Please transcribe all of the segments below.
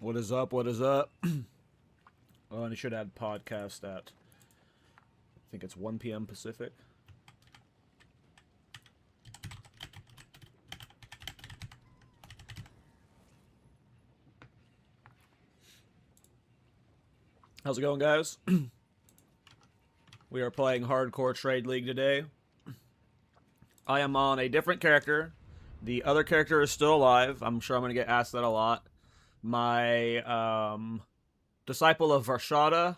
What is up? What is up? Oh, and you should add podcast at, I think it's 1 p.m. Pacific. How's it going, guys? We are playing Hardcore Trade League today. I am on a different character. The other character is still alive. I'm sure I'm going to get asked that a lot. My Disciple of Varshada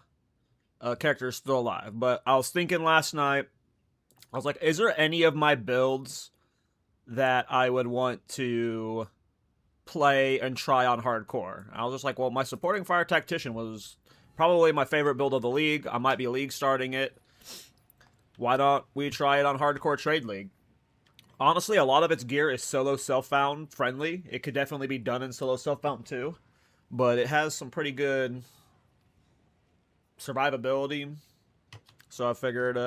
character is still alive. But I was thinking last night, I was like, is there any of my builds that I would want to play and try on hardcore? And I was just like, well, my supporting fire tactician was probably my favorite build of the league. I might be league starting it. Why don't we try it on hardcore trade league? Honestly, a lot of its gear is solo self-found friendly. It could definitely be done in solo self-found too, but it has some pretty good survivability. So I figured,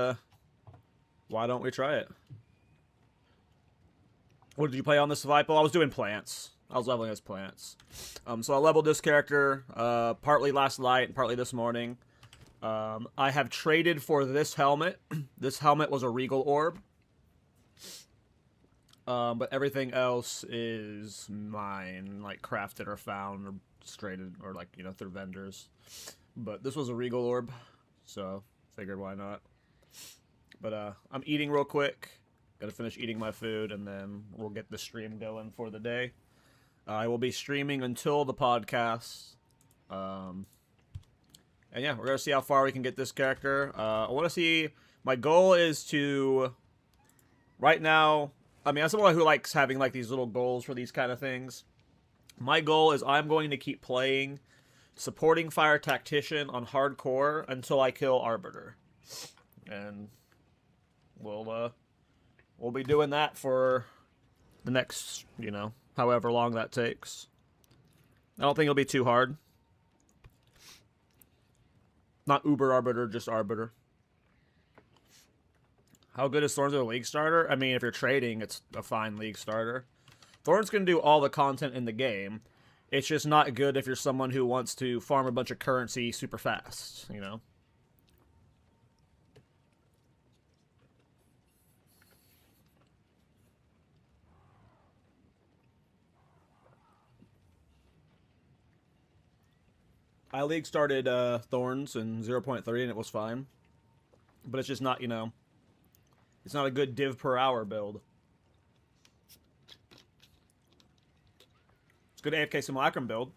why don't we try it? What did you play on this Disciple? I was doing plants. I was leveling as plants. So I leveled this character partly last night and partly this morning. I have traded for this helmet. This helmet was a Regal Orb. But everything else is mine, like crafted or found or traded or like, you know, through vendors. But this was a Regal Orb, so figured why not. But I'm eating real quick. Gotta finish eating my food, and then we'll get the stream going for the day. I will be streaming until the podcast. And yeah, we're gonna see how far we can get this character. I want to see. My goal is to. Right now, I mean, as someone who likes having like these little goals for these kind of things, my goal is I'm going to keep playing supporting fire tactician on hardcore until I kill Arbiter, and we'll be doing that for the next, you know, however long that takes. I don't think it'll be too hard. Not Uber Arbiter, just Arbiter. How good is Thorns as a league starter? I mean, if you're trading, it's a fine league starter. Thorns can do all the content in the game. It's just not good if you're someone who wants to farm a bunch of currency super fast, you know? I league started Thorns in 0.3 and it was fine. But it's just not, you know, it's not a good div per hour build. It's good AFK Simulacrum build.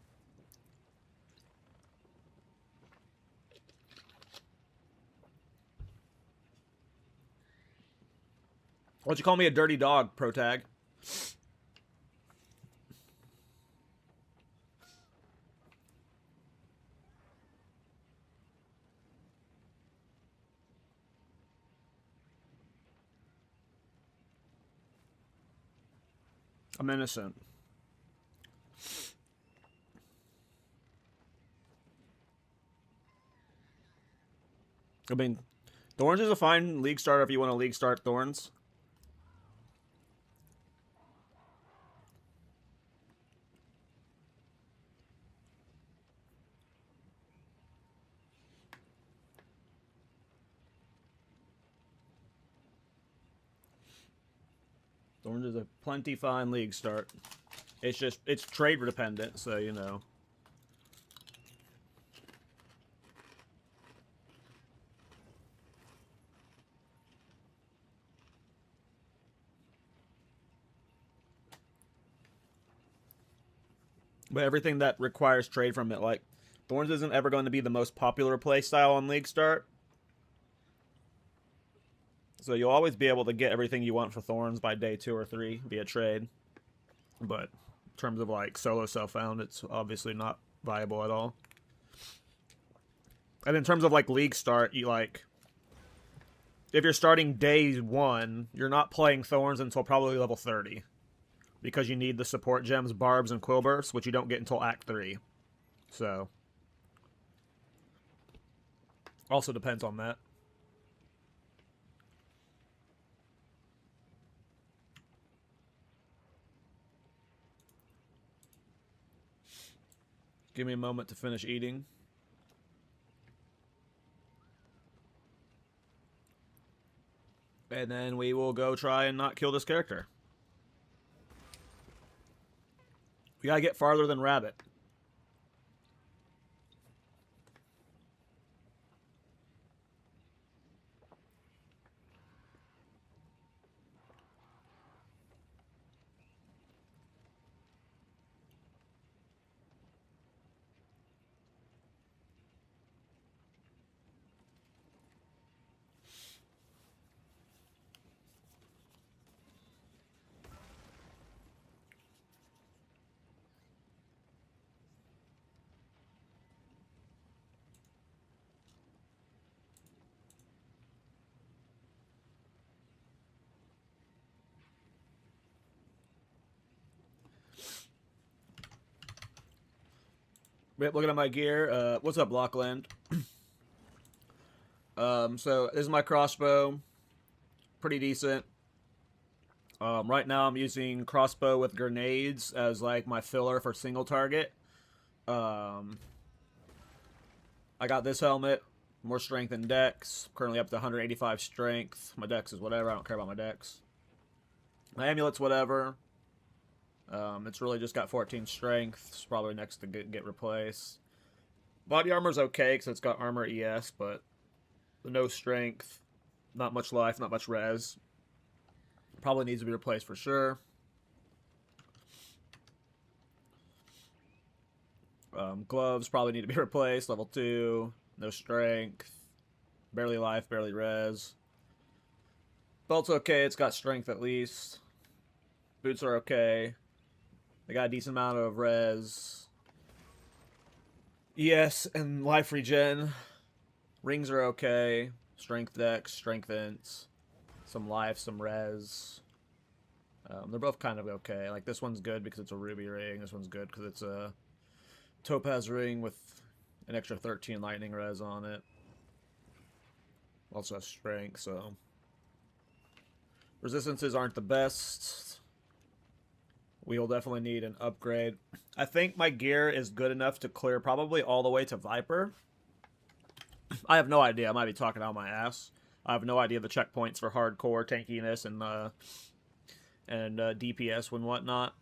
Why'd you call me a dirty dog, Protag? I'm innocent. I mean, Thorns is a fine league starter if you want to league start Thorns. Thorns is a plenty fine league start. It's just, it's trade dependent, so, you know. But everything that requires trade from it, like, Thorns isn't ever going to be the most popular playstyle on League Start. So you'll always be able to get everything you want for Thorns by day 2 or 3 via trade. But in terms of, like, solo self-found, it's obviously not viable at all. And in terms of, like, League Start, you, like, if you're starting day 1, you're not playing Thorns until probably level 30. Because you need the support gems, Barbs, and Quillbursts, which you don't get until Act 3. So, also depends on that. Give me a moment to finish eating. And then we will go try and not kill this character. We gotta get farther than Rabbit. Yep, looking at my gear. What's up, Lockland? So this is my crossbow. Pretty decent. Right now I'm using crossbow with grenades as like my filler for single target. I got this helmet. More strength and dex. Currently up to 185 strength. My dex is whatever. I don't care about my dex. My amulet's whatever. It's really just got 14 strength. It's probably next to get replaced. Body armor's okay because it's got armor ES, but no strength, not much life, not much res. Probably needs to be replaced for sure. Gloves probably need to be replaced. Level 2, no strength, barely life, barely res. Belt's okay, it's got strength at least. Boots are okay. They got a decent amount of res. ES and life regen. Rings are okay. Strength dex, strength ints. Some life, some res. They're both kind of okay. Like, this one's good because it's a ruby ring. This one's good because it's a topaz ring with an extra 13 lightning res on it. Also has strength, so... Resistances aren't the best. We'll definitely need an upgrade. I think my gear is good enough to clear probably all the way to Viper. I have no idea. I might be talking out my ass. I have no idea the checkpoints for hardcore tankiness and DPS and whatnot.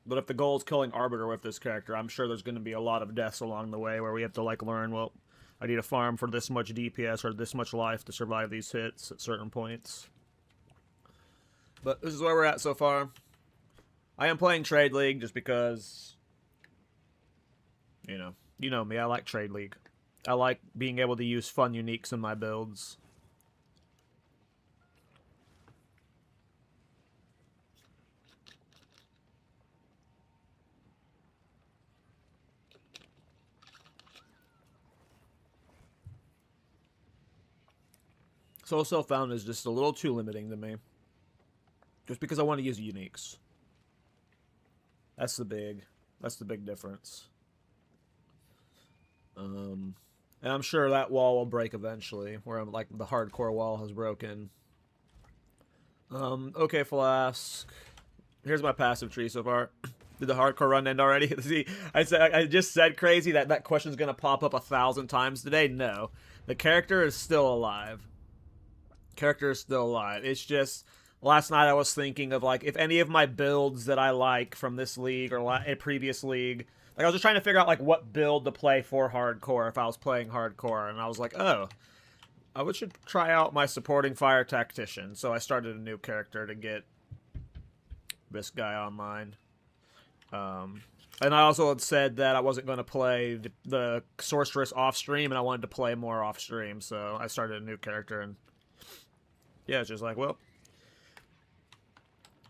But if the goal is killing Arbiter with this character, I'm sure there's going to be a lot of deaths along the way where we have to like learn, well, I need to farm for this much DPS or this much life to survive these hits at certain points. But this is where we're at so far. I am playing Trade League just because, you know me, I like Trade League. I like being able to use fun uniques in my builds. Soul Self-Found is just a little too limiting to me. Just because I want to use uniques. That's the big difference. And I'm sure that wall will break eventually, where I'm like the hardcore wall has broken. Okay, Flask. Here's my passive tree so far. Did the hardcore run end already? See, I just said crazy that question's gonna pop up 1,000 times today. No, the character is still alive. Character is still alive. It's just. Last night I was thinking of, like, if any of my builds that I like from this league or a previous league, like, I was just trying to figure out, like, what build to play for hardcore if I was playing hardcore, and I was like, oh, I should try out my supporting fire tactician, so I started a new character to get this guy online. And I also had said that I wasn't going to play the sorceress off-stream, and I wanted to play more off-stream, so I started a new character, and yeah, it's just like, well...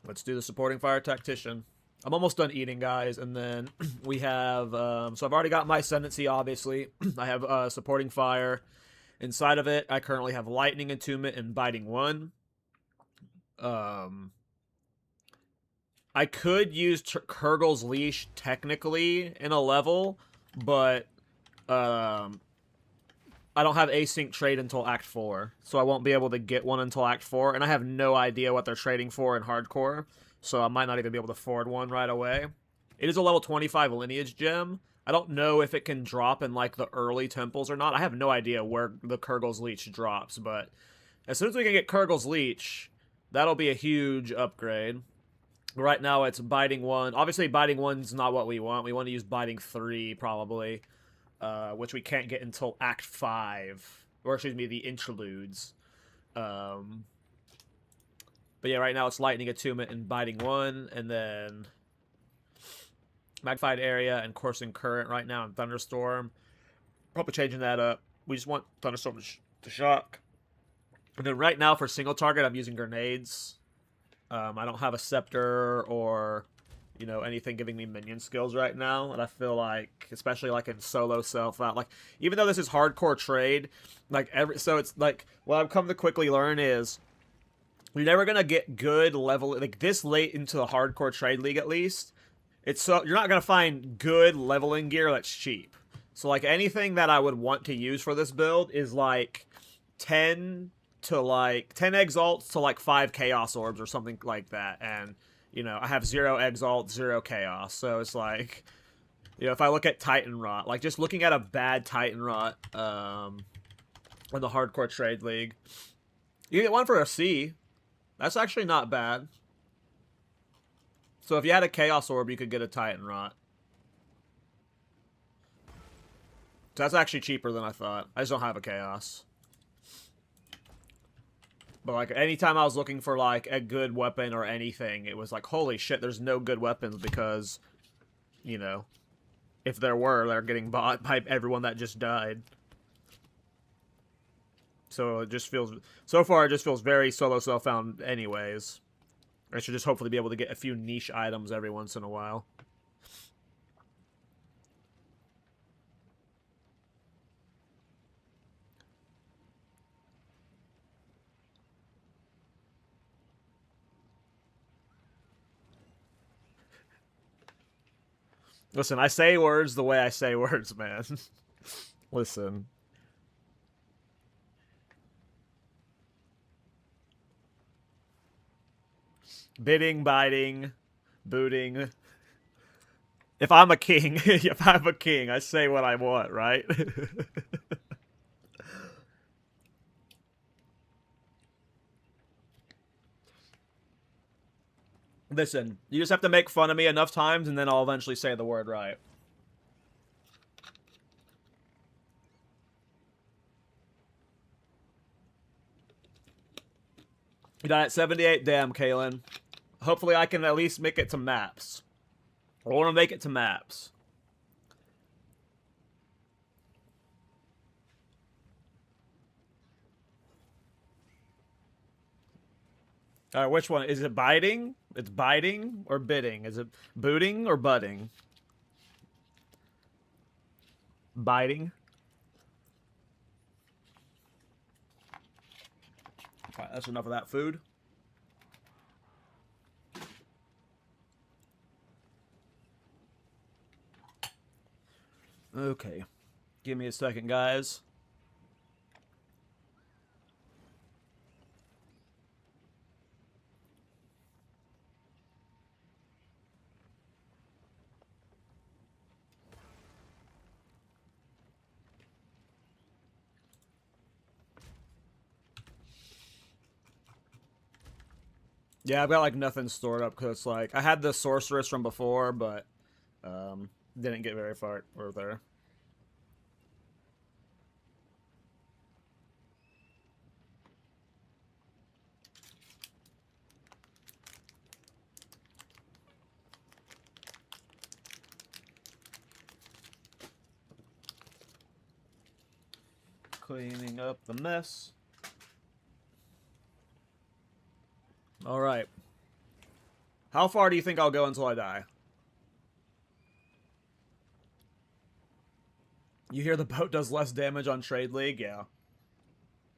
Let's do the supporting fire tactician. I'm almost done eating, guys, and then we have, so I've already got my ascendancy, obviously. I have supporting fire. Inside of it, I currently have lightning attunement and biting 1. I could use Kurgel's leash technically in a level, but I don't have async trade until Act 4, so I won't be able to get one until Act 4, and I have no idea what they're trading for in hardcore, so I might not even be able to afford one right away. It is a level 25 lineage gem. I don't know if it can drop in like the early temples or not. I have no idea where the Kurgle's Leech drops, but as soon as we can get Kurgle's Leech, that'll be a huge upgrade. Right now it's Biting 1. Obviously Biting 1's not what we want. We want to use Biting 3 probably, which we can't get until Act 5. Or excuse me, the interludes. But yeah, right now it's Lightning Attunement and Biting 1, and then Magnified Area and Coursing Current right now, and Thunderstorm. Probably changing that up. We just want Thunderstorm to shock. And then right now for single target, I'm using Grenades. I don't have a Scepter or, you know, anything giving me minion skills right now. And I feel like, especially like in solo self-out, like, even though this is hardcore trade, like, so it's like, what I've come to quickly learn is, you're never going to get good level, like, this late into the hardcore trade league at least, you're not going to find good leveling gear that's cheap. So, like, anything that I would want to use for this build is, like, 10 exalts to, like, 5 chaos orbs or something like that. And, you know, I have 0 exalt, 0 chaos. So, it's like, you know, if I look at Titan Rot, like, just looking at a bad Titan Rot, in the hardcore trade league, you get one for a C. That's actually not bad. So if you had a Chaos Orb, you could get a Titan Rot. So that's actually cheaper than I thought. I just don't have a Chaos. But, like, anytime I was looking for, like, a good weapon or anything, it was like, holy shit, there's no good weapons because, you know, if there were, they're getting bought by everyone that just died. So it just feels, so far it just feels very solo self-found anyways. I should just hopefully be able to get a few niche items every once in a while. Listen, I say words the way I say words, man. Listen. Bidding, biting, booting. If I'm a king, I say what I want, right? Listen, you just have to make fun of me enough times and then I'll eventually say the word right. You died at 78. Damn, Kalen. Hopefully I can at least make it to maps. I want to make it to maps. Alright, which one? Is it biting? It's biting or bidding? Is it booting or butting? Biting. Alright, that's enough of that food. Okay. Give me a second, guys. Yeah, I've got, like, nothing stored up, because, like, I had the sorceress from before, but, didn't get very far over there. Cleaning up the mess. Alright. How far do you think I'll go until I die? You hear the boat does less damage on Trade League? Yeah.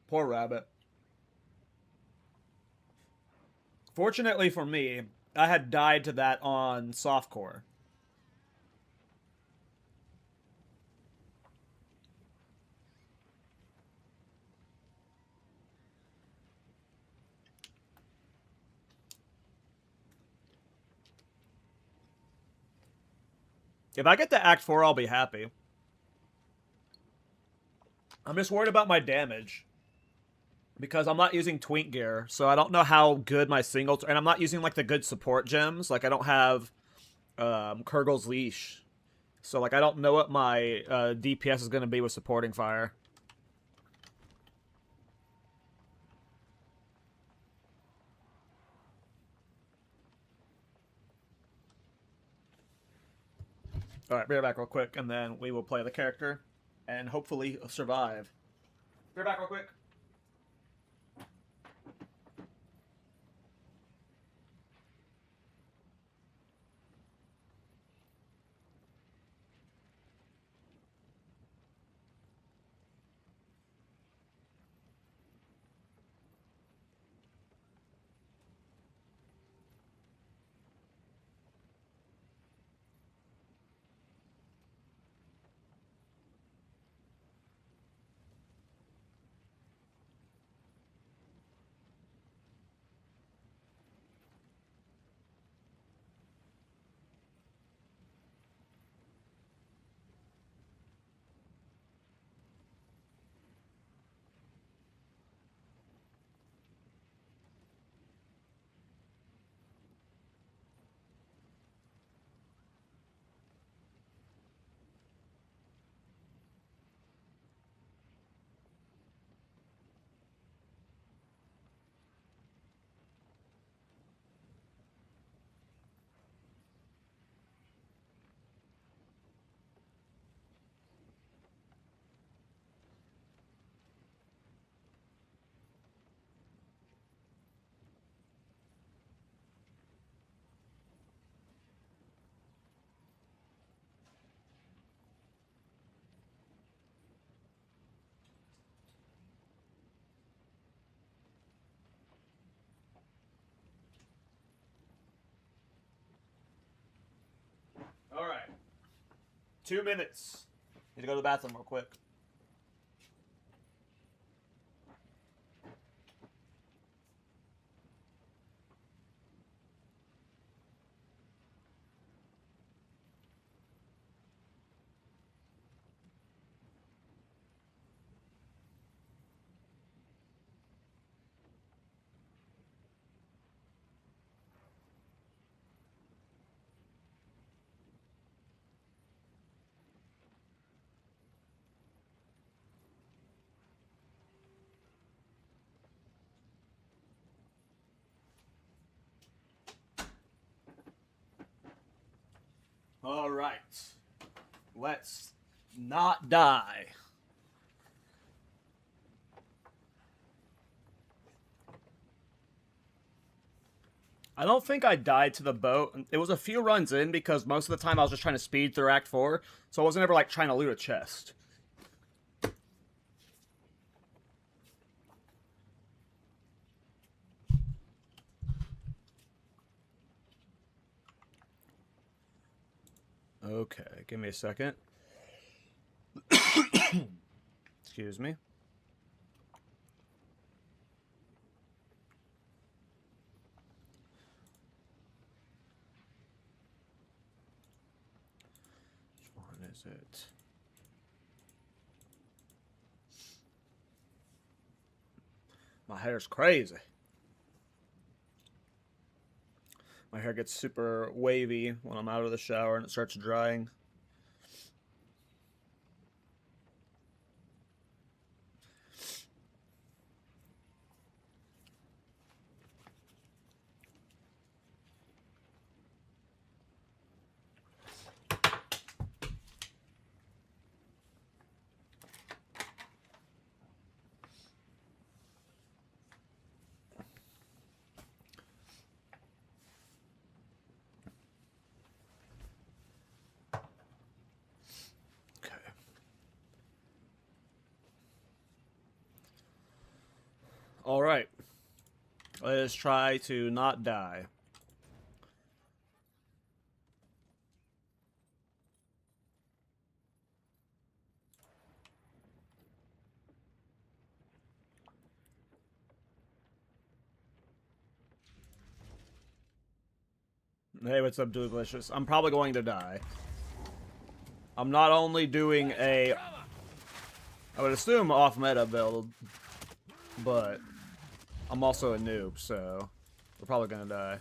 Poor rabbit. Fortunately for me, I had died to that on softcore. If I get to Act 4, I'll be happy. I'm just worried about my damage. Because I'm not using Twink gear, so I don't know how good my single... And I'm not using, like, the good support gems. Like, I don't have Kurgle's Leash. So, like, I don't know what my DPS is going to be with supporting fire. Alright, be right back real quick, and then we will play the character. And hopefully survive. Be right back real quick. Alright. 2 minutes. Need to go to the bathroom real quick. Alright. Let's not die. I don't think I died to the boat. It was a few runs in because most of the time I was just trying to speed through Act 4, so I wasn't ever, like, trying to loot a chest. Okay, give me a second. Excuse me. Which one is it? My hair's crazy. My hair gets super wavy when I'm out of the shower and it starts drying. Alright. Let's try to not die. Hey, what's up, Delicious? I'm probably going to die. I'm not only doing a, I would assume off meta build, but I'm also a noob, so we're probably gonna die.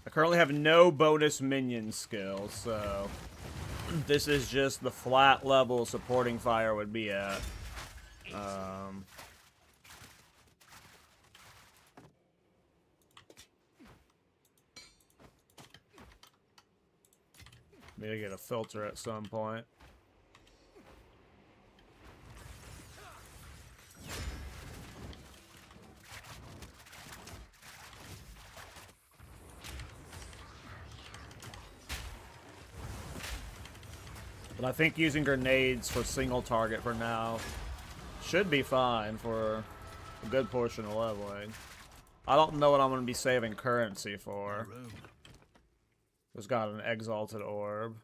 I currently have no bonus minion skill, so this is just the flat level supporting fire would be at. Maybe get a filter at some point. But I think using grenades for single target for now should be fine for a good portion of leveling. I don't know what I'm going to be saving currency for. Just got an exalted orb.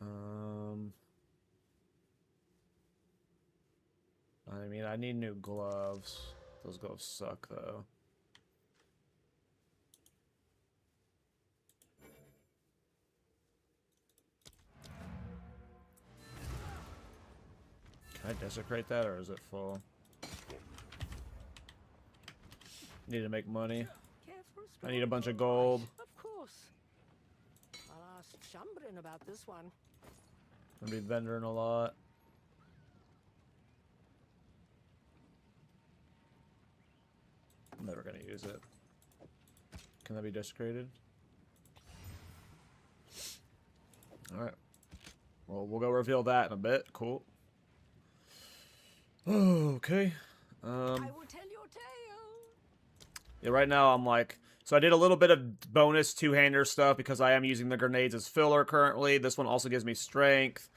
I mean, I need new gloves. Those gloves suck, though. Can I desecrate that, or is it full? Need to make money. I need a bunch of gold. Of course. I'll ask Shambrin about this one. I'm gonna be vendoring a lot. I'm never gonna use it. Can that be desecrated? Alright. Well, we'll go reveal that in a bit. Cool. Okay. I will tell your tale. Yeah, right now I'm like... So I did a little bit of bonus two-hander stuff because I am using the grenades as filler currently. This one also gives me strength.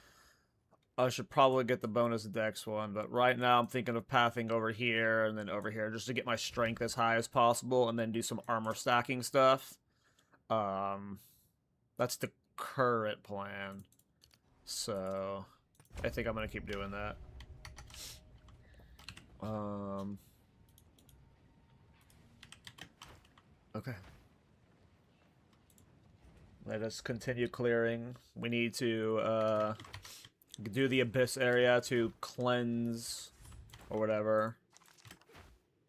I should probably get the bonus dex one, but right now I'm thinking of pathing over here and then over here just to get my strength as high as possible and then do some armor stacking stuff. That's the current plan. So I think I'm going to keep doing that. Okay. Let us continue clearing. We need to do the abyss area to cleanse or whatever.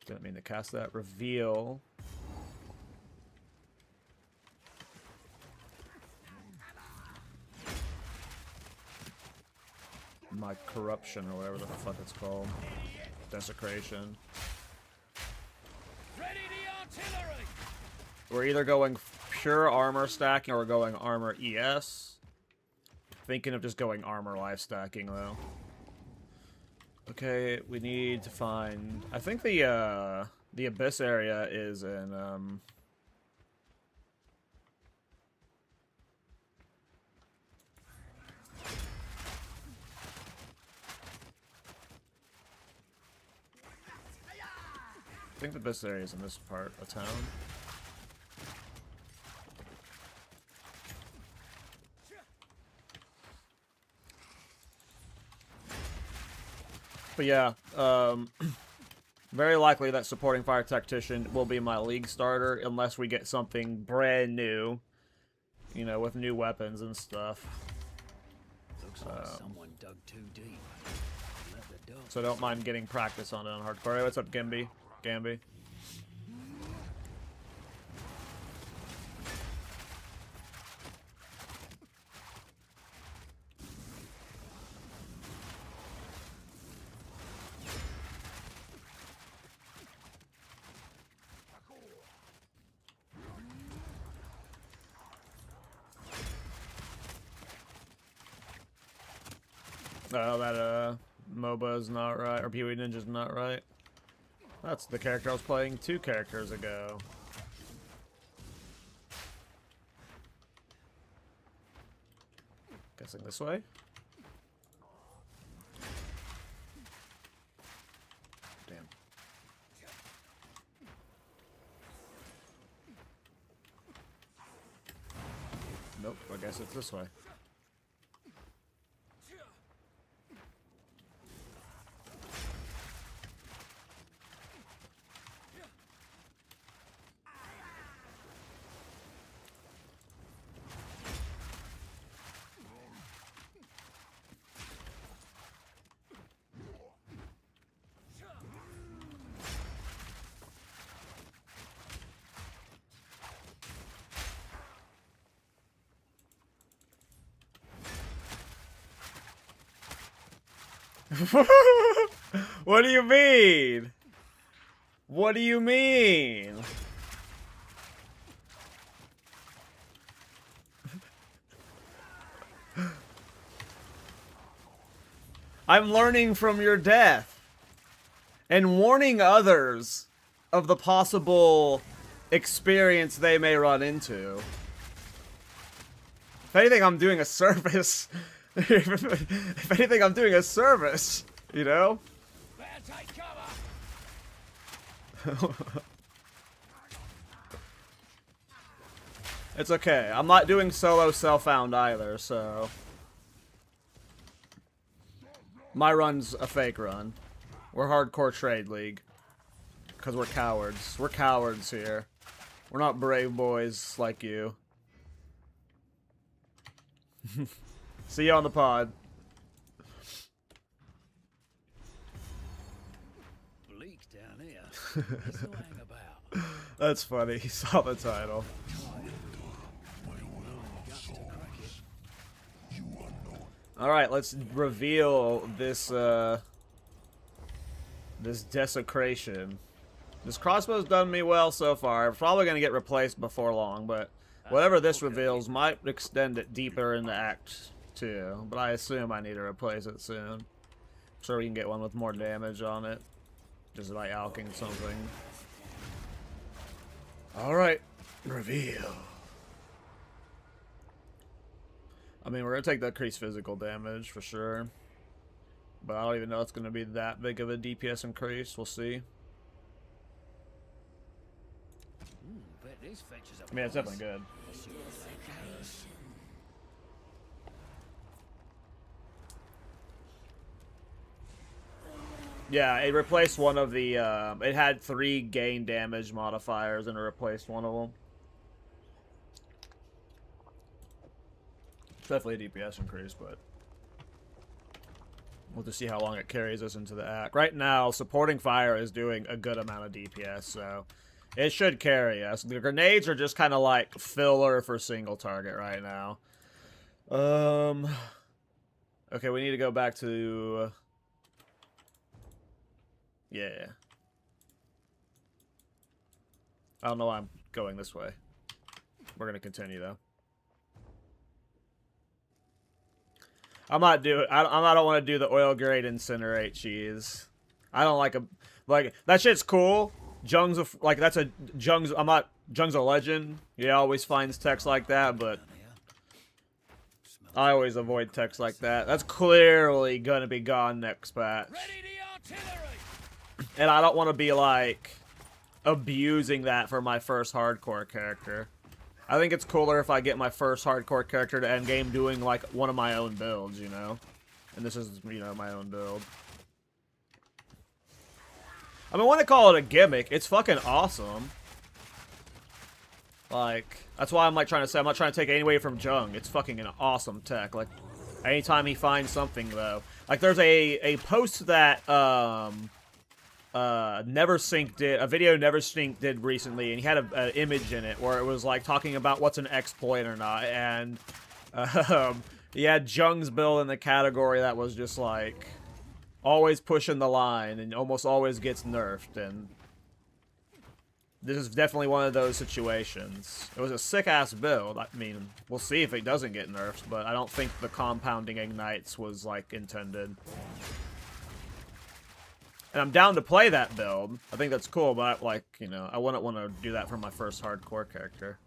Didn't mean to cast that. Reveal. My corruption or whatever the fuck it's called. Desecration. Ready the artillery! We're either going pure armor stacking or we're going armor ES. Thinking of just going armor life stacking though. Okay, we need to find. I think the abyss area is in I think the abyss area is in this part of town. But yeah, very likely that supporting fire tactician will be my league starter unless we get something brand new, you know, with new weapons and stuff. Looks like someone dug too deep. So don't mind getting practice on it on hardcore. Hey, what's up, Gamby? Oh, that MOBA is not right, or PoE Ninja's not right. That's the character I was playing 2 characters ago. Guessing this way? Damn. Nope, I guess it's this way. What do you mean? What do you mean? I'm learning from your death and warning others of the possible experience they may run into. If anything, I'm doing a service. If anything, I'm doing a service, you know? It's okay. I'm not doing solo self-found either, so... My run's a fake run. We're hardcore trade league. Because we're cowards. We're cowards here. We're not brave boys like you. See you on the pod. Bleak down here. What's the hang about? That's funny. He saw the title. Alright, let's reveal this, this desecration. This crossbow's done me well so far. Probably gonna get replaced before long, but whatever this reveals might extend it deeper into Act 2. But I assume I need to replace it soon. I'm sure we can get one with more damage on it. Just by alking something. Alright, reveal. I mean, we're going to take the increased physical damage for sure. But I don't even know it's going to be that big of a DPS increase. We'll see. I mean, it's definitely good. Yeah, it replaced one of the, it had 3 gain damage modifiers and it replaced one of them. Definitely a DPS increase, but we'll just see how long it carries us into the act. Right now, supporting fire is doing a good amount of DPS, so it should carry us. The grenades are just kind of like filler for single target right now. Okay, we need to go back to... yeah. I don't know why I'm going this way. We're going to continue, though. I don't want to do the oil grade incinerate cheese. I don't like that shit's cool. Jung's Jung's a legend. He always finds text like that, but I always avoid text like that. That's clearly gonna be gone next patch. And I don't want to be like abusing that for my first hardcore character. I think it's cooler if I get my first hardcore character to endgame doing, like, one of my own builds, you know? And this is, you know, my own build. I mean, when they call it a gimmick, it's fucking awesome. Like, that's why I'm, like, trying to say, I'm not trying to take any away from Jung. It's fucking an awesome tech. Like, anytime he finds something, though. Like, there's a post that, Neversync did, a video Neversync did recently, and he had an image in it where it was like talking about what's an exploit or not, and he had Jung's build in the category that was just like always pushing the line and almost always gets nerfed, and this is definitely one of those situations. It was a sick-ass build. I mean, we'll see if it doesn't get nerfed, but I don't think the compounding ignites was, like, intended. And I'm down to play that build. I think that's cool, but, like, you know, I wouldn't want to do that for my first hardcore character.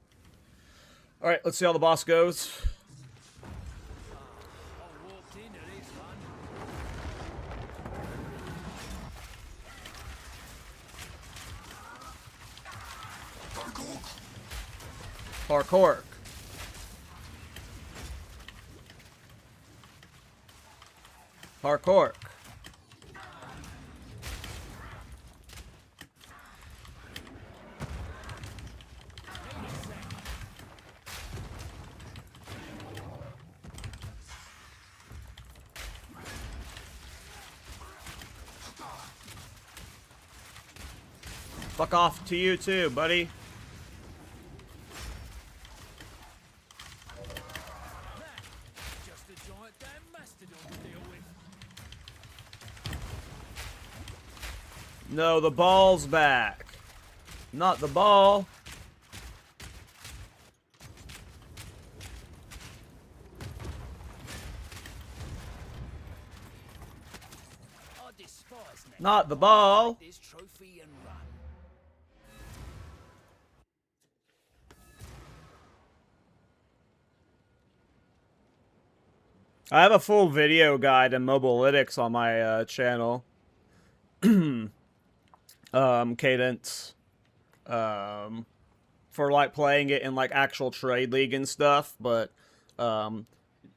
Alright, let's see how the boss goes. Parkour. Parkour. Fuck off to you too, buddy. No, the ball's back. Not the ball. Not the ball. I have a full video guide and mobilytics on my channel. Cadence. For like playing it in like actual trade league and stuff, but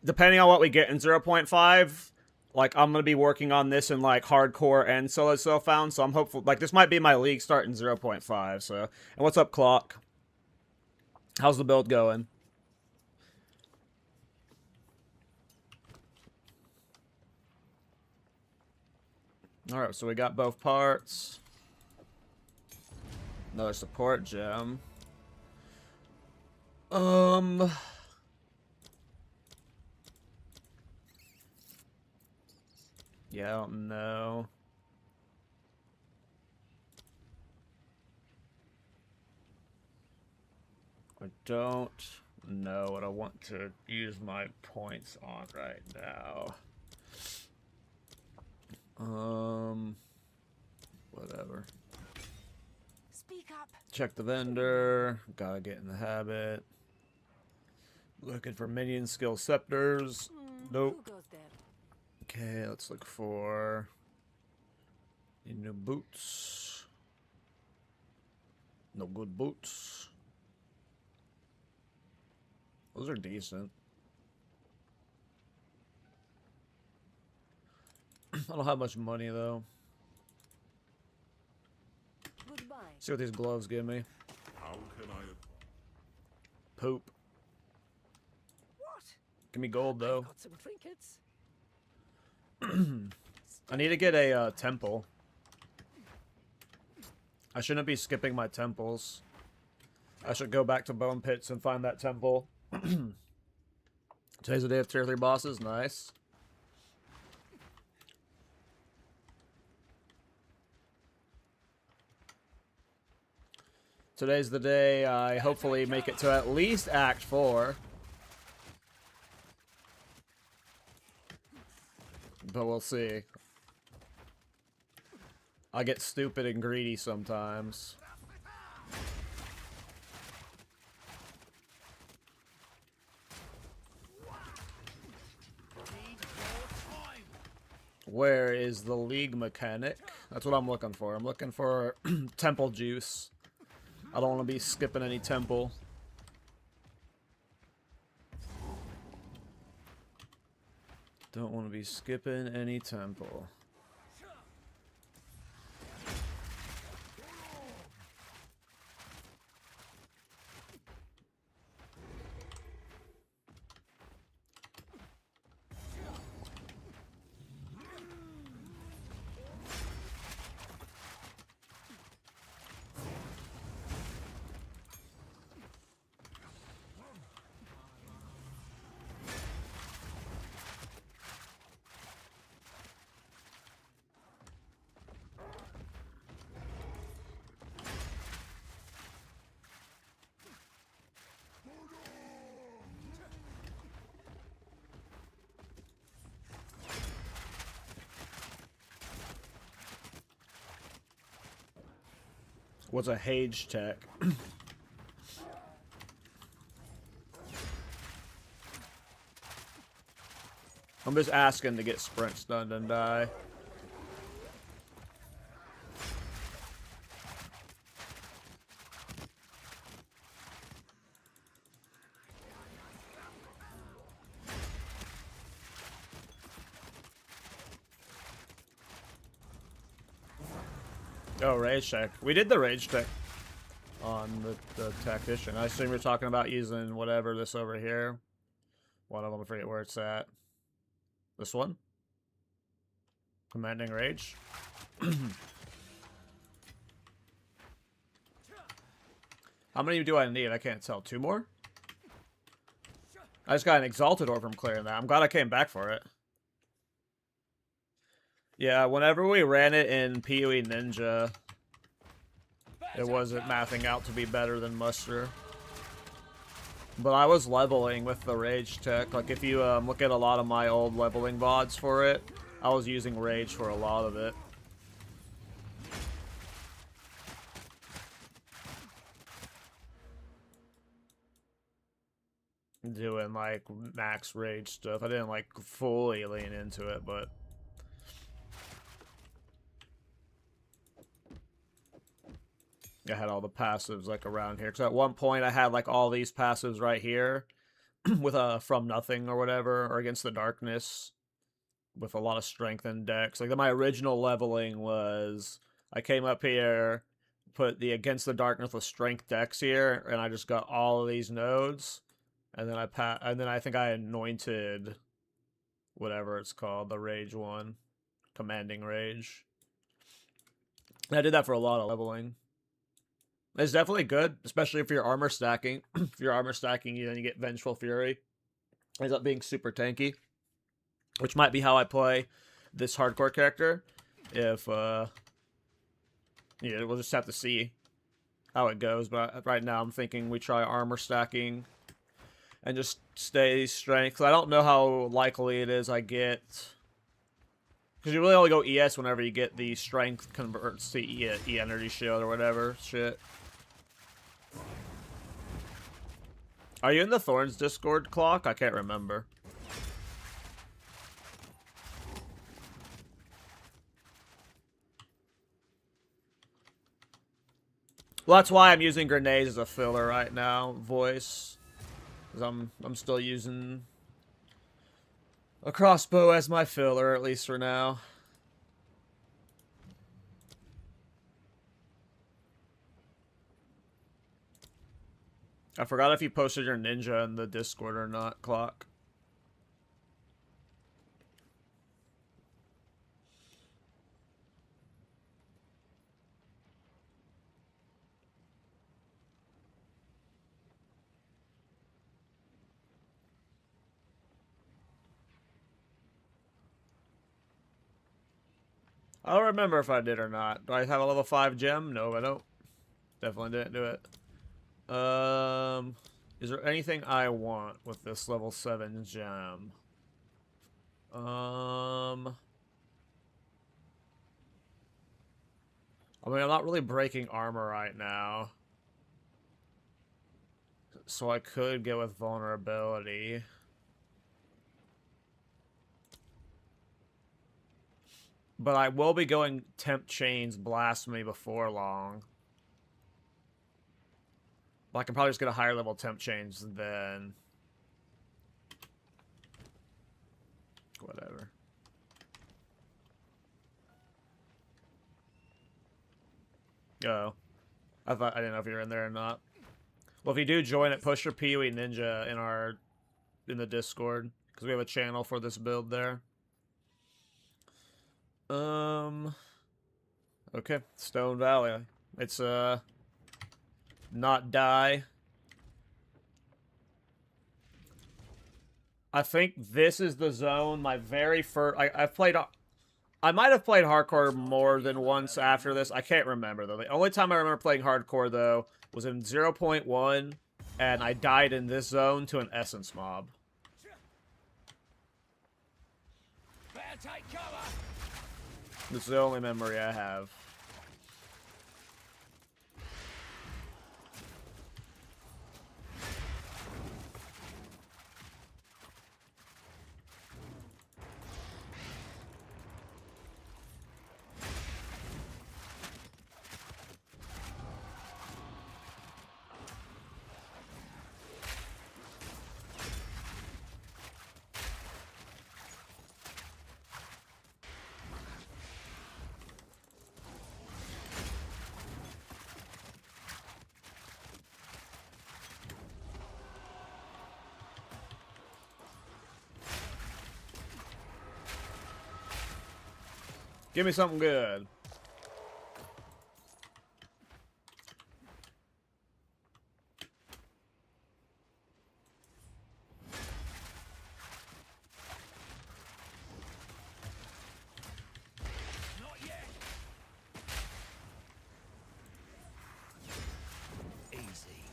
depending on what we get in 0.5, like I'm gonna be working on this in like hardcore and solo self-found, so I'm hopeful like this might be my league start in 0.5. So, and what's up, Clock? How's the build going? Alright, so we got both parts. Another support gem. Yeah, I don't know. I don't know what I want to use my points on right now. Whatever. Speak up. Check the vendor. Gotta get in the habit. Looking for minion skill scepters. Nope. Who goes there? Okay, let's look for any new boots. No good boots. Those are decent. I don't have much money though. Goodbye. See what these gloves give me. How can I? Poop. What? Give me gold though. Got some trinkets. I need to get a temple. I shouldn't be skipping my temples. I should go back to Bone Pits and find that temple. Today's the day of tier 3 bosses. Nice. Today's the day I hopefully make it to at least Act 4. But we'll see. I get stupid and greedy sometimes. Where is the league mechanic? That's what I'm looking for. I'm looking for temple juice. I don't want to be skipping any temple. Don't want to be skipping any temple. What's a Hage tech? I'm just asking to get sprint stunned and die. Oh, rage check. We did the rage check on the Tactician. I assume you're talking about using whatever this over here. One of them, I forget where it's at. This one? Commanding rage. How many do I need? I can't tell. 2 more? I just got an exalted orb from clearing that. I'm glad I came back for it. Yeah, whenever we ran it in PoE Ninja, it wasn't mathing out to be better than Muster. But I was leveling with the Rage tech. Like, if you look at a lot of my old leveling VODs for it, I was using Rage for a lot of it. Doing, like, max Rage stuff. I didn't, like, fully lean into it, but... I had all the passives, like, around here. Because at one point, I had, like, all these passives right here. With a From Nothing or whatever. Or Against the Darkness. With a lot of strength and dex. Like, my original leveling was... I came up here, put the Against the Darkness with strength dex here. And I just got all of these nodes. And then I think I anointed... whatever it's called. The Rage one. Commanding Rage. And I did that for a lot of leveling. It's definitely good, especially if you're armor stacking. If you're armor stacking, then you get Vengeful Fury. Ends up being super tanky. Which might be how I play this hardcore character. If, yeah, we'll just have to see how it goes. But right now I'm thinking we try armor stacking. And just stay strength. I don't know how likely it is I get... Because you really only go ES whenever you get the strength converts to E energy shield or whatever shit. Are you in the Thorns Discord, Clock? I can't remember. Well, that's why I'm using grenades as a filler right now, voice. Because I'm still using a crossbow as my filler, at least for now. I forgot if you posted your ninja in the Discord or not, Clock. I don't remember if I did or not. Do I have a level 5 gem? No, I don't. Definitely didn't do it. Is there anything I want with this level 7 gem? I mean, I'm not really breaking armor right now. So I could get with vulnerability. But I will be going Temp Chains Blasphemy before long. Well, I can probably just get a higher level Temp Chains than... whatever. Oh. I didn't know if you were in there or not. Well, if you do join it, push your PoE Ninja in the Discord. Because we have a channel for this build there. Okay, Stone Valley. It's not die. I think this is the zone. My very first. I've played. I might have played hardcore more than once after this. I can't remember though. The only time I remember playing hardcore though was in 0.1, and I died in this zone to an essence mob. Take cover. This is the only memory I have. Give me something good. Not yet. Easy.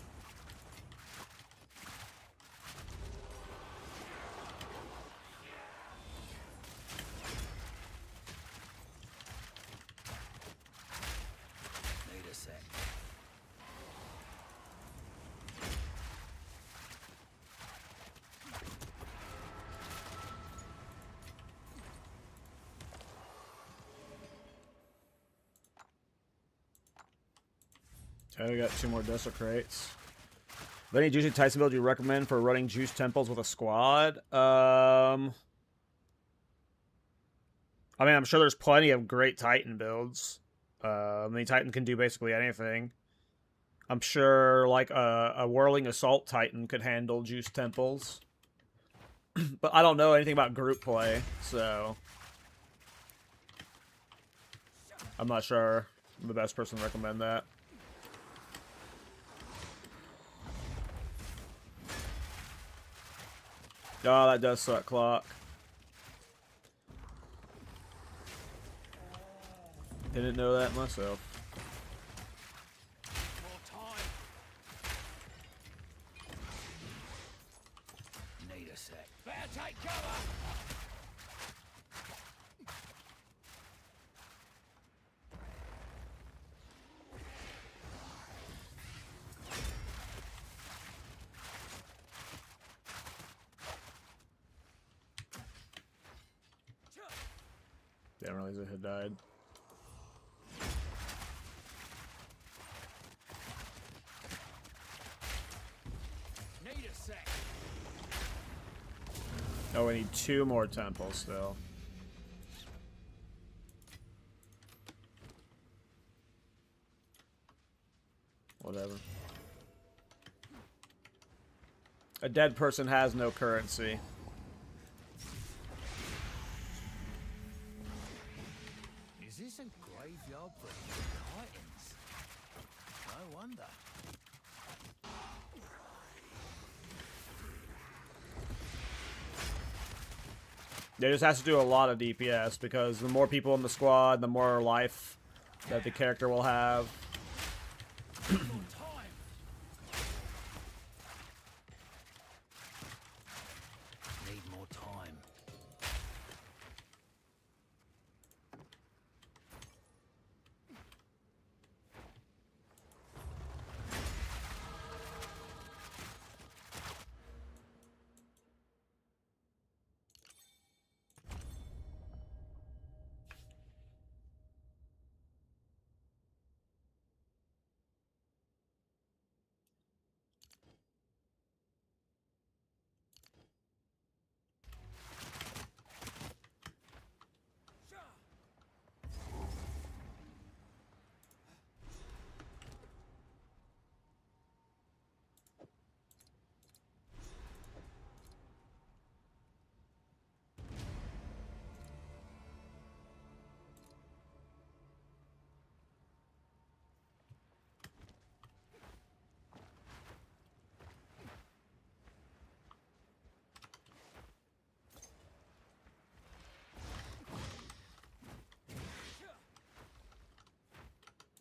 Need a sec. Okay, we got 2 more desecrates. Any juicy Tyson build you recommend for running juice temples with a squad? I mean, I'm sure there's plenty of great Titan builds. I mean, Titan can do basically anything. I'm sure, like, a Whirling Assault Titan could handle juice temples. But I don't know anything about group play, so... I'm not sure I'm the best person to recommend that. Oh, that does suck, clock. Didn't know that myself. More time. Need a sec. Better take cover. Didn't realize it had died. Need a sec. Oh, we need 2 more temples still. Whatever. A dead person has no currency. Is this a graveyard for Titans? No wonder. They just has to do a lot of DPS because the more people in the squad, the more life that the character will have. More time. Need more time.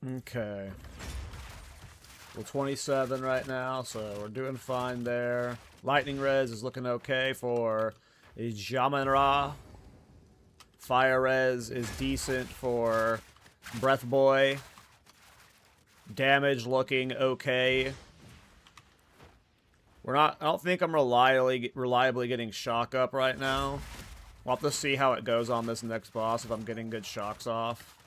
Okay. We're 27 right now, so we're doing fine there. Lightning res is looking okay for Jamanra. Fire res is decent for Breath Boy. Damage looking okay. I don't think I'm reliably getting shock up right now. We'll have to see how it goes on this next boss if I'm getting good shocks off.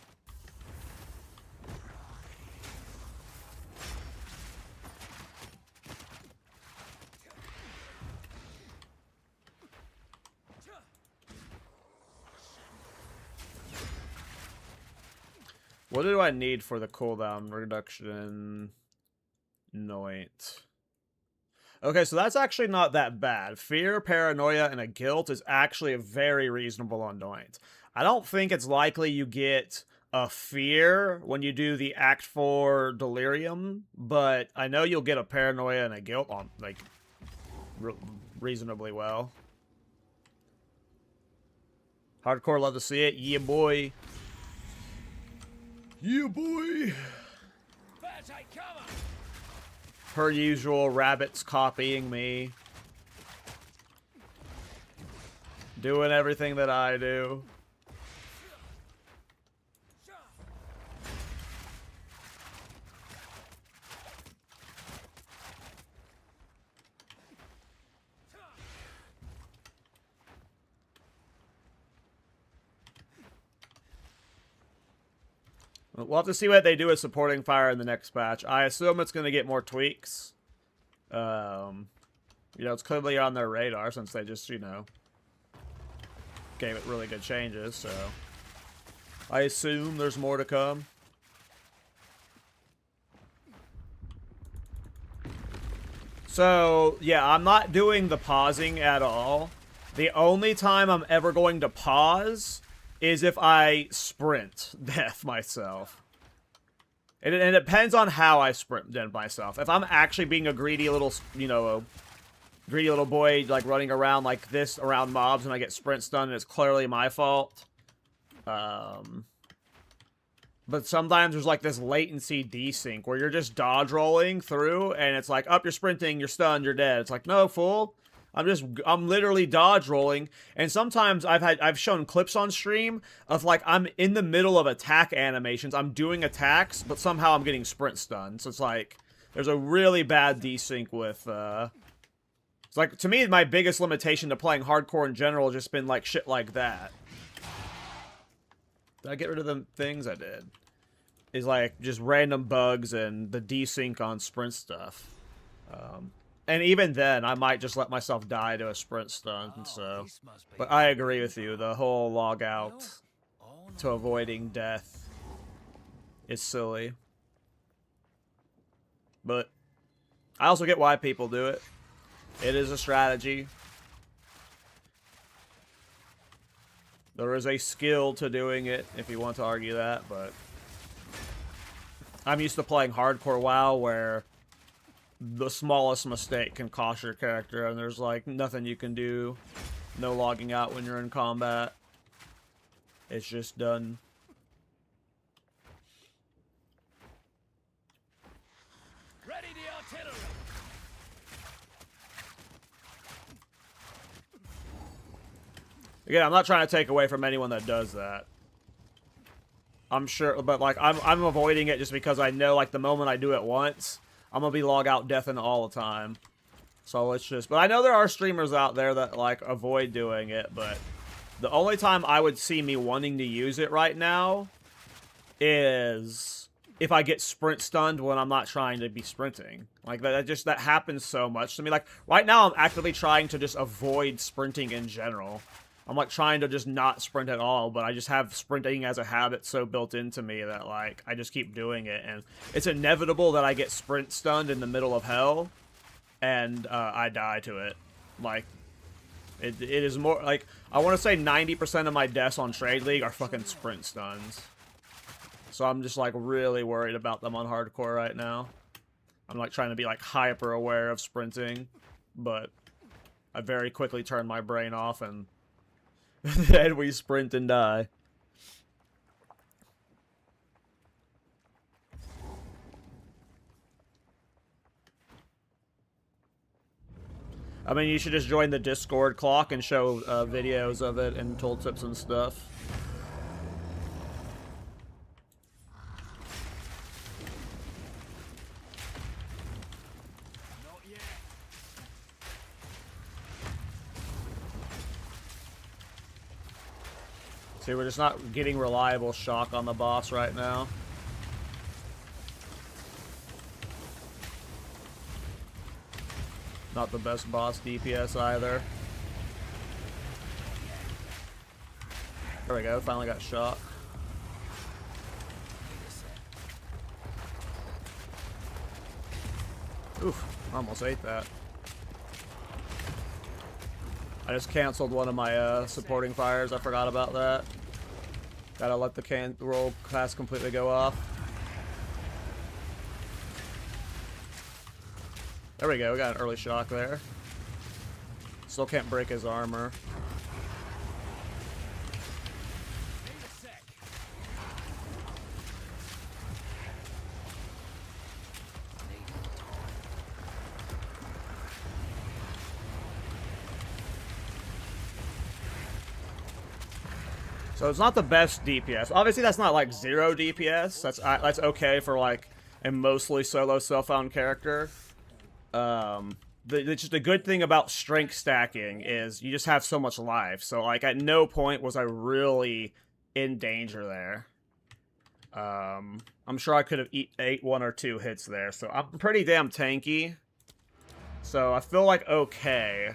What do I need for the cooldown reduction? Noit. Okay, so that's actually not that bad. Fear, paranoia, and a guilt is actually a very reasonable anoint. I don't think it's likely you get a fear when you do the Act 4 delirium, but I know you'll get a paranoia and a guilt on, like, reasonably well. Hardcore, love to see it. Yeah, boy. Yeah, boy. Per usual, rabbits copying me. Doing everything that I do. We'll have to see what they do with supporting fire in the next patch. I assume it's going to get more tweaks. You know, it's clearly on their radar since they just, you know, gave it really good changes, so I assume there's more to come. So, yeah, I'm not doing the pausing at all. The only time I'm ever going to pause is if I sprint death myself. And it depends on how I sprint death myself. If I'm actually being a greedy little, you know, a greedy little boy, like, running around like this around mobs and I get sprint stunned and it's clearly my fault. But sometimes there's like this latency desync where you're just dodge rolling through and it's like, up, you're sprinting, you're stunned, you're dead. It's like, no, fool. I'm literally dodge rolling, and sometimes I've shown clips on stream of like I'm in the middle of attack animations, I'm doing attacks, but somehow I'm getting sprint stunned. So it's like there's a really bad desync with it's like, to me, my biggest limitation to playing hardcore in general has just been like shit like that. Did I get rid of the things? I did. Is like just random bugs and the desync on sprint stuff. And even then, I might just let myself die to a sprint stun, so... But I agree with you, the whole log out to avoiding death is silly. But I also get why people do it. It is a strategy. There is a skill to doing it, if you want to argue that, but... I'm used to playing hardcore WoW, where the smallest mistake can cost your character, and there's like nothing you can do. No logging out when you're in combat. It's just done. Ready the artillery. Again, I'm not trying to take away from anyone that does that. I'm sure, but like I'm avoiding it just because I know like the moment I do it once, I'm gonna be log out deathing all the time. So it's just, but I know there are streamers out there that like avoid doing it, but the only time I would see me wanting to use it right now is if I get sprint stunned when I'm not trying to be sprinting. Like that happens so much to me. Like right now I'm actively trying to just avoid sprinting in general. I'm like trying to just not sprint at all, but I just have sprinting as a habit so built into me that like I just keep doing it, and it's inevitable that I get sprint stunned in the middle of hell and I die to it. Like it is more like, I want to say 90% of my deaths on Trade League are fucking sprint stuns. So I'm just like really worried about them on hardcore right now. I'm like trying to be like hyper aware of sprinting, but I very quickly turn my brain off and then we sprint and die. I mean, you should just join the Discord clock and show videos of it and tooltips and stuff. See, we're just not getting reliable shock on the boss right now. Not the best boss DPS either. There we go, finally got shock. Oof, almost ate that. I just canceled one of my supporting fires, I forgot about that. Gotta let the roll class completely go off. There we go, we got an early shock there. Still can't break his armor. So it's not the best DPS. Obviously, that's not like 0 DPS. That's okay for like a mostly solo self-found character. Just a good thing about strength stacking is you just have so much life. So like at no point was I really in danger there. I'm sure I could have ate 1 or 2 hits there. So I'm pretty damn tanky. So I feel like okay.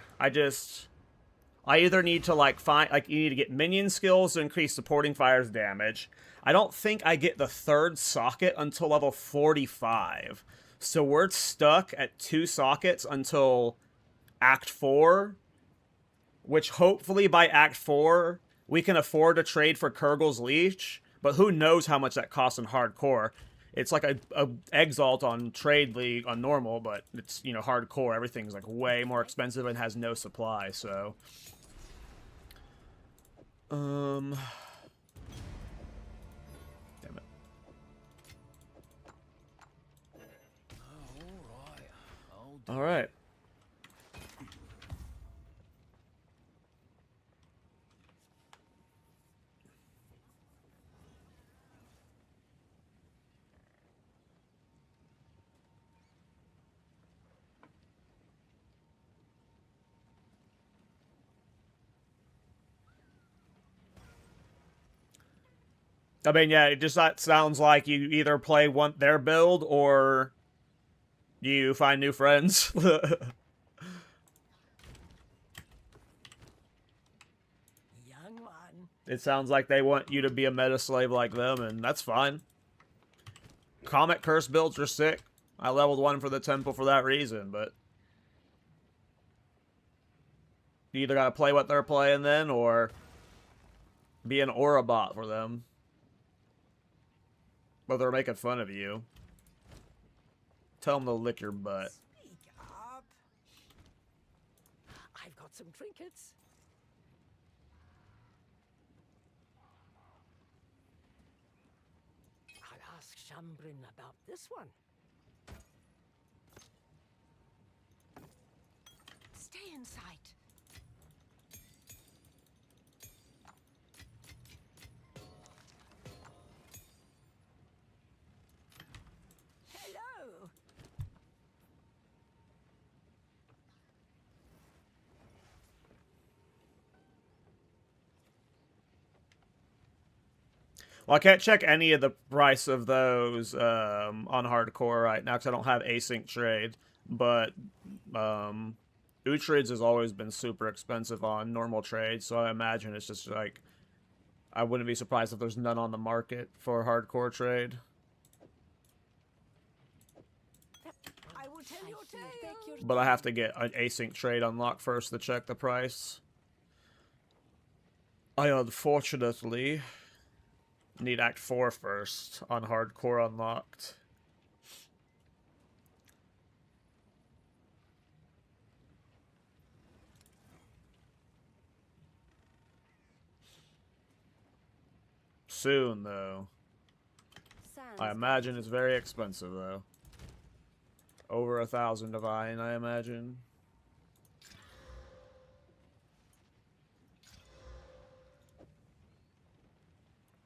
I either need to like you need to get minion skills to increase supporting fire's damage. I don't think I get the 3rd socket until level 45. So we're stuck at 2 sockets until Act 4, which hopefully by Act 4 we can afford to trade for Kurgle's Leech, but who knows how much that costs in hardcore. It's like a Exalt on Trade League on normal, but it's, you know, hardcore. Everything's like way more expensive and has no supply, so... Damn it. All right. I mean, yeah, it just sounds like you either play their build or you find new friends. Young one. It sounds like they want you to be a meta slave like them, and that's fine. Comet Curse builds are sick. I leveled 1 for the temple for that reason, but... You either gotta play what they're playing then, or be an aura bot for them. But they're making fun of you. Tell them to lick your butt. Speak up. I've got some trinkets. I'll ask Shambrin about this one. Stay in sight. Hello. Well, I can't check any of the price of those on hardcore right now because I don't have async trade. But Uhtred's has always been super expensive on normal trade, so I imagine it's just like I wouldn't be surprised if there's none on the market for hardcore trade. I will tell your tale. But I have to get an async trade unlocked first to check the price. I unfortunately need Act 4 first on hardcore unlocked. Soon, though. I imagine it's very expensive, though. Over 1,000 divine, I imagine.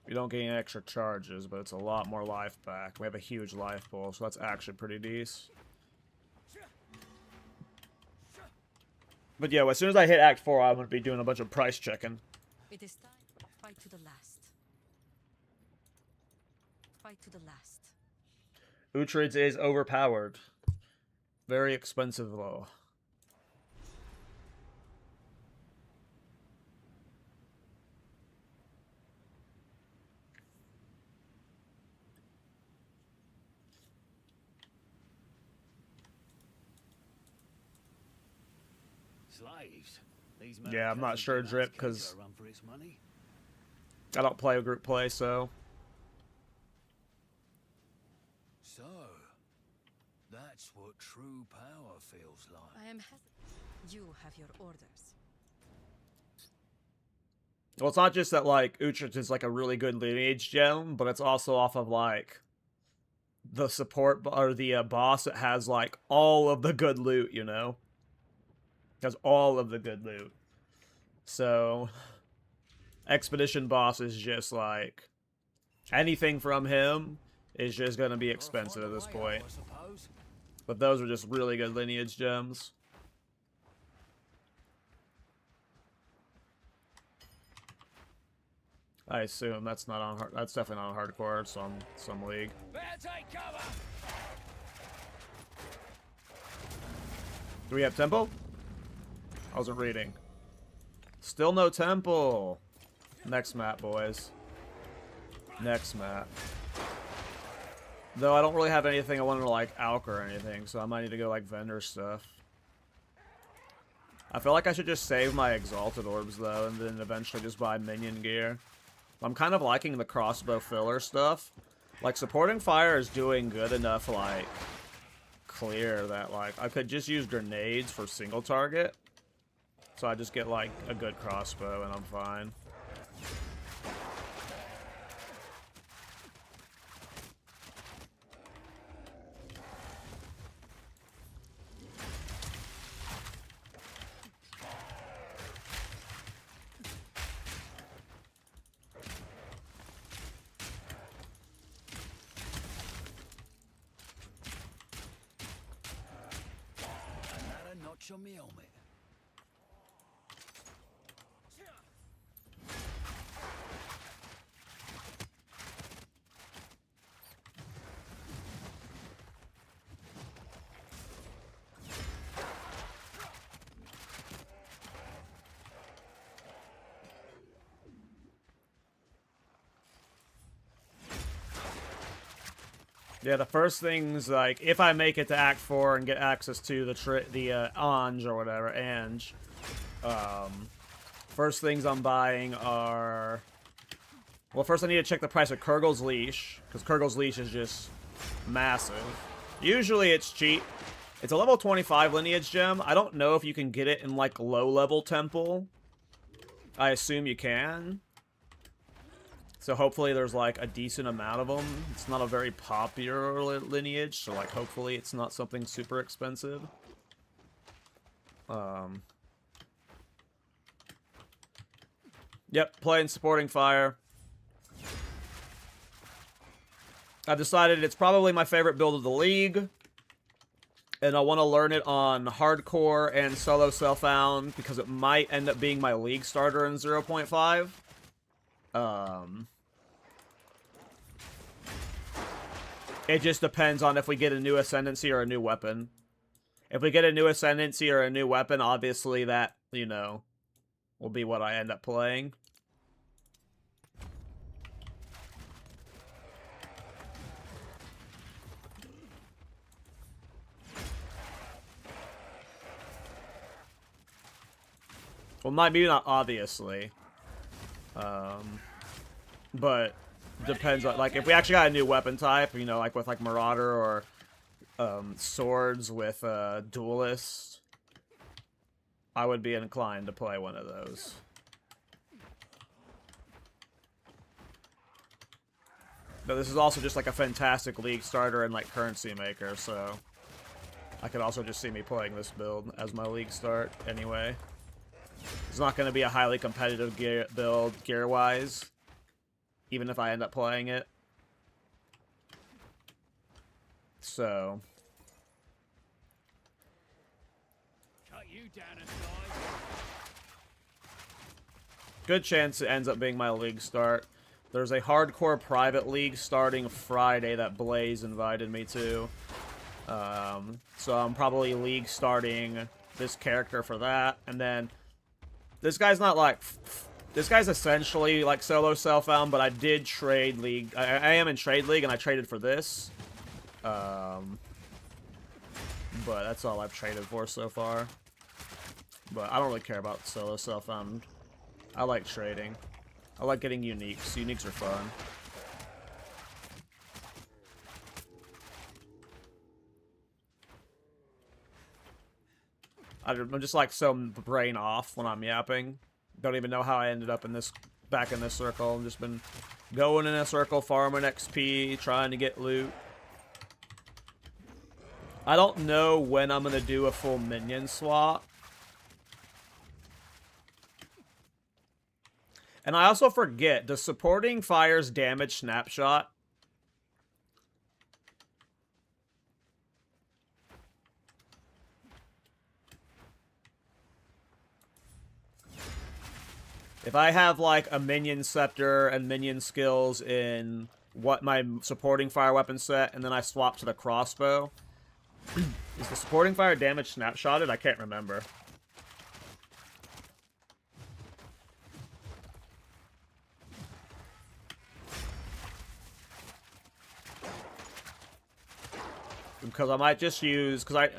You don't get any extra charges, but it's a lot more life back. We have a huge life pool, so that's actually pretty decent. But yeah, as soon as I hit Act 4, I'm going to be doing a bunch of price checking. It is time to fight to the last. Fight to the last. Uhtred's is overpowered. Very expensive, though. Slaves. Yeah, I'm not sure, Drip, because I don't play group play, so. So, that's what true power feels like. I am You have your orders. Well, it's not just that, like, Uhtred is, like, a really good lineage gem, but it's also off of, like, the support, or the boss that has, like, all of the good loot, you know? Has all of the good loot. So, Expedition boss is just, like, anything from him is just gonna be expensive at this point. But those are just really good lineage gems. I assume that's not on hard. That's definitely not on hardcore. It's on some league. Do we have tempo? I wasn't reading. Still no temple. Next map, boys. Next map. Though I don't really have anything I wanted to like alch or anything, so I might need to go like vendor stuff. I feel like I should just save my exalted orbs though, and then eventually just buy minion gear. I'm kind of liking the crossbow filler stuff. Like, supporting fire is doing good enough, like, clear that, like, I could just use grenades for single target. So I just get, like, a good crossbow and I'm fine. Your meal, mate. Yeah, the first things, like, if I make it to Act 4 and get access to the Ange or whatever, Ange, first things I'm buying are... Well, first I need to check the price of Kurgle's Leash, because Kurgle's Leash is just massive. Usually it's cheap. It's a level 25 lineage gem. I don't know if you can get it in, like, low-level temple. I assume you can. So hopefully there's, like, a decent amount of them. It's not a very popular lineage, so, like, hopefully it's not something super expensive. Yep, playing supporting fire. I've decided it's probably my favorite build of the league. And I want to learn it on hardcore and solo self-found, because it might end up being my league starter in 0.5. It just depends on if we get a new ascendancy or a new weapon. If we get a new ascendancy or a new weapon, obviously that, you know, will be what I end up playing. Well, maybe not obviously. But depends on, like, if we actually got a new weapon type, you know, like with like Marauder or swords with Duelist, I would be inclined to play one of those. But this is also just like a fantastic league starter and like currency maker, so I could also just see me playing this build as my league start anyway. It's not going to be a highly competitive build gear-wise, even if I end up playing it. So Cut you down and die. good chance it ends up being my league start. There's a hardcore private league starting Friday that Blaze invited me to. So I'm probably league starting this character for that. And then this guy's not like... This guy's essentially like solo self-found, but I did trade league. I am in trade league, and I traded for this. But that's all I've traded for so far. But I don't really care about solo self-found. I like trading. I like getting uniques. Uniques are fun. I'm just like so brain off when I'm yapping. Don't even know how I ended up in this, back in this circle. I've just been going in a circle, farming XP, trying to get loot. I don't know when I'm gonna do a full minion swap. And I also forget, does supporting fire's damage snapshot? If I have, like, a minion scepter and minion skills in what my supporting fire weapon set, and then I swap to the crossbow, is the supporting fire damage snapshotted? I can't remember. Because I might just use, because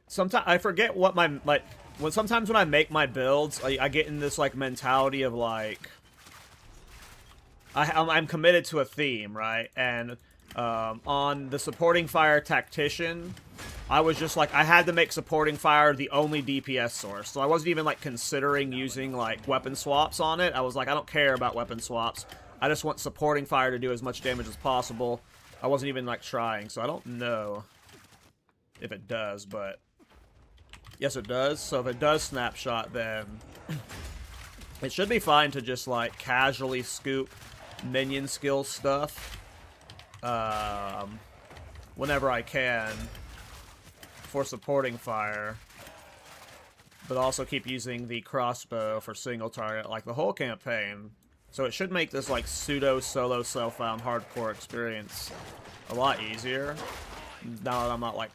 sometimes I forget what my, like, sometimes when I make my builds, I get in this, like, mentality of, like, I'm committed to a theme, right? And on the supporting fire Tactician, I was just like, I had to make supporting fire the only DPS source. So I wasn't even, like, considering using, like, weapon swaps on it. I was like, I don't care about weapon swaps. I just want supporting fire to do as much damage as possible. I wasn't even, like, trying, so I don't know if it does, but yes, it does. So if it does snapshot, then it should be fine to just, like, casually scoop minion skill stuff whenever I can for supporting fire, but also keep using the crossbow for single target, like the whole campaign. So it should make this, like, pseudo solo self-found hardcore experience a lot easier now that I'm not, like,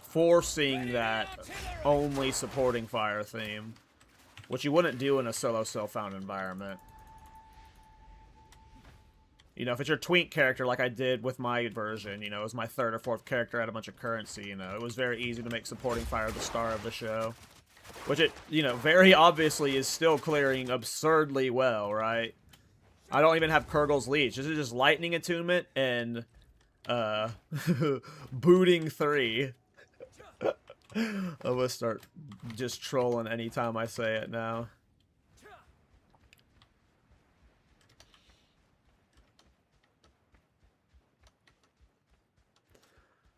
forcing that only supporting fire theme, which you wouldn't do in a solo self-found environment. You know, if it's your twink character like I did with my version, you know, it was my third or fourth character, I had a bunch of currency, you know, it was very easy to make supporting fire the star of the show. Which it, you know, very obviously is still clearing absurdly well, right? I don't even have Kurgle's Leech. This is just Lightning Attunement and, Booting 3. I'm gonna start just trolling anytime I say it now.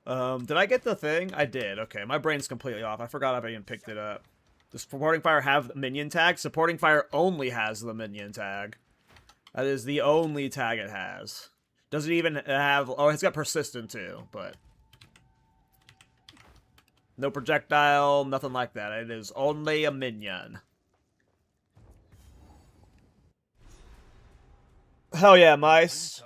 Did I get the thing? I did. Okay, my brain's completely off. I forgot I even picked it up. Does supporting fire have minion tag? Supporting fire only has the minion tag. That is the only tag it has. Does it even have... Oh, it's got persistent too, but... No projectile, nothing like that. It is only a minion. Hell yeah, mice.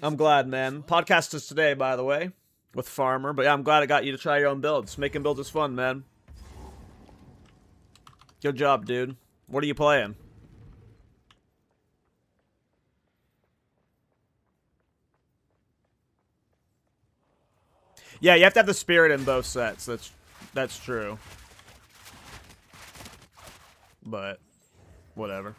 I'm glad, man. Podcast is today, by the way, with Farmer. But yeah, I'm glad I got you to try your own builds. Making builds is fun, man. Good job, dude. What are you playing? Yeah, you have to have the spirit in both sets. That's true. But whatever.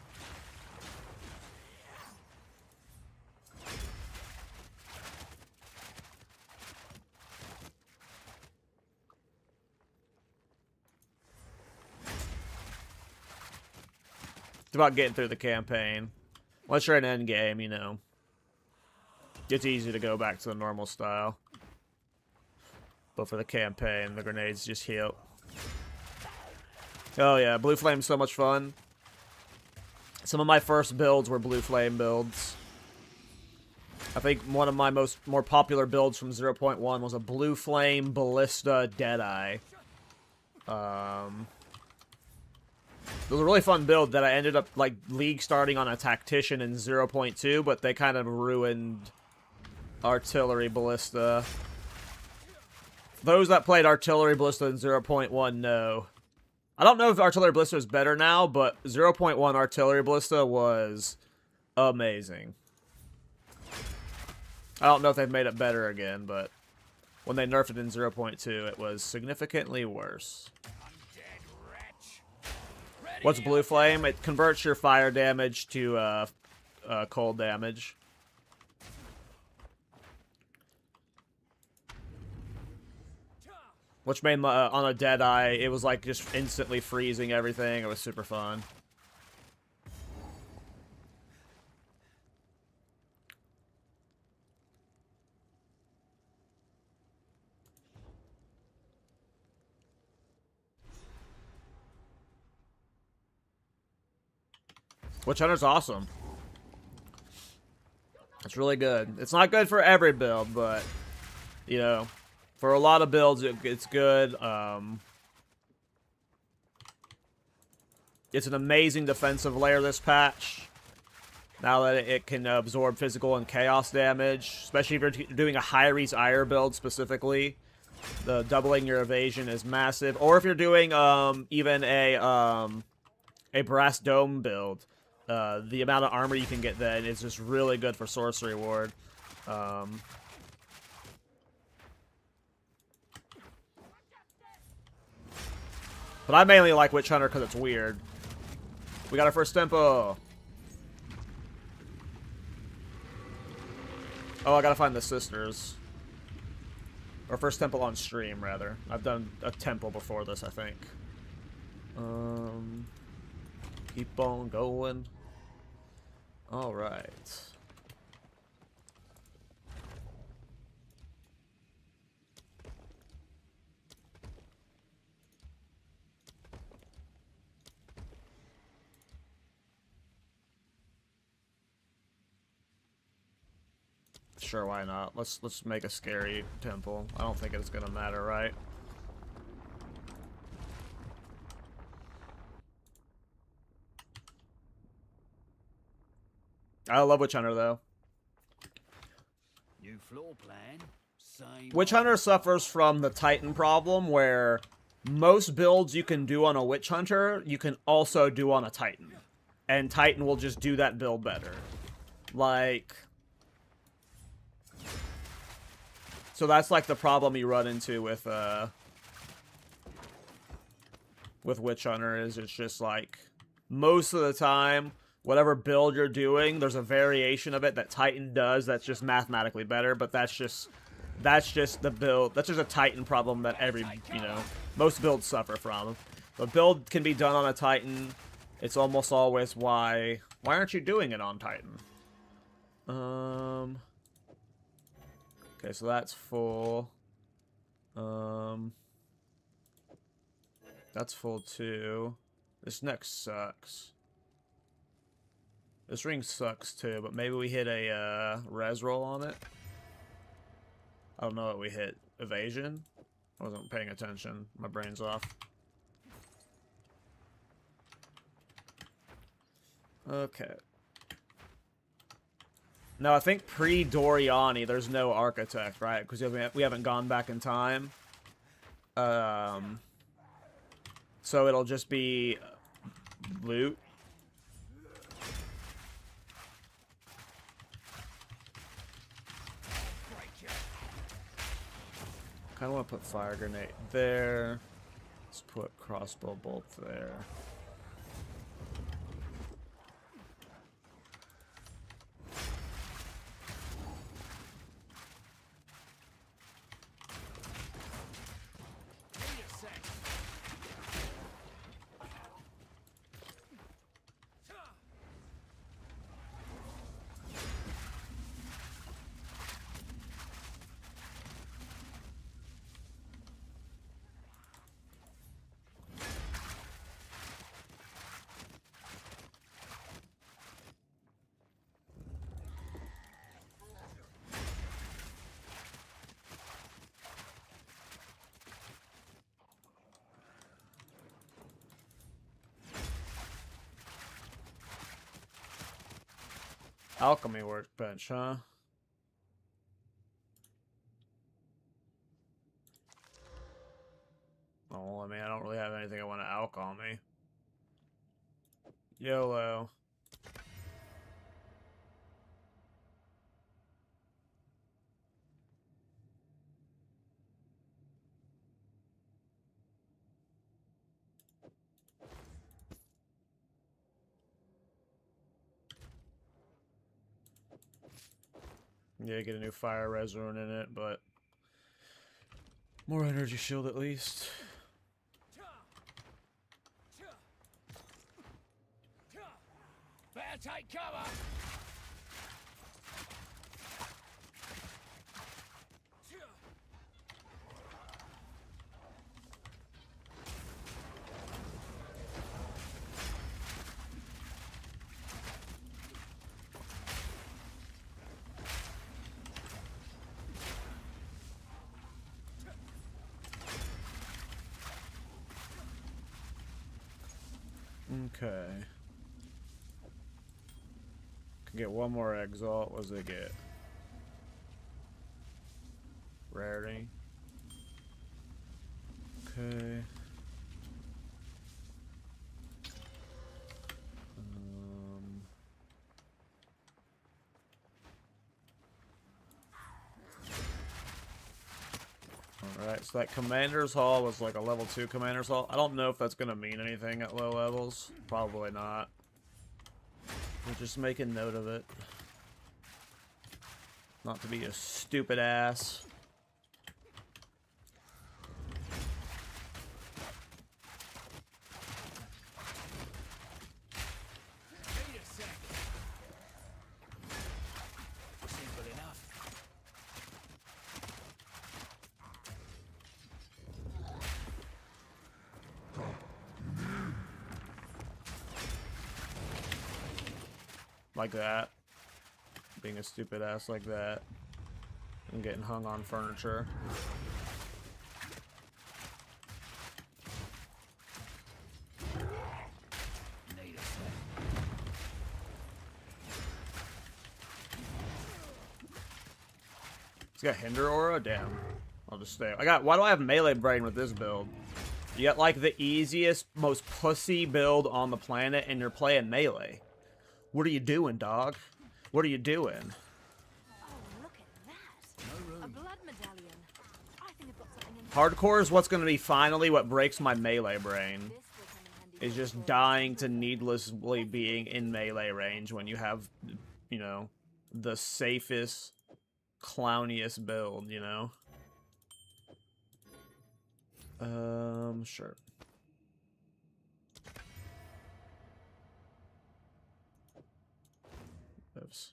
It's about getting through the campaign. Once you're in endgame, you know, it's easy to go back to the normal style. But for the campaign, the grenades just heal. Oh yeah, Blue Flame's so much fun. Some of my first builds were Blue Flame builds. I think one of my more popular builds from 0.1 was a Blue Flame Ballista Deadeye. It was a really fun build that I ended up, like, league starting on a Tactician in 0.2, but they kind of ruined Artillery Ballista. Those that played Artillery Ballista in 0.1 know. I don't know if Artillery Ballista is better now, but 0.1 Artillery Ballista was amazing. I don't know if they've made it better again, but when they nerfed it in 0.2, it was significantly worse. What's blue flame? It converts your fire damage to cold damage. Which made on a Deadeye, it was like just instantly freezing everything. It was super fun. Witch Hunter's awesome. It's really good. It's not good for every build, but, you know, for a lot of builds, it's good. It's an amazing defensive layer this patch. Now that it can absorb physical and chaos damage, especially if you're doing a Hyres Ire build specifically. The doubling your evasion is massive. Or if you're doing even a Brass Dome build. The amount of armor you can get then is just really good for Sorcery Ward. But I mainly like Witch Hunter because it's weird. We got our first tempo. Oh, I gotta find the sisters. Or first temple on stream, rather. I've done a temple before this, I think. Keep on going. Alright. Sure, why not? Let's make a scary temple. I don't think it's gonna matter, right? I love Witch Hunter though. New floor plan. Same. Witch Hunter suffers from the Titan problem where most builds you can do on a Witch Hunter, you can also do on a Titan. And Titan will just do that build better. Like... So that's like the problem you run into with Witch Hunter is it's just like most of the time whatever build you're doing there's a variation of it that Titan does that's just mathematically better, but that's just the build, that's just a Titan problem that most builds suffer from. The build can be done on a Titan. It's almost always why aren't you doing it on Titan? Okay, so that's full. That's full too. This next sucks. This ring sucks too, but maybe we hit a res roll on it. I don't know what we hit. Evasion? I wasn't paying attention. My brain's off. Okay. No, I think pre-Doriani, there's no Architect, right? Because we haven't gone back in time. So it'll just be loot. Kind of want to put Fire Grenade there. Let's put Crossbow Bolt there. Alchemy workbench, huh? Oh, I mean, I don't really have anything I want to alch on me. YOLO. Yeah, get a new fire res rune in it, but more energy shield at least. Better take cover. Okay. Can get one more exalt. What does it get? Rarity. Okay. Alright, so that Commander's Hall was like a level 2 Commander's Hall. I don't know if that's going to mean anything at low levels. Probably not. We'll just make a note of it. Not to be a stupid ass. Wait a sec. Simple enough. Like that. Being a stupid ass like that. And getting hung on furniture. Need a sec. He's got Hinder Aura? Damn. I'll just stay. Why do I have melee brain with this build? You got like the easiest, most pussy build on the planet and you're playing melee. What are you doing, dog? What are you doing? Oh, look at that. A blood medallion. I think I've got something in Hardcore is what's going to be finally what breaks my melee brain. this. Will come in handy Is for just sure. dying to needlessly being in melee range when you have, you know, the safest, clowniest build, you know? Sure. Oops.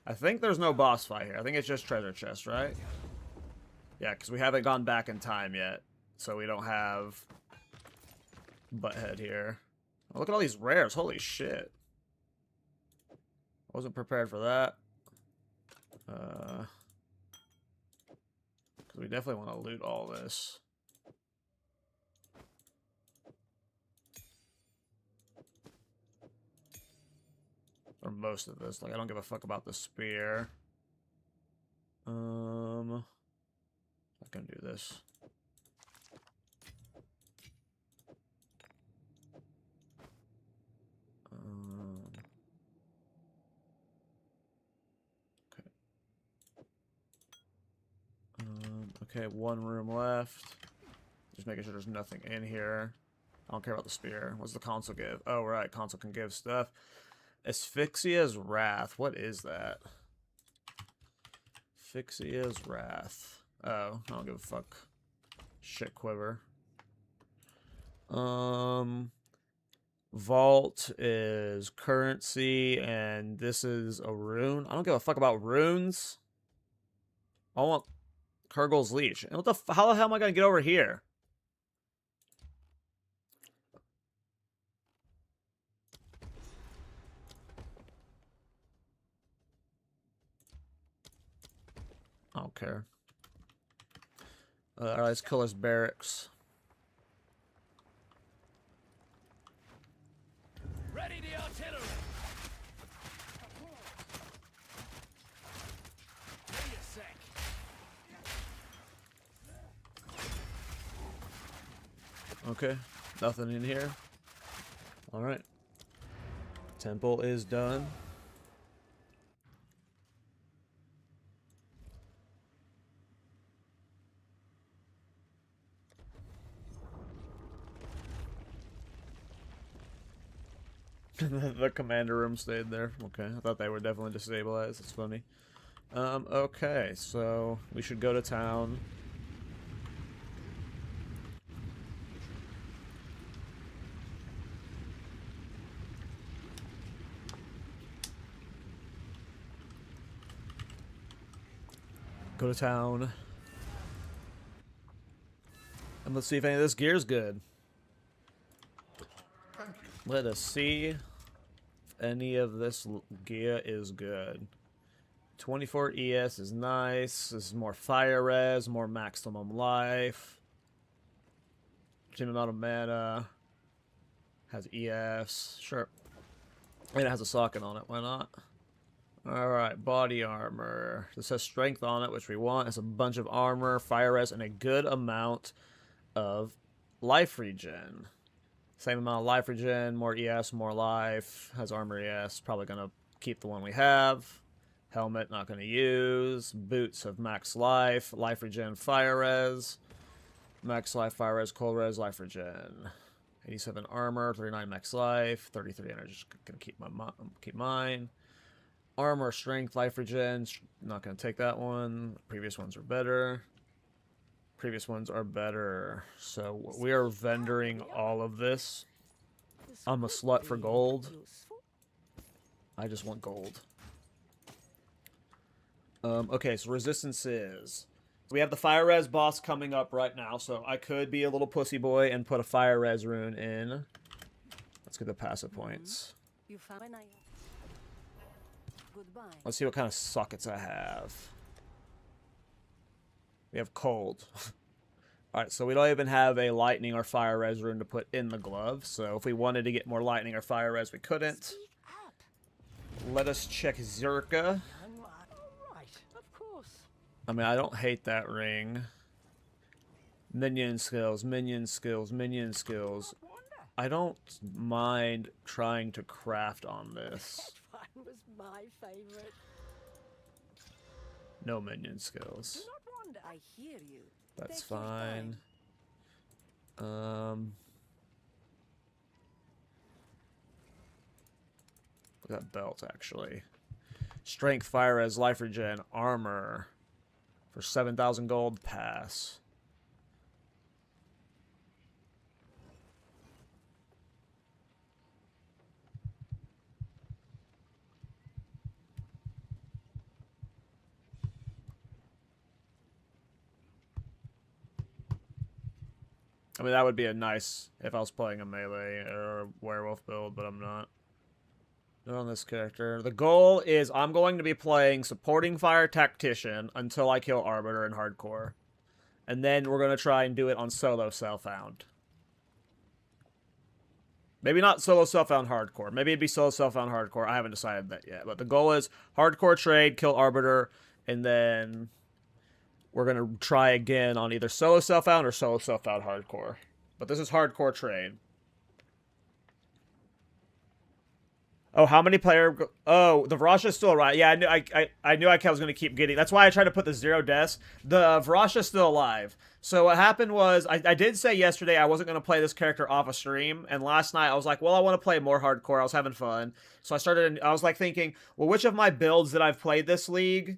I think there's no boss fight here. I think it's just treasure chest, right? Yeah, because we haven't gone back in time yet. So we don't have Butthead here. Oh, look at all these rares. Holy shit. Wasn't prepared for that. Because we definitely want to loot all this. Or most of this. Like, I don't give a fuck about the spear. I can do this. Okay. Okay, one room left. Just making sure there's nothing in here. I don't care about the spear. What's the console give? Oh, right. Console can give stuff. Asphyxia's Wrath. What is that? Asphyxia's Wrath. Oh, I don't give a fuck. Shit quiver. Vault is currency, and this is a rune. I don't give a fuck about runes. I want Kurgle's Leash. And how the hell am I gonna get over here? I don't care. Alright, let's kill his barracks. Ready the artillery. Wait a sec. Okay, nothing in here. Alright. Temple is done. The commander room stayed there. Okay, I thought they were definitely destabilized. It's funny. Okay, so we should go to town. Go to town. And let's see if any of this gear's good. Let us see if any of this gear is good. 24 ES is nice. This is more fire res, more maximum life. Same amount of mana. Has ES. Sure. And it has a socket on it. Why not? Alright, body armor. This has strength on it, which we want. It's a bunch of armor, fire res, and a good amount of life regen. Same amount of life regen, more ES, more life. Has armor ES. Probably going to keep the one we have. Helmet, not going to use. Boots have max life. Life regen, fire res. Max life, fire res, cold res, life regen. 87 armor, 39 max life. 33 energy. Just going to keep mine. Armor, strength, life regen. Not going to take that one. Previous ones are better. Previous ones are better. So we are vendoring all of this. I'm a slut for gold. I just want gold. Okay, so resistance is... We have the fire res boss coming up right now, so I could be a little pussy boy and put a fire res rune in. Let's get the passive points. You found an eye. Goodbye. Let's see what kind of sockets I have. We have cold. Alright, so we don't even have a lightning or fire res rune to put in the glove. So if we wanted to get more lightning or fire res, we couldn't. Speak up. Let us check Zerka. Right, of course. I mean, I don't hate that ring. Minion skills, minion skills, minion skills. I don't mind trying to craft on this. That one was my favorite. No minion skills. Do not wonder. I hear you. That's Take your fine. Look at that belt, actually. Strength, fire res, life regen, armor. For 7,000 gold, pass. I mean, that would be a nice if I was playing a melee or a werewolf build, but I'm not. Not on this character. The goal is I'm going to be playing supporting fire tactician until I kill Arbiter in hardcore. And then we're going to try and do it on solo self-found. Maybe not solo self-found hardcore. Maybe it'd be solo self-found hardcore. I haven't decided that yet. But the goal is hardcore trade, kill Arbiter, and then we're going to try again on either solo self-found or solo self-found hardcore. But this is hardcore trade. Oh, how many player? Oh, the Varasha's still alive. Yeah, I knew I was going to keep getting. That's why I tried to put the 0 deaths. The Varasha's still alive. So what happened was, I did say yesterday I wasn't going to play this character off a stream, and last night I was like, well, I want to play more hardcore. I was having fun, so I was like thinking, well, which of my builds that I've played this league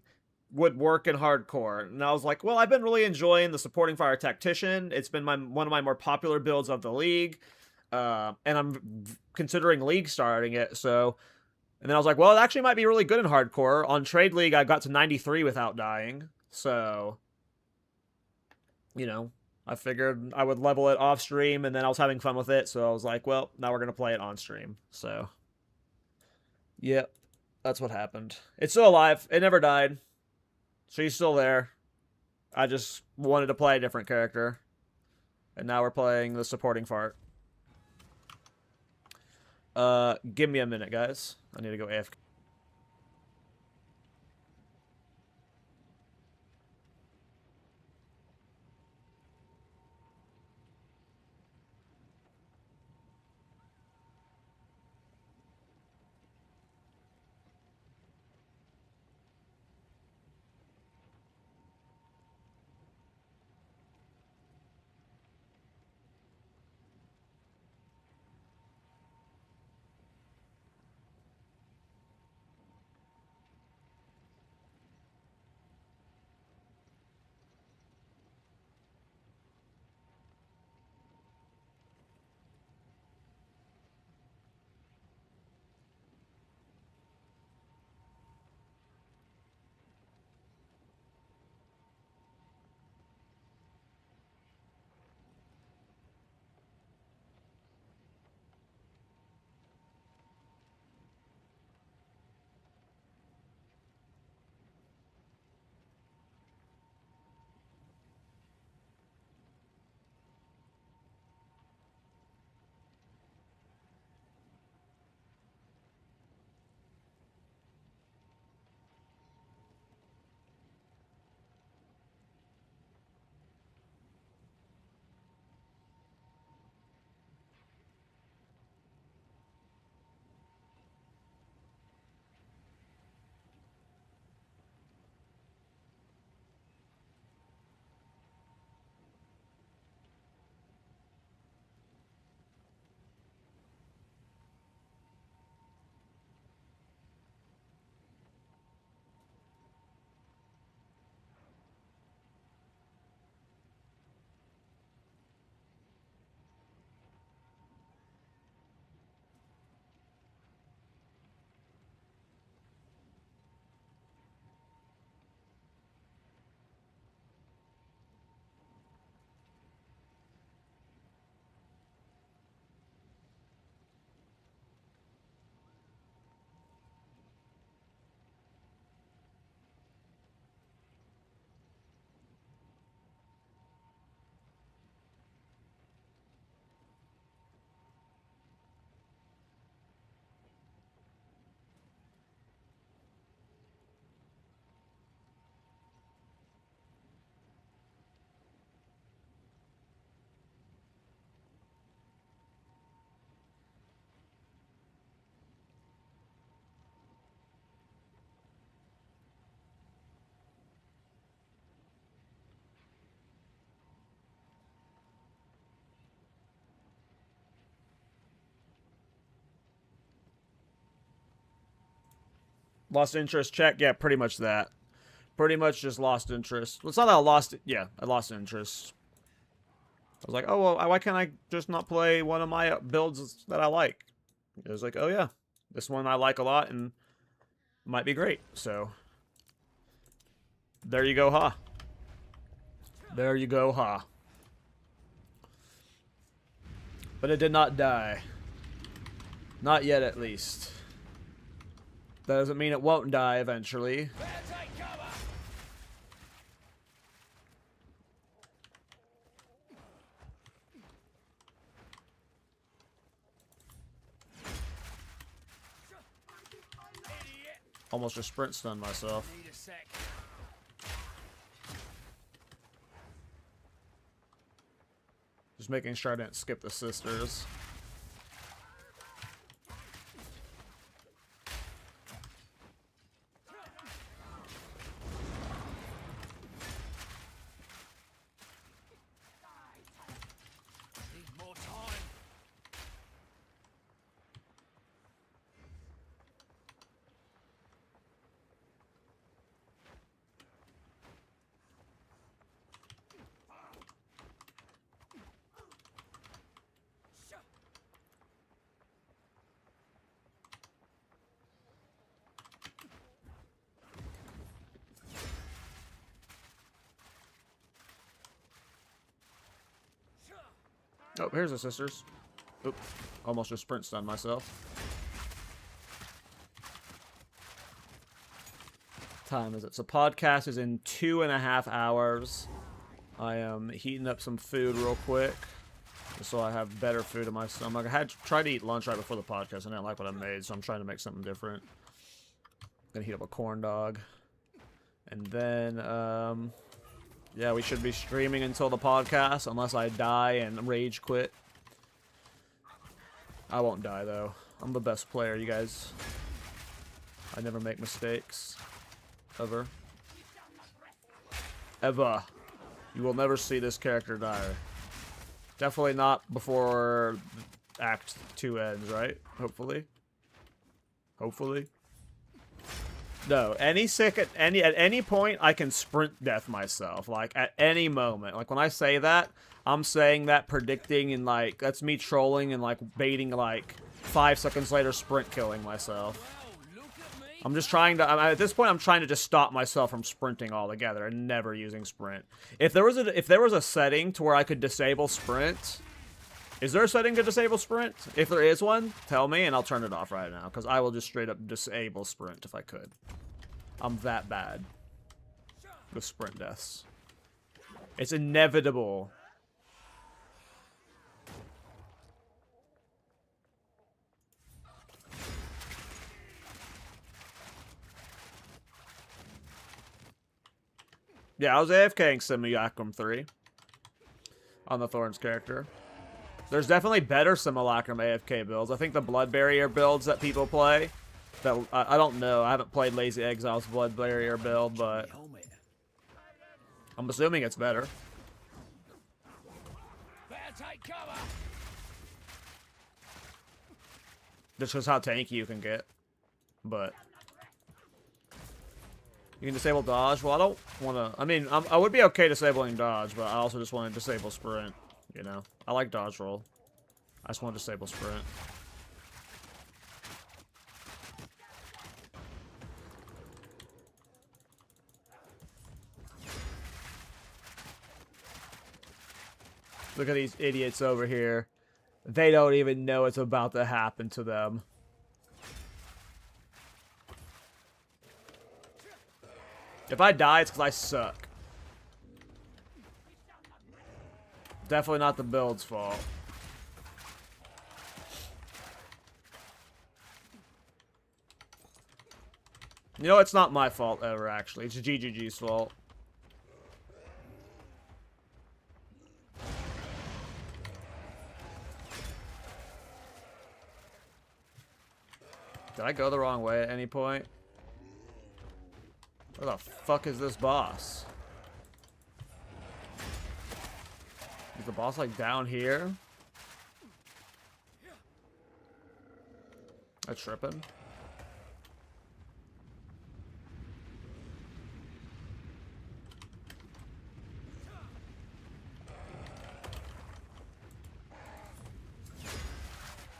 would work in hardcore? And I was like, well, I've been really enjoying the supporting fire tactician. It's been one of my more popular builds of the league. And I'm considering league starting it, so... And then I was like, well, it actually might be really good in hardcore. On Trade League, I got to 93 without dying, so... You know, I figured I would level it off stream, and then I was having fun with it, so I was like, well, now we're going to play it on stream, so... Yep, that's what happened. It's still alive. It never died. She's still there. I just wanted to play a different character. And now we're playing the supporting fart. Give me a minute, guys. I need to go AFK. Lost interest check? Yeah, pretty much that. Pretty much just lost interest. Well, it's not that I lost it. Yeah, I lost interest. I was like, oh, well, why can't I just not play one of my builds that I like? It was like, oh, yeah. This one I like a lot and might be great. So, there you go, ha. There you go, ha. But it did not die. Not yet, at least. That doesn't mean it won't die eventually. Almost just sprint stunned myself. Just making sure I didn't skip the sisters. Oh, here's the sisters. Oop. Almost just sprint stunned myself. Time is it? So podcast is in 2.5 hours. I am heating up some food real quick, just so I have better food in my stomach. I had tried to eat lunch right before the podcast. I didn't like what I made, so I'm trying to make something different. Gonna heat up a corn dog, and then yeah, we should be streaming until the podcast, unless I die and rage quit. I won't die, though. I'm the best player, you guys. I never make mistakes. Ever. Ever. You will never see this character die. Definitely not before Act 2 ends, right? Hopefully. Hopefully. No, at any point I can sprint death myself, like at any moment. Like when I say that, I'm saying that predicting and like that's me trolling and like baiting like 5 seconds later sprint killing myself. I'm just trying to at this point I'm trying to just stop myself from sprinting altogether and never using sprint. If there was a setting to where I could disable sprint, is there a setting to disable sprint? If there is one, tell me and I'll turn it off right now, because I will just straight up disable sprint if I could. I'm that bad with sprint deaths. It's inevitable. Yeah, I was AFKing Simulacrum 3 on the Thorns character. There's definitely better Simulacrum AFK builds. I think the Blood Barrier builds that people play, that I don't know. I haven't played Lazy Exile's Blood Barrier build, but I'm assuming it's better. Just because how tanky you can get, but you can disable dodge. Well, I don't want to. I mean, I would be okay disabling dodge, but I also just want to disable sprint. You know, I like dodge roll. I just want to disable sprint. Look at these idiots over here. They don't even know it's about to happen to them. If I die, it's because I suck. Definitely not the build's fault. You know, it's not my fault ever, actually. It's GGG's fault. Did I go the wrong way at any point? Where the fuck is this boss? Is the boss like down here? Am I tripping?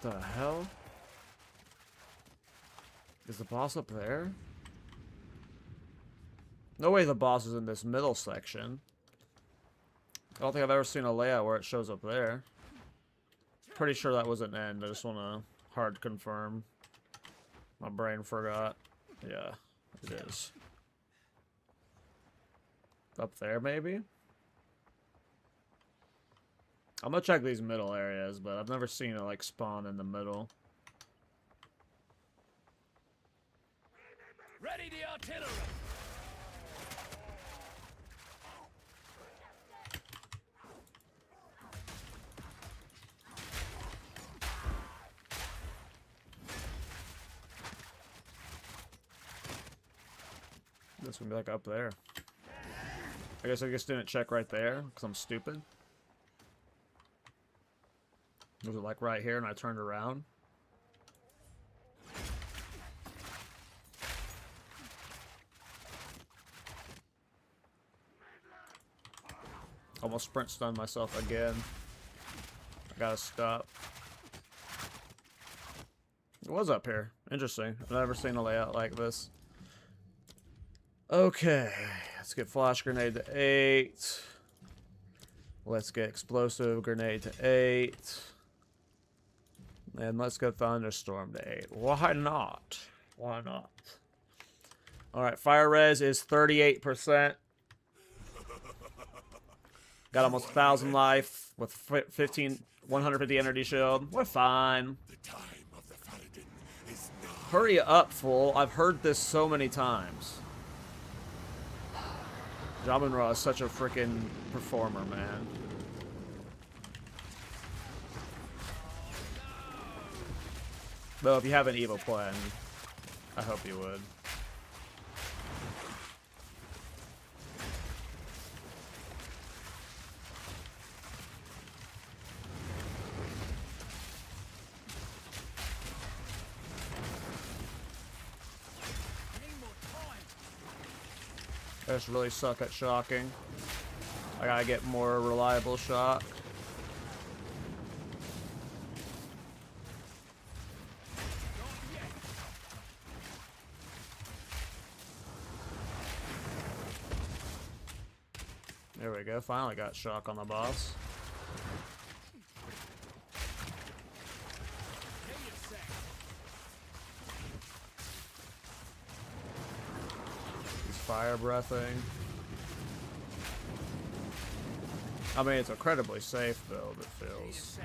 The hell? Is the boss up there? No way the boss is in this middle section. I don't think I've ever seen a layout where it shows up there. Pretty sure that was an end. I just want to hard confirm. My brain forgot. Yeah, it is. Up there, maybe? I'm gonna check these middle areas, but I've never seen it, like, spawn in the middle. Ready the artillery! This would be, like, up there. I guess didn't check right there, because I'm stupid. Was it, like, right here, and I turned around? Almost sprint stunned myself again. I gotta stop. It was up here. Interesting. I've never seen a layout like this. Okay. Let's get flash grenade to 8. Let's get explosive grenade to 8. And let's go thunderstorm to 8. Why not? Why not? Alright, fire res is 38%. Got almost 1,000 life with 150 energy shield. We're fine. Hurry up, fool. I've heard this so many times. Jamin-Ra is such a freaking performer, man. Though, if you have an evil plan, I hope you would. I just really suck at shocking. I gotta get more reliable shock. There we go, finally got shock on the boss. He's fire breathing. I mean, it's incredibly safe build, it feels.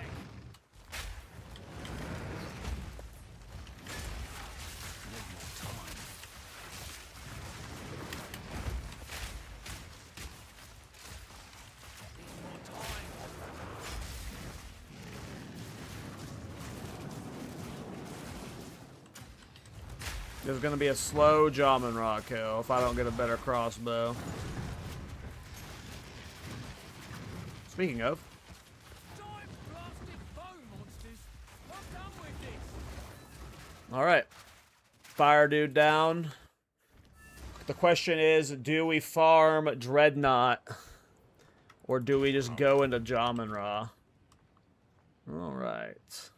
There's gonna be a slow Jamin-Ra kill if I don't get a better crossbow. Speaking of, alright. Fire dude down. The question is, do we farm Dreadnought? Or do we just go into Jamin-Ra? Alright.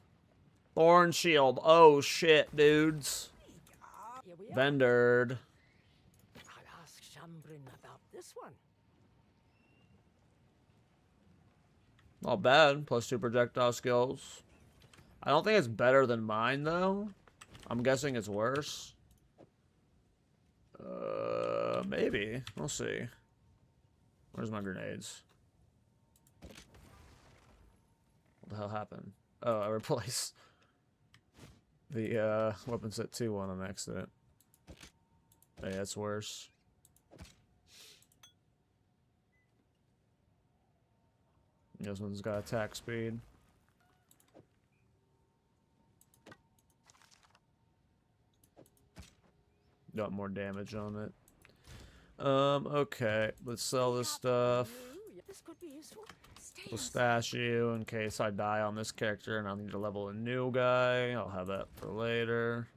Thorn Shield. Oh shit, dudes. Vendored. I'll ask Shambrin about this one. Not bad. +2 projectile skills. I don't think it's better than mine, though. I'm guessing it's worse. Maybe. We'll see. Where's my grenades? What the hell happened? Oh, I replaced the weapon set 2 on an accident. Hey, that's worse. This one's got attack speed. Got more damage on it. Okay. Let's sell this stuff. This could be useful. We'll stash you in case I die on this character and I'll need to level a new guy. I'll have that for later.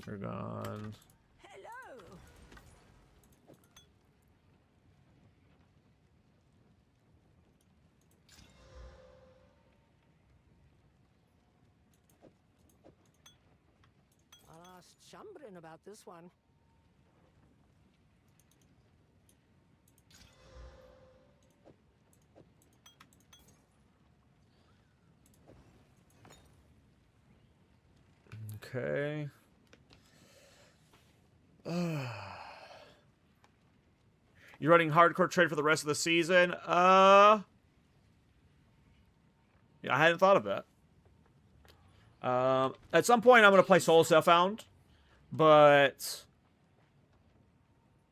You're gone. Hello. Shambrin about this one. Okay. You're running hardcore trade for the rest of the season? Yeah, I hadn't thought of that. At some point, I'm going to play Soul Self-Found, but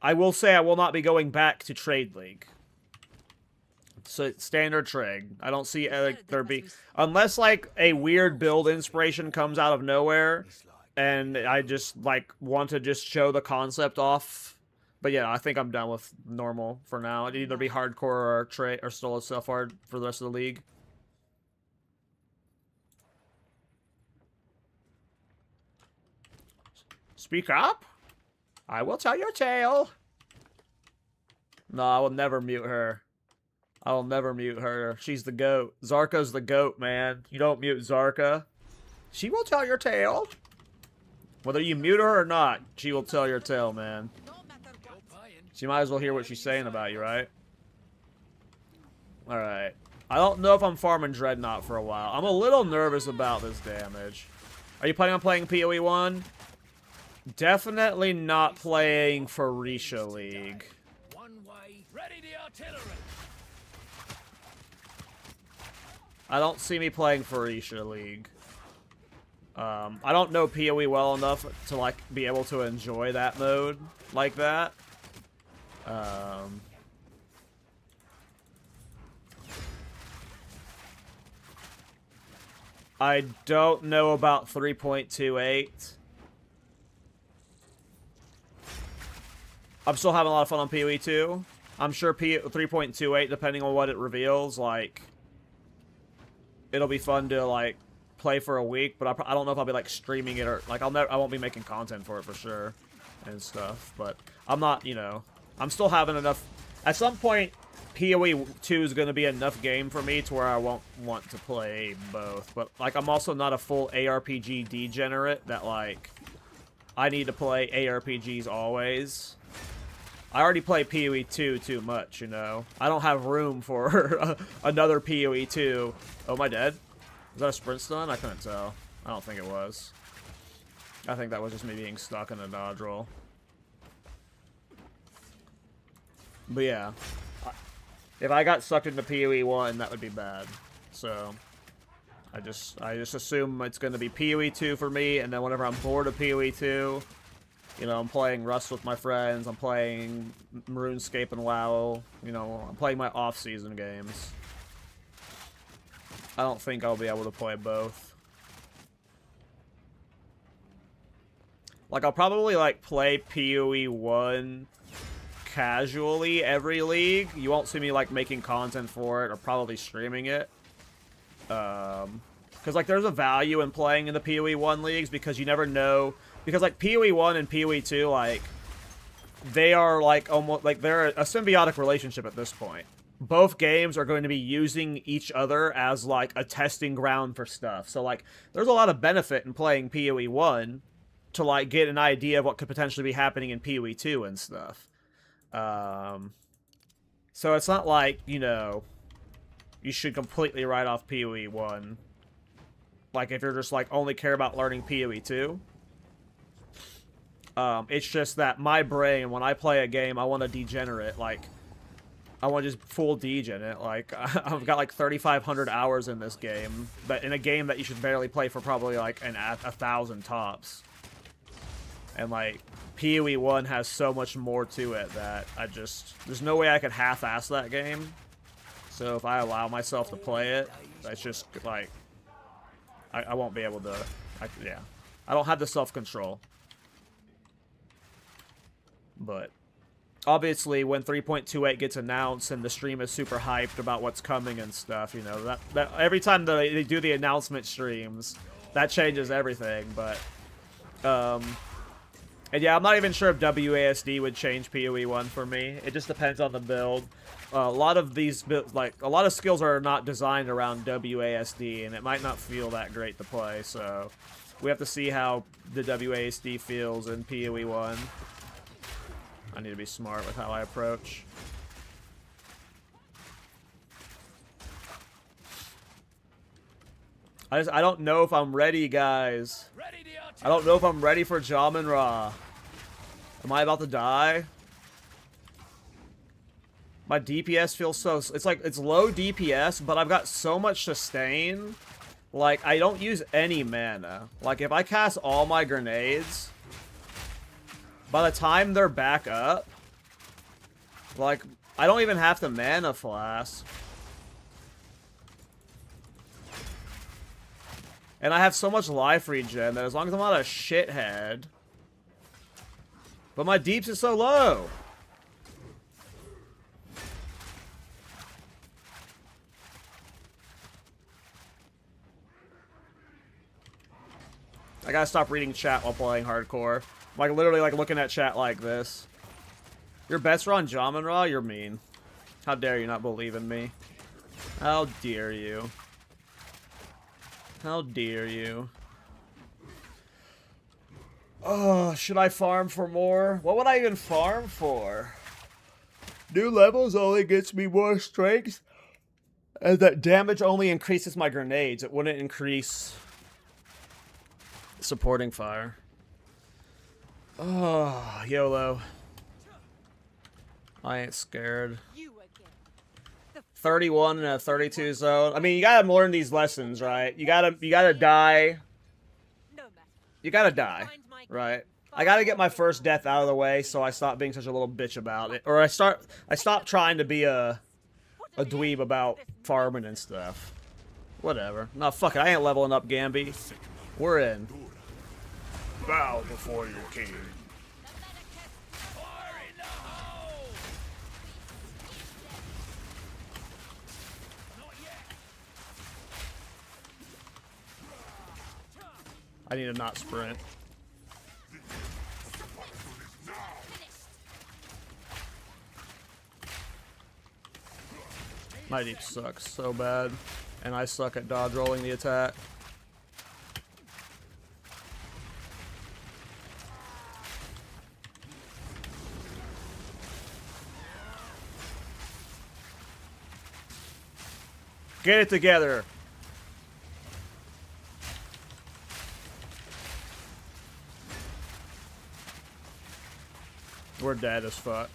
I will say I will not be going back to Trade League. So standard trade. I don't see there be unless like a weird build inspiration comes out of nowhere, and I just like want to just show the concept off. But yeah, I think I'm done with normal for now. It'd either be hardcore or trade or Soul Self-Hard for the rest of the league. Speak up. I will tell your tale. No, I will never mute her. I will never mute her. She's the GOAT. Zarka's the GOAT, man. You don't mute Zarka. She will tell your tale. Whether you mute her or not, she will tell your tale, man. She might as well hear what she's saying about you, right? Alright. I don't know if I'm farming Dreadnought for a while. I'm a little nervous about this damage. Are you planning on playing PoE 1? Definitely not playing for Risha League. One way. Ready the artillery. I don't see me playing for Risha League. I don't know PoE well enough to like be able to enjoy that mode like that. I don't know about 3.28. I'm still having a lot of fun on PoE 2. I'm sure 3.28, depending on what it reveals, like, it'll be fun to, like, play for a week, but I don't know if I'll be, like, streaming it or, like, I won't be making content for it for sure and stuff, but I'm not, you know, I'm still having enough. At some point, PoE 2 is going to be enough game for me to where I won't want to play both, but, like, I'm also not a full ARPG degenerate that, like, I need to play ARPGs always. I already play PoE 2 too much, you know? I don't have room for another PoE 2. Oh, am I dead? Was that a sprint stun? I couldn't tell. I don't think it was. I think that was just me being stuck in a dodge roll. But yeah. If I got sucked into PoE 1, that would be bad. So, I just assume it's going to be PoE 2 for me, and then whenever I'm bored of PoE 2... You know, I'm playing Rust with my friends, I'm playing RuneScape and WoW, you know, I'm playing my off-season games. I don't think I'll be able to play both. Like, I'll probably, like, play PoE 1 casually every league. You won't see me, like, making content for it or probably streaming it. Because, like, there's a value in playing in the PoE 1 leagues because you never know... Because, like, PoE 1 and PoE 2, like, they are, like, almost, like, they're a symbiotic relationship at this point. Both games are going to be using each other as, like, a testing ground for stuff. So, like, there's a lot of benefit in playing PoE 1 to, like, get an idea of what could potentially be happening in PoE 2 and stuff. So it's not like, you know, you should completely write off PoE 1. Like, if you're just, like, only care about learning PoE 2. It's just that my brain, when I play a game, I want to degenerate. Like, I want to just full degen it. Like, I've got like 3,500 hours in this game, but in a game that you should barely play for probably like 1,000 tops. And like, PoE 1 has so much more to it that there's no way I could half-ass that game. So if I allow myself to play it, it's just like, I won't be able to, yeah. I don't have the self-control. But obviously, when 3.28 gets announced and the stream is super hyped about what's coming and stuff, you know, that every time they do the announcement streams, that changes everything. But and yeah, I'm not even sure if WASD would change PoE 1 for me. It just depends on the build. A lot of these a lot of skills are not designed around WASD, and it might not feel that great to play. So We have to see how the WASD feels in PoE 1. I need to be smart with how I approach. I don't know if I'm ready, guys. I don't know if I'm ready for Jamin Ra. Am I about to die? My DPS feels so... It's like, it's low DPS, but I've got so much sustain. Like, I don't use any mana. Like, if I cast all my grenades, by the time they're back up, like, I don't even have to mana flask. And I have so much life regen that as long as I'm not a shithead... But my deeps is so low! I gotta stop reading chat while playing hardcore. I'm like literally like looking at chat like this. Your bets are on Jamin Ra? You're mean. How dare you not believe in me? How dare you? How dare you? Oh, should I farm for more? What would I even farm for? New levels only gets me more strength. And that damage only increases my grenades. It wouldn't increase supporting fire. Oh, YOLO. I ain't scared. 31 and a 32 zone. I mean, you gotta learn these lessons, right? You gotta die. You gotta die, right? I gotta get my first death out of the way, so I stop being such a little bitch about it, or I stop trying to be a dweeb about farming and stuff. Whatever. No, fuck it. I ain't leveling up, Gamby. We're in. Bow before your king. I need to not sprint. My deep sucks so bad, and I suck at dodge rolling the attack. Get it together. We're dead as fuck.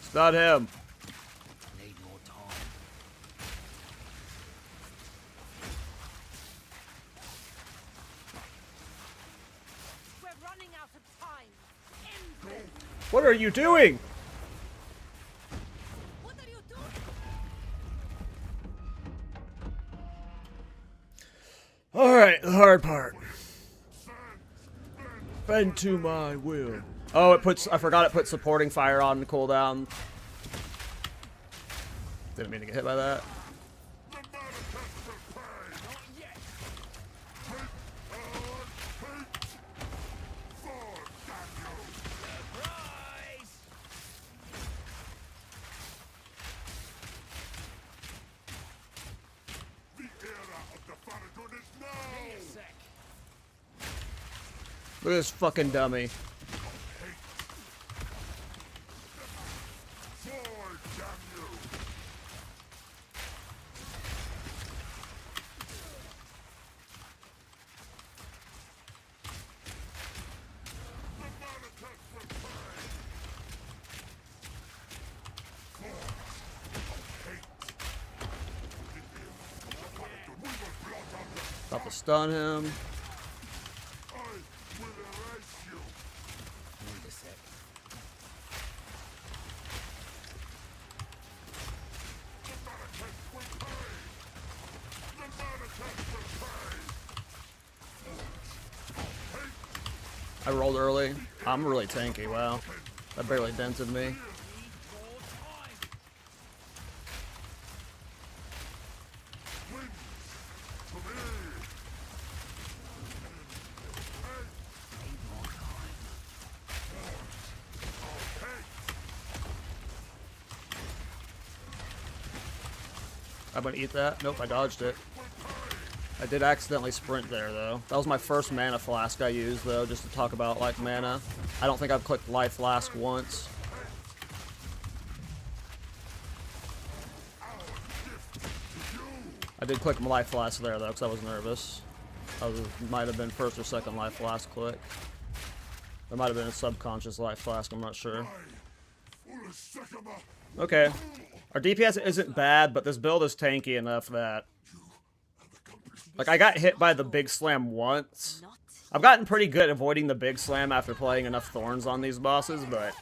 It's not him. Need more time. We're running out of time. End this. What are you doing? What are you doing? Alright, the hard part. Bend to my will. Oh, it puts, I forgot it put supporting fire on cooldown. Didn't mean to get hit by that. Look at this fucking dummy. About to stun him. Need a sec. I rolled early. I'm really tanky, wow. That barely dented me. I'm gonna eat that. Nope, I dodged it. I did accidentally sprint there, though. That was my first mana flask I used, though, just to talk about, like, mana. I don't think I've clicked life flask once. I did click life flask there, though, because I was nervous. Might have been first or second life flask click. There might have been a subconscious life flask, I'm not sure. Okay. Our DPS isn't bad, but this build is tanky enough that... Like, I got hit by the big slam once. I've gotten pretty good at avoiding the big slam after playing enough thorns on these bosses, but...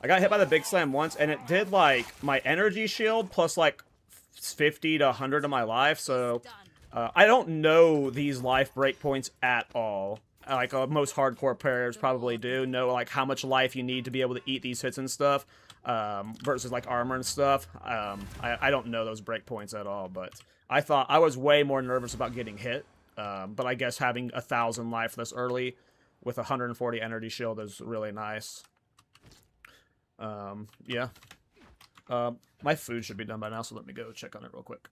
I got hit by the big slam once, and it did, like, my energy shield plus, like, 50 to 100 of my life, so... I don't know these life breakpoints at all. Like, most hardcore players probably do know, like, how much life you need to be able to eat these hits and stuff, versus, like, armor and stuff. I don't know those breakpoints at all, but I was way more nervous about getting hit, but I guess having 1,000 life this early with 140 energy shield is really nice. Yeah. My food should be done by now, so let me go check on it real quick.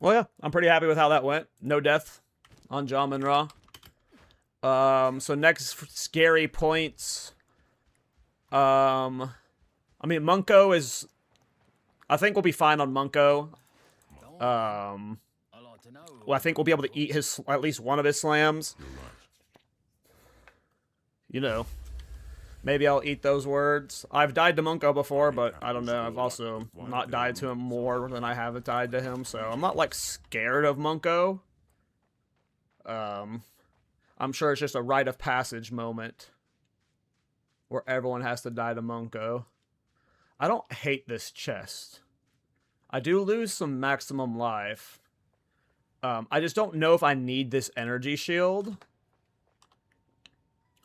Well, yeah, I'm pretty happy with how that went. No death on Jamin Ra. So next scary points. I mean, Munko is... I think we'll be fine on Munko. Well, I think we'll be able to eat at least one of his slams. You know. Maybe I'll eat those words. I've died to Munko before, but I don't know. I've also not died to him more than I have died to him, so I'm not, like, scared of Munko. I'm sure it's just a rite of passage moment where everyone has to die to Munko. I don't hate this chest. I do lose some maximum life. I just don't know if I need this energy shield.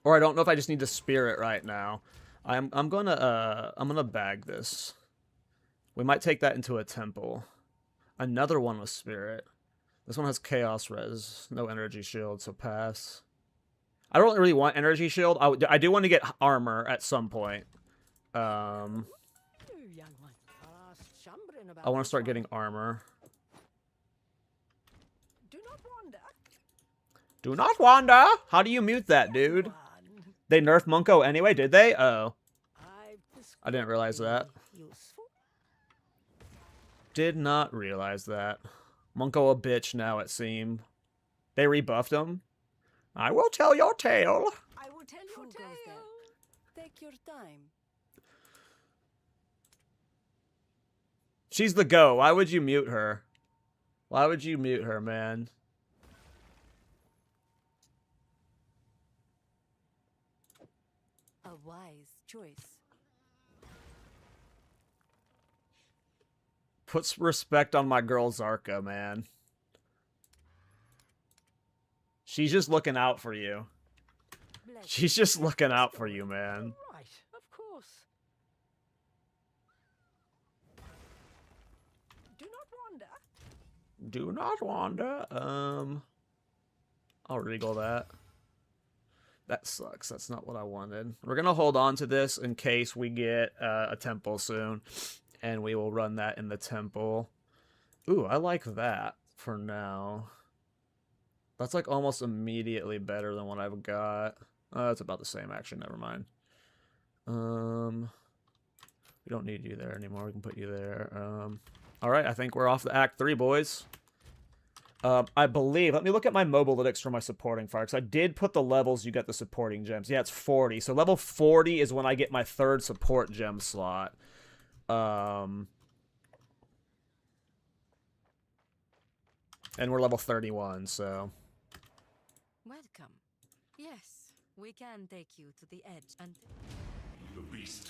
Or I don't know if I just need the spirit right now. I'm gonna bag this. We might take that into a temple. Another one with spirit. This one has chaos res, no energy shield, so pass. I don't really want energy shield. I do want to get armor at some point. I want to start getting armor. Do not wander. Do not wander. How do you mute that, dude? They nerfed Munko anyway, did they? Oh. I didn't realize that. Did not realize that. Munko a bitch now, it seemed. They rebuffed him. I will tell your tale. I will tell your tale. Take your time. She's the go. Why would you mute her? Why would you mute her, man? A wise choice. Puts respect on my girl Zarka, man. She's just looking out for you. She's just looking out for you, man. Right, of course. Do not wander. Do not wander. I'll regal that. That sucks. That's not what I wanted. We're going to hold on to this in case we get a temple soon. And we will run that in the temple. Ooh, I like that for now. That's like almost immediately better than what I've got. It's about the same, actually. Never mind. We don't need you there anymore. We can put you there. All right, I think we're off the Act 3, boys. I believe, let me look at my mobalytics for my supporting fire, because I did put the levels you get the supporting gems. Yeah, it's 40. So level 40 is when I get my 3rd support gem slot. And we're level 31, so... Welcome. Yes, we can take you to the edge and...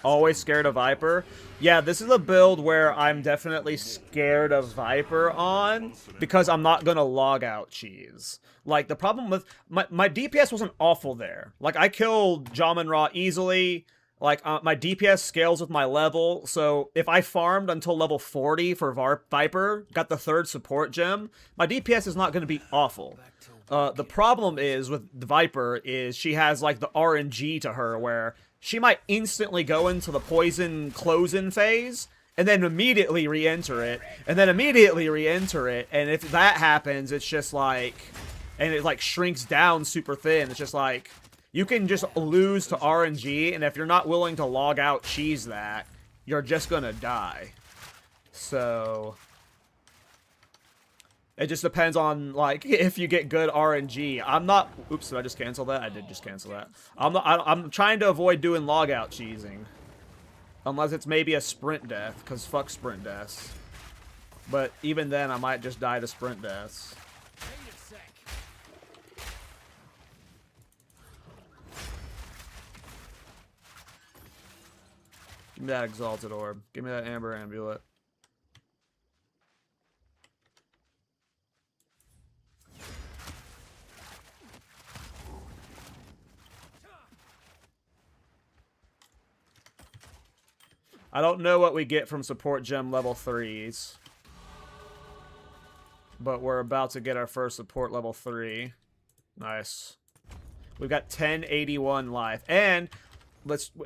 Always scared of Viper. Yeah, this is a build where I'm definitely scared of Viper on, because I'm not gonna log out cheese. Like, the problem with... My DPS wasn't awful there. Like, I killed Jamin Ra easily. Like, my DPS scales with my level, so if I farmed until level 40 for Viper, got the 3rd support gem, my DPS is not gonna be awful. The problem is with the Viper is she has, like, the RNG to her, where she might instantly go into the poison close-in phase, and then immediately re-enter it, and then immediately re-enter it, and if that happens, it's just like... And it, like, shrinks down super thin. It's just like... You can just lose to RNG, and if you're not willing to log out cheese that, you're just gonna die. So... It just depends on, like, if you get good RNG. I'm not... Oops, did I just cancel that? I did just cancel that. I'm trying to avoid doing logout cheesing. Unless it's maybe a sprint death, because fuck sprint deaths. But even then, I might just die to sprint deaths. Give me that exalted orb. Give me that amber amulet. I don't know what we get from support gem level 3s. But we're about to get our first support level 3. Nice. We've got 1081 life. And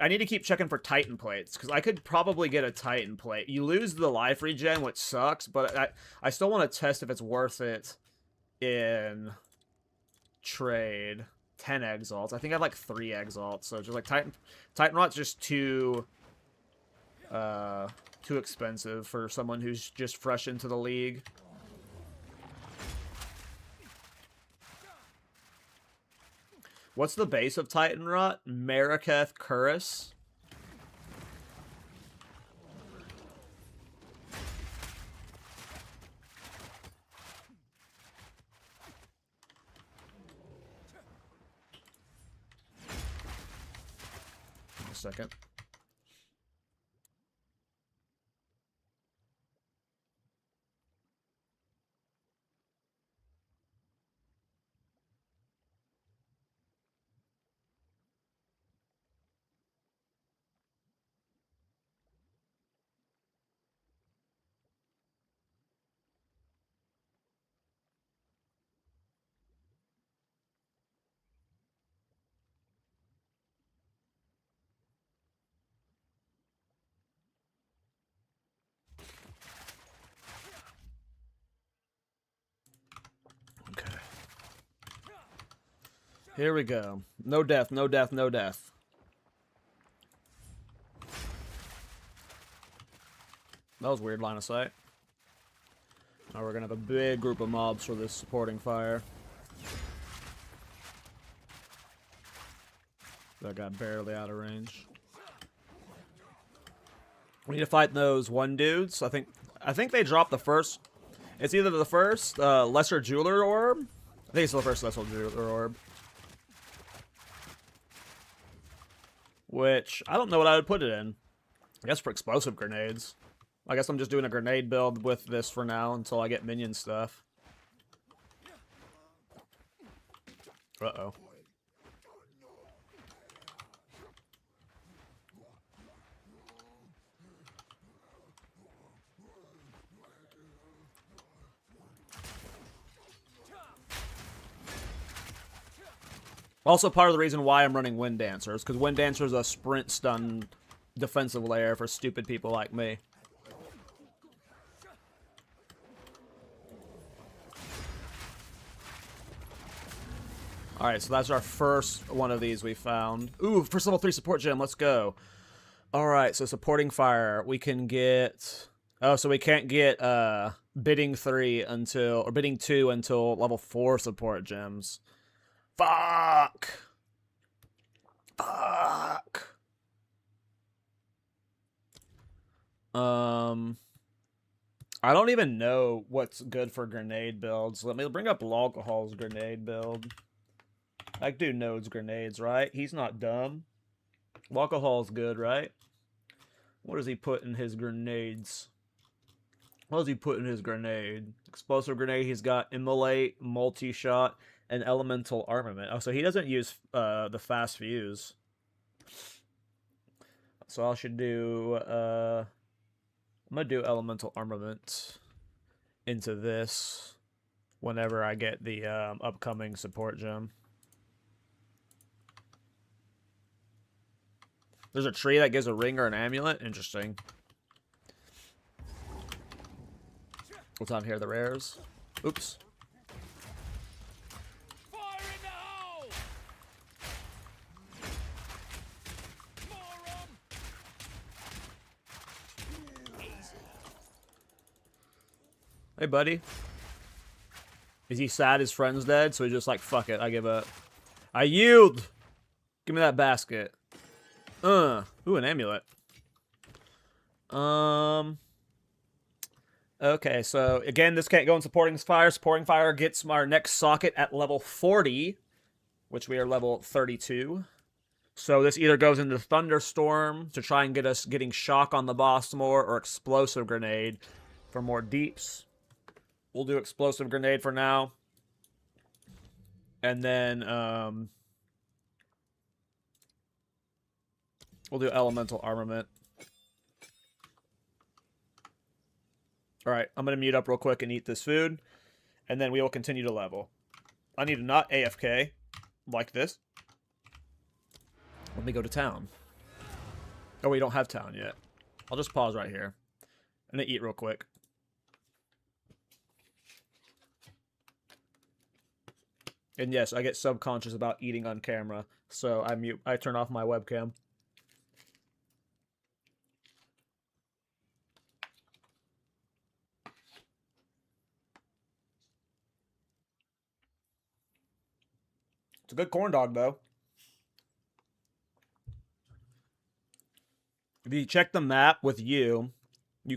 I need to keep checking for Titan plates, because I could probably get a Titan plate. You lose the life regen, which sucks, but I still want to test if it's worth it in trade. 10 exalts. I think I have like 3 exalts, so just like Titan Rot's just too expensive for someone who's just fresh into the league. What's the base of Titan Rot? Mariketh Curris. Give me a second. Okay. Here we go. No death, no death, no death. That was weird line of sight. Now we're gonna have a big group of mobs for this supporting fire. That got barely out of range. We need to fight those one dudes. I think they dropped the first. It's either the first lesser jeweler orb. I think it's the first lesser jeweler orb. Which I don't know what I would put it in. I guess for explosive grenades. I guess I'm just doing a grenade build with this for now until I get minion stuff. Uh-oh. Also part of the reason why I'm running Wind Dancers, because Wind Dancer is a sprint stun defensive layer for stupid people like me. Alright, so that's our first one of these we found. Ooh, first level 3 support gem, let's go. Alright, so supporting fire. We can get Oh, so we can't get bidding 2 until level 4 support gems. Fuck. Fuck. I don't even know what's good for grenade builds. Let me bring up Alcohol's grenade build. That dude knows grenades, right? He's not dumb. Alcohol's good, right? What does he put in his grenades? What does he put in his grenade? Explosive grenade, he's got Immolate, Multi-Shot, and Elemental Armament. Oh, so he doesn't use the Fast Fuse. So I should do... I'm going to do Elemental Armament into this whenever I get the upcoming support gem. There's a tree that gives a ring or an amulet. Interesting. What's on here? The rares. Oops. Fire in the hole! Hey, buddy. Is he sad his friend's dead? So he's just like, fuck it, I give up. I yield! Give me that basket. Ooh, an amulet. Okay, so again, this can't go in Supporting Fire. Supporting Fire gets our next socket at level 40, which we are level 32. So this either goes into Thunderstorm to try and get us getting Shock on the boss more, or Explosive Grenade for more deeps. We'll do Explosive Grenade for now. And then, we'll do Elemental Armament. Alright, I'm going to mute up real quick and eat this food. And then we will continue to level. I need to not AFK like this. Let me go to town. Oh, we don't have town yet. I'll just pause right here. I'm going to eat real quick. And yes, I get subconscious about eating on camera. So I turn off my webcam. It's a good corn dog, though. If you check the map with you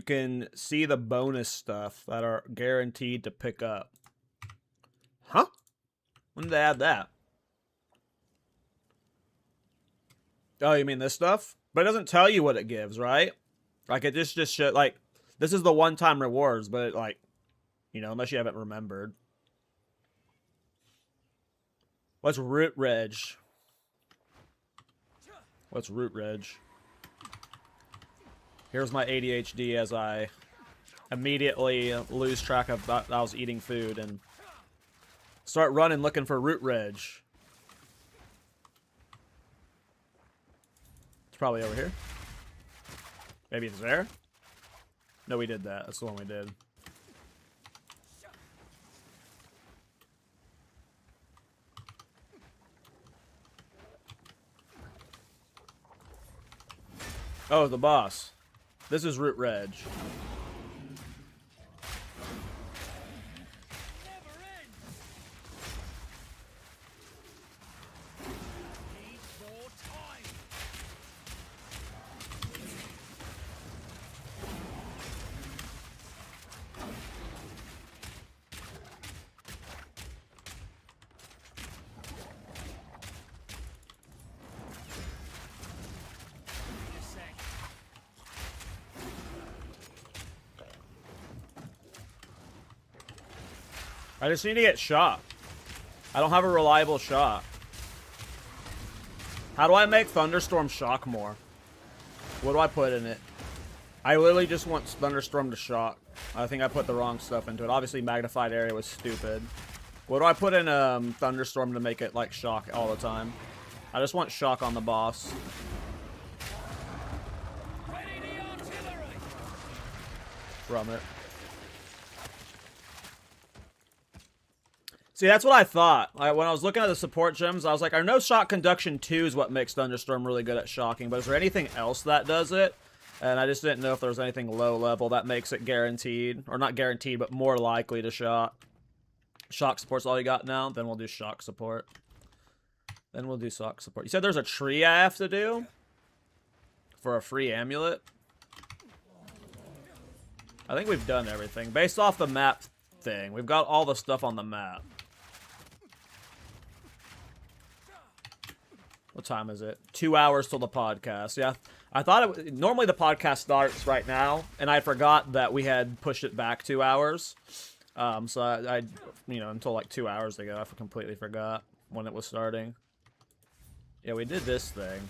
can see the bonus stuff that are guaranteed to pick up. Huh? When did they add that? Oh, you mean this stuff? But it doesn't tell you what it gives, right? Like, it just should, like, this is the one-time rewards, but, it, like, you know, unless you haven't remembered. What's root reg? What's root reg? Here's my ADHD as I immediately lose track of that I was eating food and start running looking for root reg. It's probably over here. Maybe it's there? No, we did that. That's the one we did. Oh, the boss. This is root reg. I just need to get shot. I don't have a reliable shot. How do I make Thunderstorm shock more? What do I put in it? I literally just want Thunderstorm to shock. I think I put the wrong stuff into it. Obviously, Magnified Area was stupid. What do I put in Thunderstorm to make it, like, shock all the time? I just want shock on the boss. From it. See, that's what I thought. Like, when I was looking at the support gems, I was like, I know Shock Conduction 2 is what makes Thunderstorm really good at shocking, but is there anything else that does it? And I just didn't know if there was anything low level that makes it guaranteed. Or not guaranteed, but more likely to shock. Shock support's all you got now? Then we'll do shock support. Then we'll do shock support. You said there's a tree I have to do? For a free amulet? I think we've done everything. Based off the map thing, we've got all the stuff on the map. What time is it? 2 hours till the podcast. Yeah, I thought it normally the podcast starts right now, and I forgot that we had pushed it back 2 hours. So I you know, until like 2 hours ago, I completely forgot when it was starting. Yeah, we did this thing.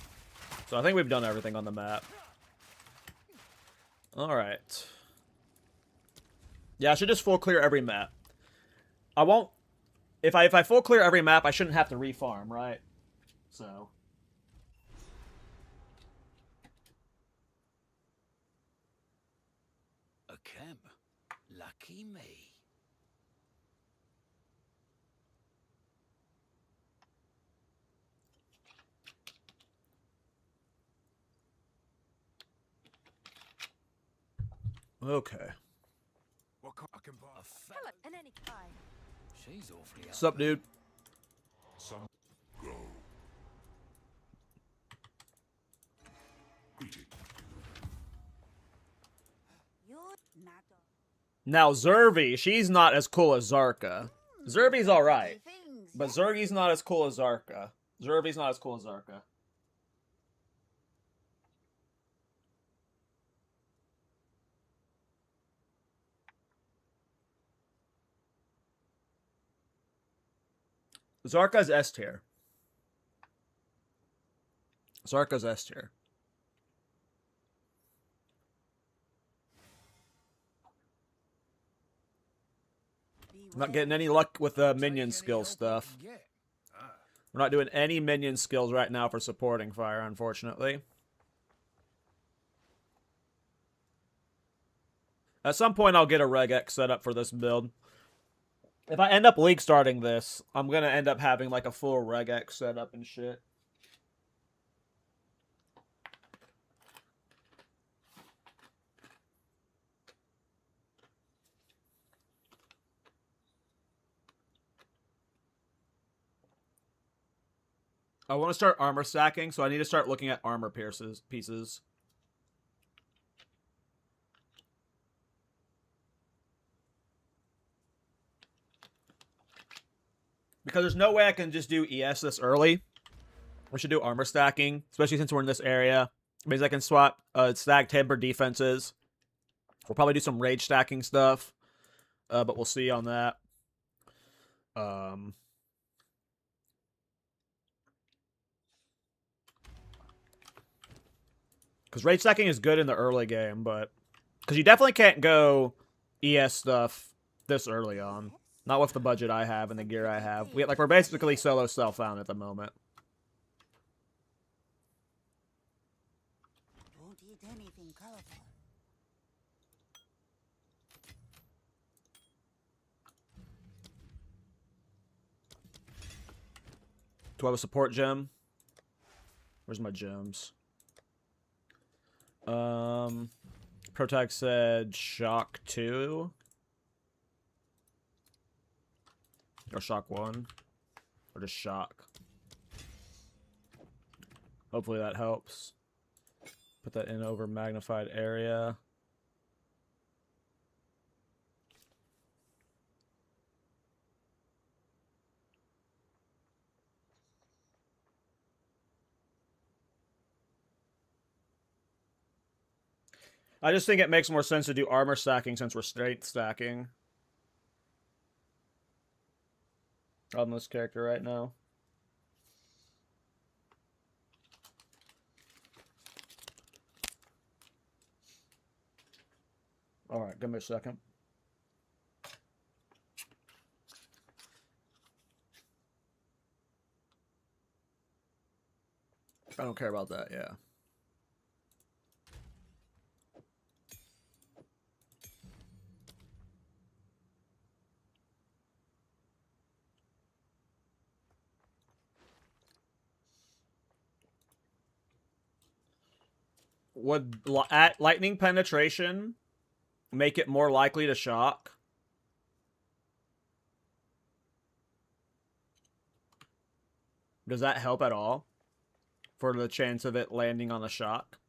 So I think we've done everything on the map. All right. Yeah, I should just full clear every map. I won't. If I full clear every map, I shouldn't have to refarm, right? So. A chem. Lucky me. Okay. What I can buy? A fella. Hello, in any kind. She's awfully. What's up, dude? Some go. Greeting. You're not Now, Zervi, she's not as cool as Zarka. Zervi's alright. But Zergi's not as cool as Zarka. Zervi's not as cool as Zarka. Zarka's S tier. Zarka's S tier. I'm not getting any luck with the minion skill stuff. We're not doing any minion skills right now for supporting fire, unfortunately. At some point, I'll get a regex set up for this build. If I end up league starting this, I'm going to end up having like a full regex setup and shit. I want to start armor stacking, so I need to start looking at armor pieces. Because there's no way I can just do ES this early. We should do armor stacking, especially since we're in this area. It means I can swap stack timber defenses. We'll probably do some rage stacking stuff, but we'll see on that. Because rage stacking is good in the early game, but... Because you definitely can't go ES stuff this early on. Not with the budget I have and the gear I have. We're basically solo self-found at the moment. Don't eat anything colorful. Do I have a support gem? Where's my gems? Protag said shock 2. Or shock 1. Or just shock. Hopefully that helps. Put that in over magnified area. I just think it makes more sense to do armor stacking since we're straight stacking on this character right now. Alright, give me a second. I don't care about that, yeah. Would lightning penetration make it more likely to shock? Does that help at all for the chance of it landing on a shock?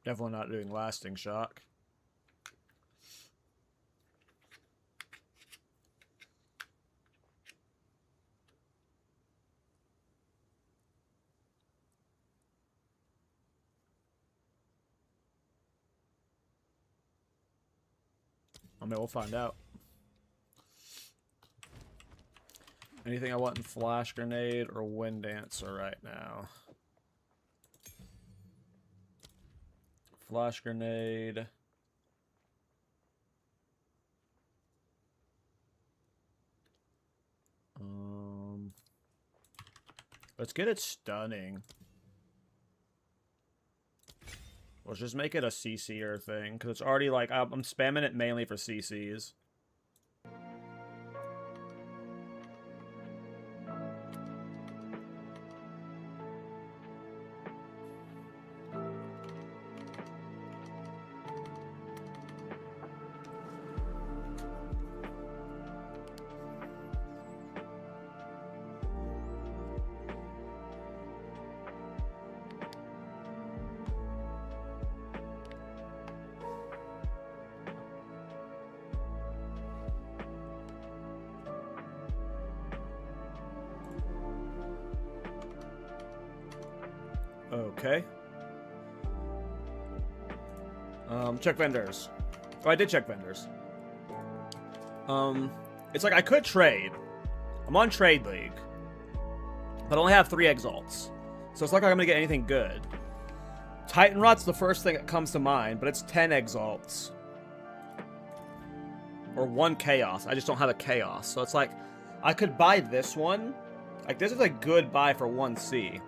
Definitely not doing lasting shock. I mean, we'll find out. Anything I want in Flash Grenade or Wind Dancer right now? Flash Grenade. Let's get it stunning. Let's just make it a CC'er thing, because it's already like, I'm spamming it mainly for CCs. Okay. Check vendors. Oh, I did check vendors. It's like I could trade. I'm on Trade League. But I only have 3 Exalts. So it's like I'm gonna get anything good. Titan Rot's the first thing that comes to mind, but it's 10 Exalts. Or 1 Chaos. I just don't have a Chaos. So it's like, I could buy this one. Like, this is a good buy for 1C.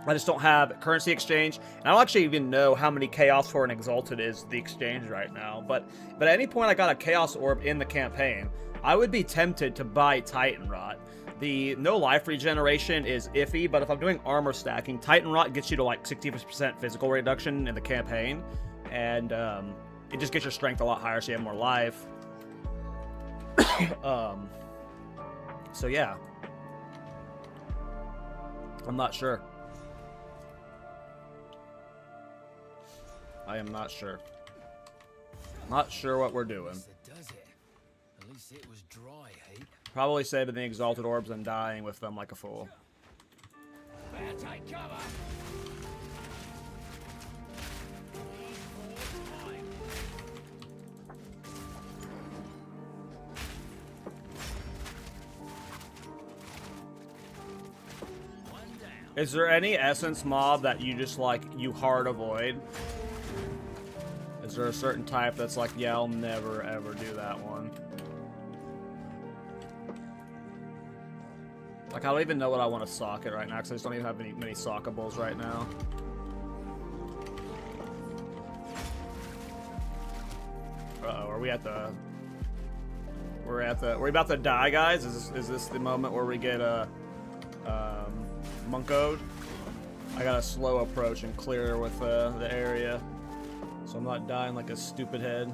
I just don't have currency exchange. And I don't actually even know how many Chaos for an Exalted is the exchange right now. But at any point I got a Chaos Orb in the campaign, I would be tempted to buy Titan Rot. The no life regeneration is iffy, but if I'm doing armor stacking, Titan Rot gets you to like 60% physical reduction in the campaign. And it just gets your strength a lot higher so you have more life. So yeah. I'm not sure. I am not sure. Not sure what we're doing. That does it. At least it was dry, hey? Probably saving the Exalted Orbs and dying with them like a fool. Better take cover. Is there any Essence mob that you just like, you hard avoid? Is there a certain type that's like, yeah, I'll never ever do that one? Like, I don't even know what I want to socket right now, because I just don't even have many sockables right now. Uh-oh, are we at the... We're about to die, guys? Is this the moment where we get Monkoed? I got a slow approach and clear with the area, so I'm not dying like a stupid head.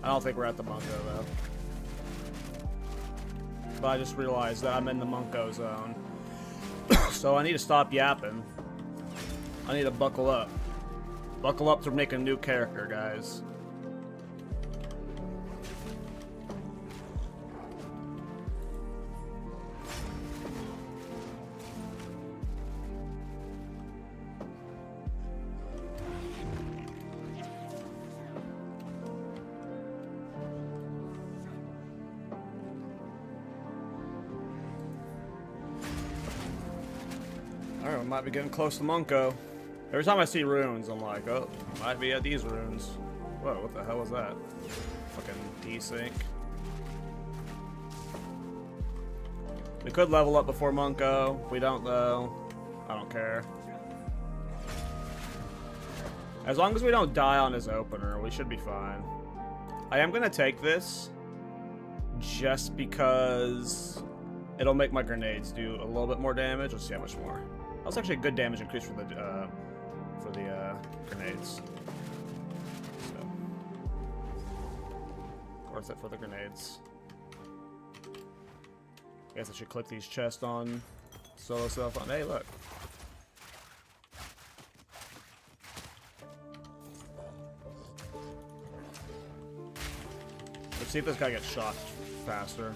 I don't think we're at the Monko though. But I just realized that I'm in the Monko zone. So I need to stop yapping. I need to buckle up. Buckle up to make a new character, guys. Alright, we might be getting close to Monko. Every time I see runes, I'm like, oh, might be at these runes. Whoa, what the hell was that? Fucking desync. We could level up before Monko. If we don't, though, I don't care. As long as we don't die on his opener, we should be fine. I am going to take this, just because it'll make my grenades do a little bit more damage. Let's see how much more. That was actually a good damage increase for the grenades. So, worth it for the grenades. I guess I should click these chests on solo self on. Hey, look. Let's see if this guy gets shocked faster.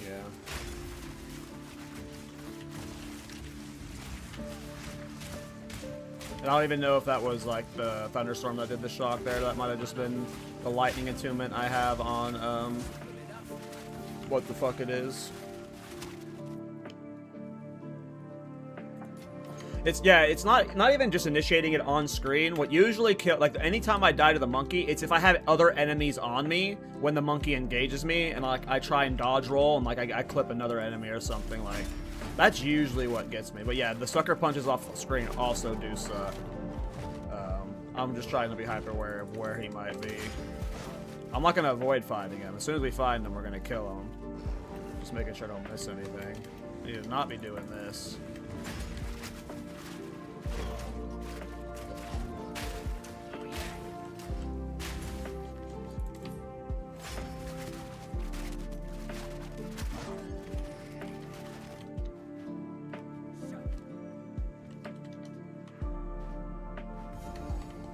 Yeah. And I don't even know if that was like the thunderstorm that did the shock there. That might have just been the lightning attunement I have on what the fuck it is. It's not even just initiating it on screen. What usually kill, like anytime I die to the monkey, it's if I have other enemies on me when the monkey engages me, and like I try and dodge roll, and like I clip another enemy or something. Like that's usually what gets me. But yeah, the sucker punches off the screen also do suck. I'm just trying to be hyper aware of where he might be. I'm not gonna avoid finding him. As soon as we find him, we're gonna kill him. Just making sure I don't miss anything. I need to not be doing this.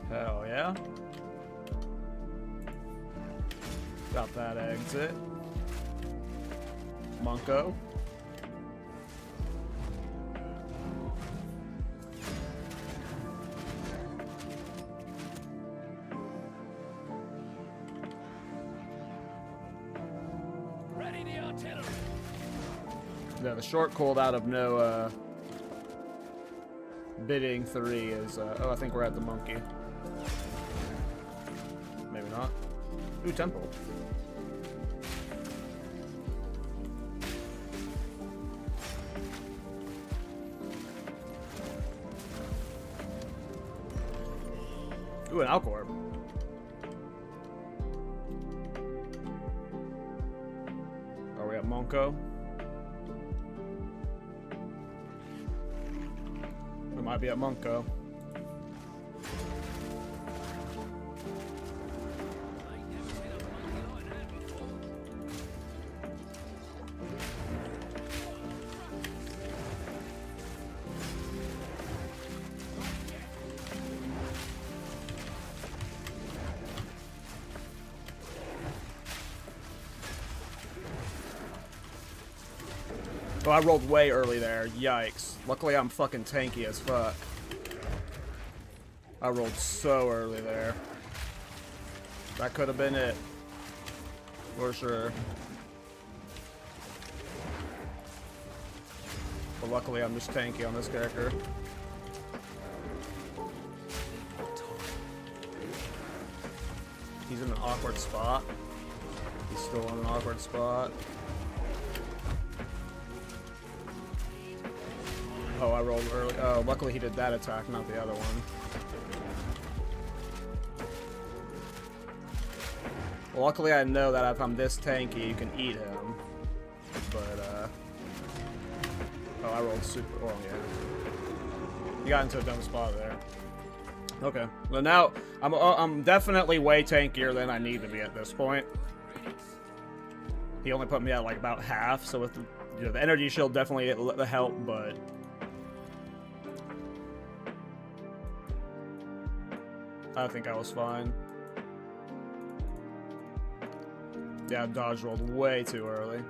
Hell yeah. Got that exit. Monko. Ready the artillery. Yeah, the short cooldown of no bidding 3 is oh, I think we're at the monkey. Maybe not. Ooh, temple. Ooh, an Alcorp. Are we at Monko? We might be at Monko. Oh, I rolled way early there. Yikes. Luckily, I'm fucking tanky as fuck. I rolled so early there. That could have been it. For sure. But luckily, I'm just tanky on this character. He's in an awkward spot. He's still in an awkward spot. Oh, I rolled early. Oh, luckily he did that attack, not the other one. Well, luckily I know that if I'm this tanky, you can eat him. But, oh, I rolled super... Oh, yeah. He got into a dumb spot there. Okay. Well, now, I'm definitely way tankier than I need to be at this point. He only put me at, like, about half, so with the, you know, the energy shield definitely help, but... I think I was fine. Yeah, I dodge rolled way too early.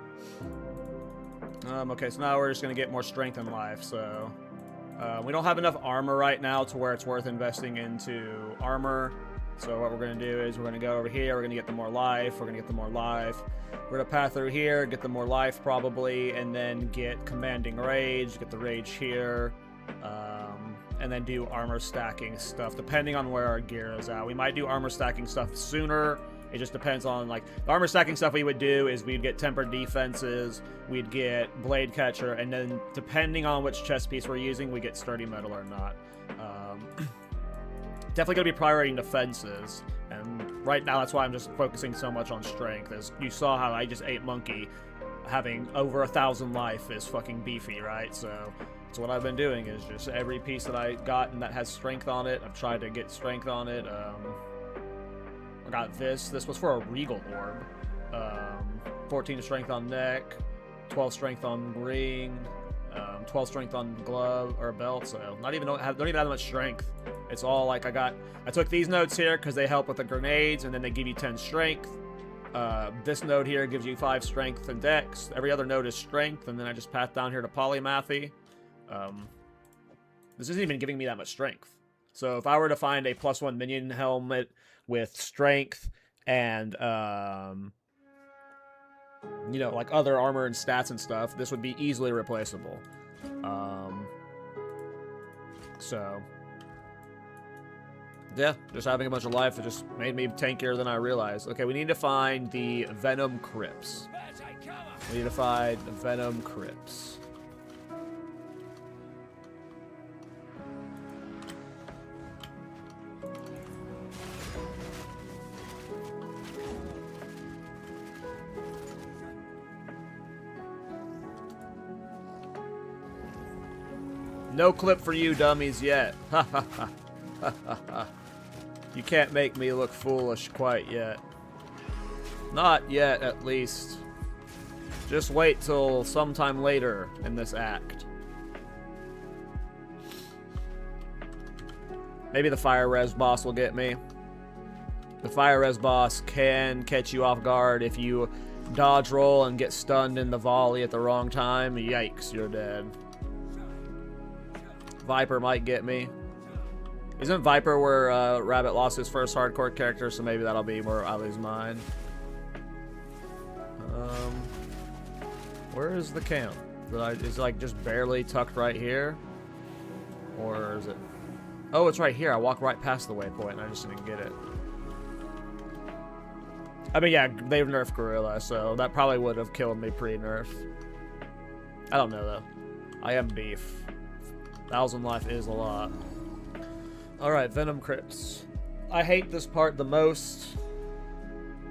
Okay, so now we're just gonna get more strength in life, so... we don't have enough armor right now to where it's worth investing into armor. So what we're gonna do is we're gonna go over here, we're gonna get the more life, we're gonna get the more life. We're gonna path through here, get the more life probably, and then get commanding rage, get the rage here. And then do armor stacking stuff, depending on where our gear is at. We might do armor stacking stuff sooner. It just depends on, like, the armor stacking stuff we would do is we'd get tempered defenses, we'd get blade catcher, and then depending on which chest piece we're using, we get sturdy metal or not. definitely going to be prioritizing defenses. And right now, that's why I'm just focusing so much on strength. As you saw how I just ate monkey, having over 1,000 life is fucking beefy, right? So what I've been doing is just every piece that I got that has strength on it, I've tried to get strength on it. I got this. This was for a regal orb. 14 strength on neck, 12 strength on ring, 12 strength on glove or belt. So don't even have that much strength. It's all like I took these notes here because they help with the grenades, and then they give you 10 strength. This node here gives you 5 strength and dex. Every other node is strength, and then I just path down here to polymathy. This isn't even giving me that much strength. So if I were to find a +1 minion helmet with strength and you know, like other armor and stats and stuff, this would be easily replaceable. So yeah, just having a bunch of life, it just made me tankier than I realized. Okay, we need to find the Venom Crypts. We need to find the Venom Crypts. No clip for you dummies yet. Ha ha ha. Ha ha ha. You can't make me look foolish quite yet. Not yet, at least. Just wait till sometime later in this act. Maybe the fire res boss will get me. The fire res boss can catch you off guard if you dodge roll and get stunned in the volley at the wrong time. Yikes, you're dead. Viper might get me. Isn't Viper where Rabbit lost his first hardcore character, so maybe that'll be where I lose mine. Where is the camp? Is it like just barely tucked right here? Or is it... Oh, it's right here. I walked right past the waypoint and I just didn't get it. I mean, yeah, they've nerfed Gorilla, so that probably would have killed me pre-nerf. I don't know, though. I am beef. 1,000 life is a lot. Alright, Venom Crypts. I hate this part the most.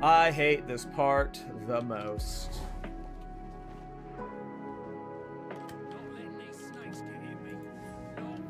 I hate this part the most. Not letting these snakes get in me. Long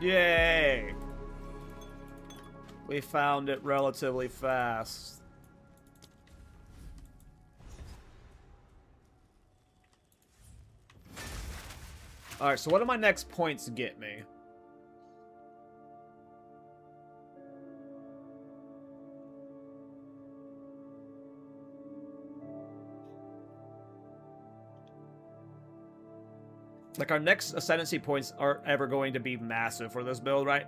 Yay! We found it relatively fast. Alright, so what do my next points get me? Like, our next ascendancy points aren't ever going to be massive for this build, right?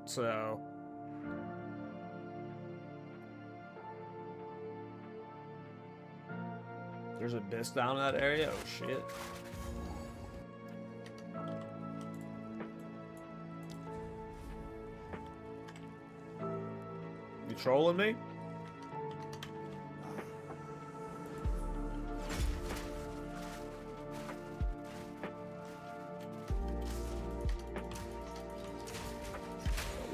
So... There's a disc down in that area? Oh, shit. You trolling me?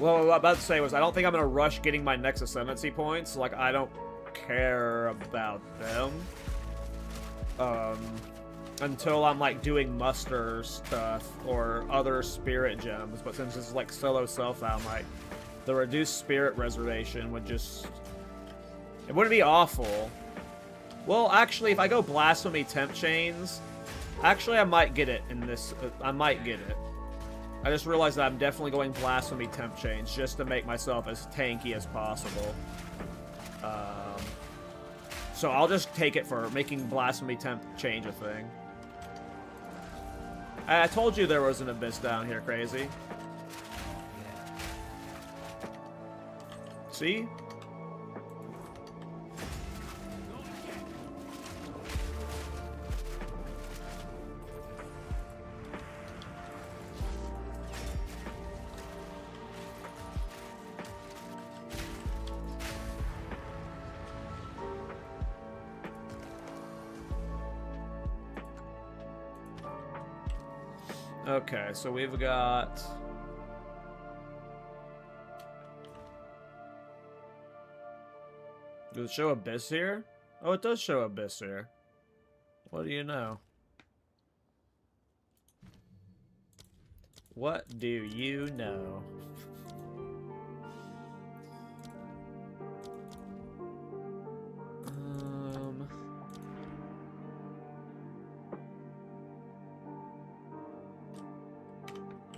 Well, what I was about to say was, I don't think I'm going to rush getting my next ascendancy points. Like, I don't care about them. Until I'm, like, doing muster stuff or other spirit gems. But since this is, like, solo self, I'm like, The reduced spirit reservation would just... It wouldn't be awful. Well, actually, if I go Blasphemy Temp Chains... Actually, I might get it in this... I might get it. I just realized that I'm definitely going Blasphemy Temp Chains just to make myself as tanky as possible. So I'll just take it for making Blasphemy Temp Change a thing. I told you there was an abyss down here, Crazy. See? Okay, so we've got... Does it show Abyss here? Oh, it does show Abyss here. What do you know? What do you know?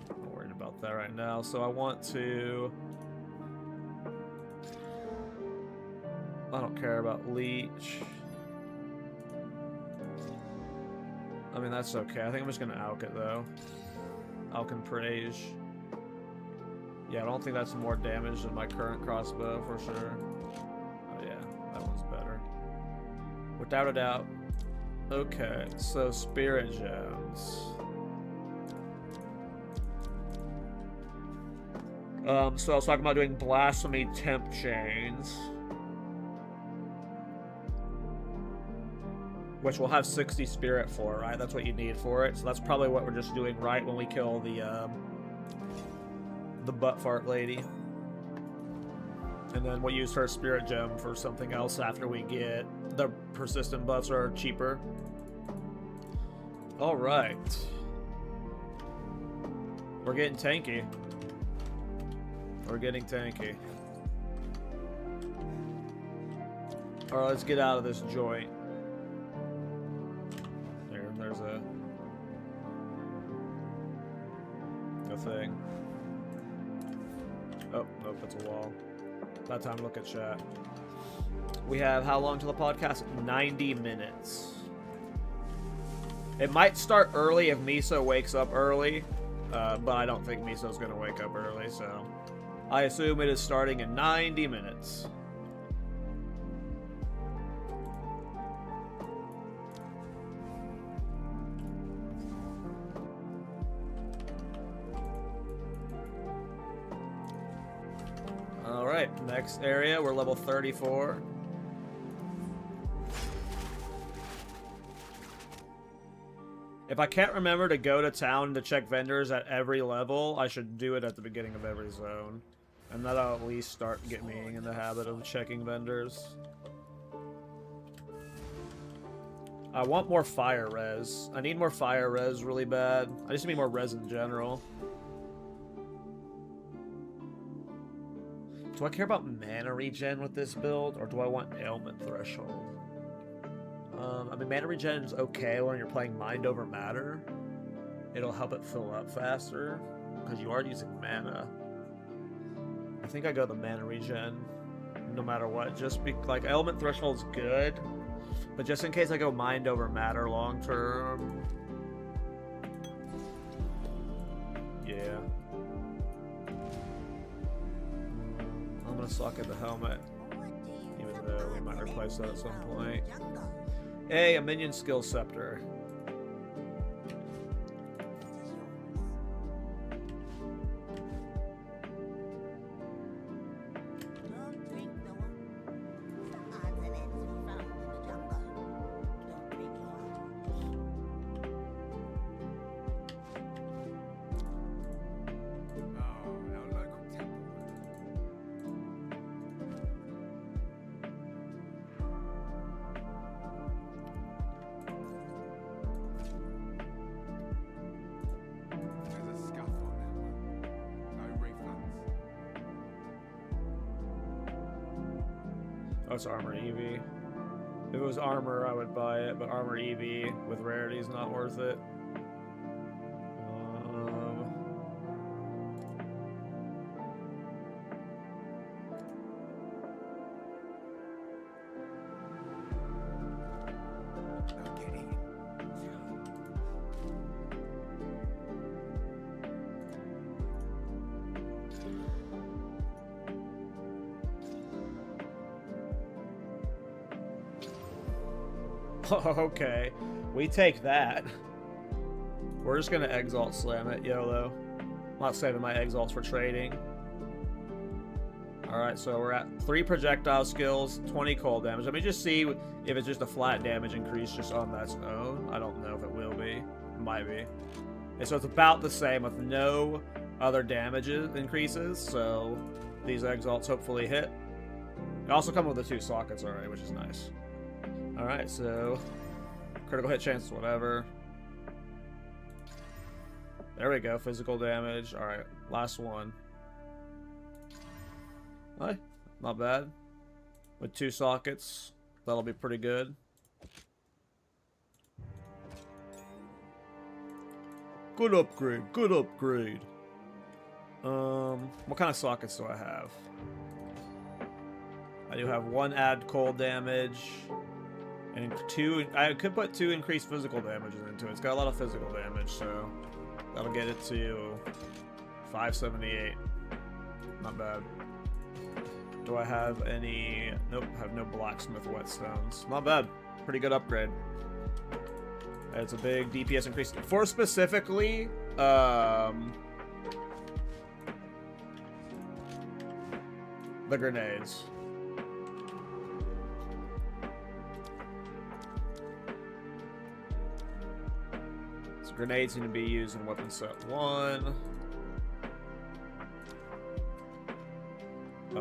Not worried about that right now, so I want to... I don't care about Leech. I mean, that's okay. I think I'm just going to Alk it, though. Alk and Praise. Yeah, I don't think that's more damage than my current crossbow, for sure. Oh, yeah. That one's better. Without a doubt. Okay, so Spirit Gems. So I was talking about doing Blasphemy Temp Chains. Which we'll have 60 spirit for, right? That's what you need for it. So that's probably what we're just doing right when we kill the butt fart lady. And then we'll use her spirit gem for something else after we get the persistent buffs are cheaper. All right. We're getting tanky. We're getting tanky. All right, let's get out of this joint. There's a thing. Oh, nope, that's a wall. About time to look at chat. We have how long till the podcast? 90 minutes. It might start early if Miso wakes up early, but I don't think Miso's gonna wake up early, so I assume it is starting in 90 minutes. Alright, next area, we're level 34. If I can't remember to go to town to check vendors at every level, I should do it at the beginning of every zone. And that'll at least get me in the habit of checking vendors. I want more fire res. I need more fire res really bad. I just need more res in general. Do I care about mana regen with this build, or do I want ailment threshold? I mean, mana regen is okay when you're playing Mind Over Matter. It'll help it fill up faster, because you are using mana. I think I go the mana regen, no matter what. Just like, ailment threshold's good, but just in case I go Mind Over Matter long term. Yeah. I'm gonna suck at the helmet, even though we might replace that at some point. Hey, a minion skill scepter. Oh, it's armor EV. If it was armor, I would buy it, but armor EV with rarity is not worth it. Okay, we take that. We're just gonna Exalt Slam it, YOLO. I'm not saving my Exalts for trading. Alright, so we're at 3 projectile skills, 20 cold damage. Let me just see if it's just a flat damage increase just on its own. I don't know if it will be. It might be. And so it's about the same with no other damages increases, so these Exalts hopefully hit. They also come with the 2 sockets already, which is nice. Alright, so critical hit chance, whatever. There we go, physical damage. Alright, last one. Hi, not bad. With 2 sockets, that'll be pretty good. Good upgrade, good upgrade. What kind of sockets do I have? I do have 1 add cold damage. And 2, I could put 2 increased physical damages into it. It's got a lot of physical damage, so that'll get it to 578. Not bad. Do I have any? Nope, I have no blacksmith whetstones. Not bad. Pretty good upgrade. It's a big DPS increase. For specifically, the grenades. Grenades need to be used in weapon set 1. I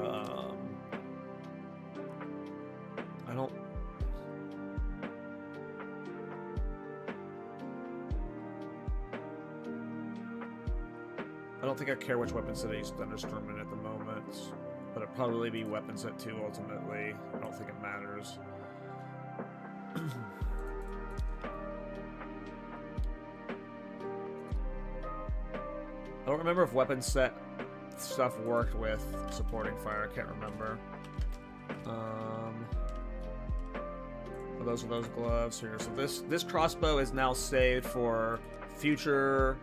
don't think I care which weapon set I use Thunderstorm in at the moment, but it'll probably be weapon set 2 ultimately. I don't think it matters. I don't remember if weapon set stuff worked with supporting fire. I can't remember. Those are those gloves here. So this crossbow is now saved for future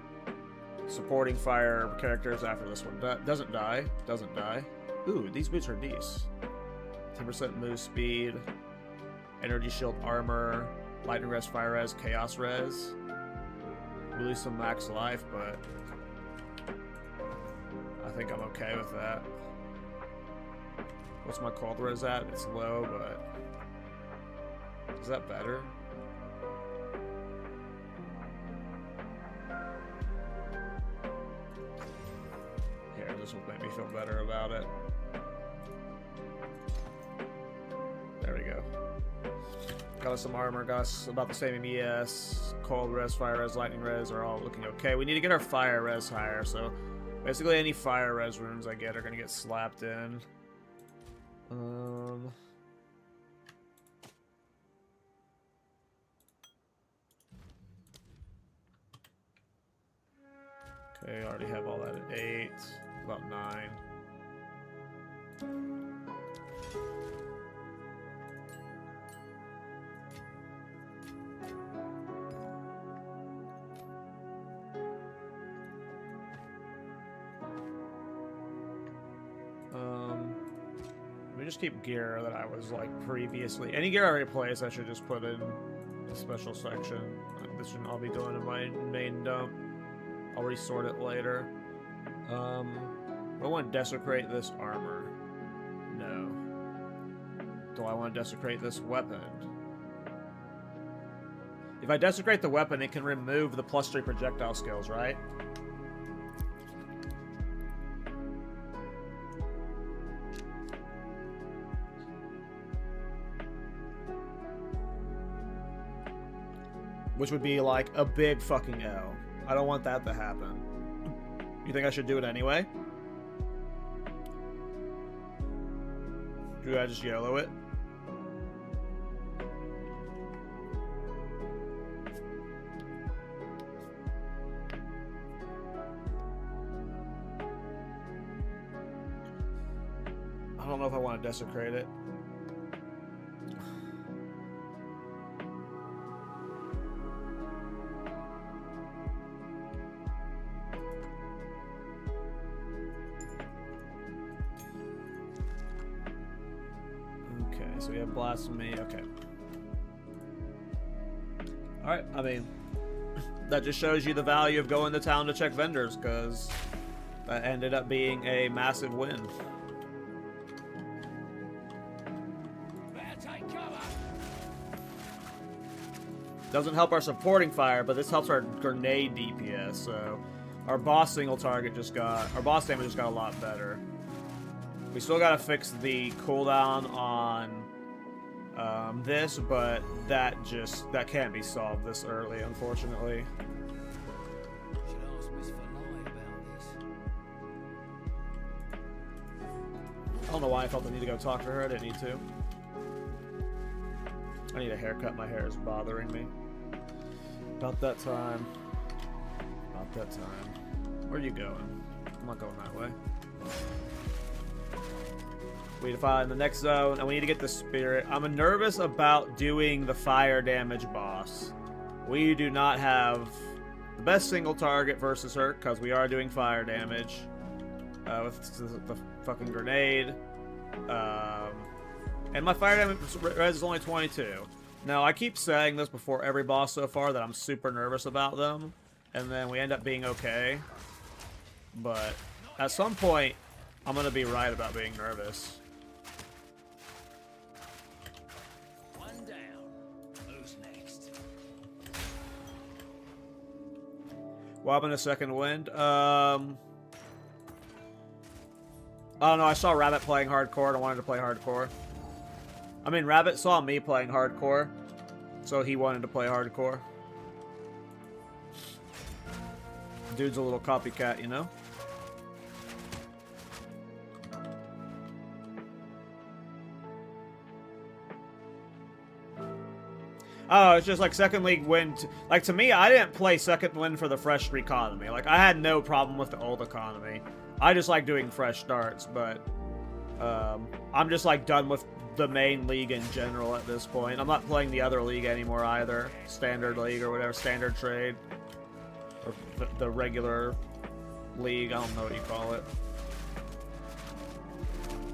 supporting fire characters after this one. Doesn't die. Doesn't die. Ooh, these boots are decent. 10% move speed, energy shield armor, lightning res, fire res, chaos res. We lose some max life, but I think I'm okay with that. What's my cold res at? It's low, but is that better? Here, this will make me feel better about it. There we go. Got us some armor, got us about the same MES. Cold res, fire res, lightning res are all looking okay. We need to get our fire res higher, so basically any fire res runes I get are going to get slapped in. Okay, I already have all that at 8, about 9. Let me just keep gear that I was like previously. Any gear I replace, I should just put in a special section. This should all be going in my main dump. I'll resort it later. I want to desecrate this armor. No. Do I want to desecrate this weapon? If I desecrate the weapon, it can remove the +3 projectile skills, right? Which would be like a big fucking L. I don't want that to happen. You think I should do it anyway? Do I just YOLO it? don't know if I want to desecrate it. Okay, so we have blasphemy. Okay. Alright, I mean, that just shows you the value of going to town to check vendors, because that ended up being a massive win. Doesn't help our supporting fire, but this helps our grenade DPS, so our boss single target just got, our boss damage just got a lot better. We still gotta fix the cooldown on this, but that can't be solved this early, unfortunately. Should ask Miss Falai about this. I don't know why I felt the need to go talk to her. I didn't need to. I need a haircut. My hair is bothering me. About that time. About that time. Where are you going? I'm not going that way. We need to find the next zone, and we need to get the spirit. I'm nervous about doing the fire damage boss. We do not have the best single target versus her, because we are doing fire damage. With the fucking grenade. And my fire damage res is only 22. Now, I keep saying this before every boss so far, that I'm super nervous about them. And then we end up being okay. But at some point, I'm going to be right about being nervous. One down. Who's next? Wobbing a second wind. I don't know, I saw Rabbit playing hardcore and I wanted to play hardcore. I mean, Rabbit saw me playing hardcore, so he wanted to play hardcore. Dude's a little copycat, you know? Oh, it's just like Second League Wind. Like, to me, I didn't play Second Wind for the fresh economy. Like, I had no problem with the old economy. I just like doing fresh starts, but I'm just like done with the main league in general at this point. I'm not playing the other league anymore either. Standard League or whatever, Standard Trade. Or the regular league, I don't know what you call it.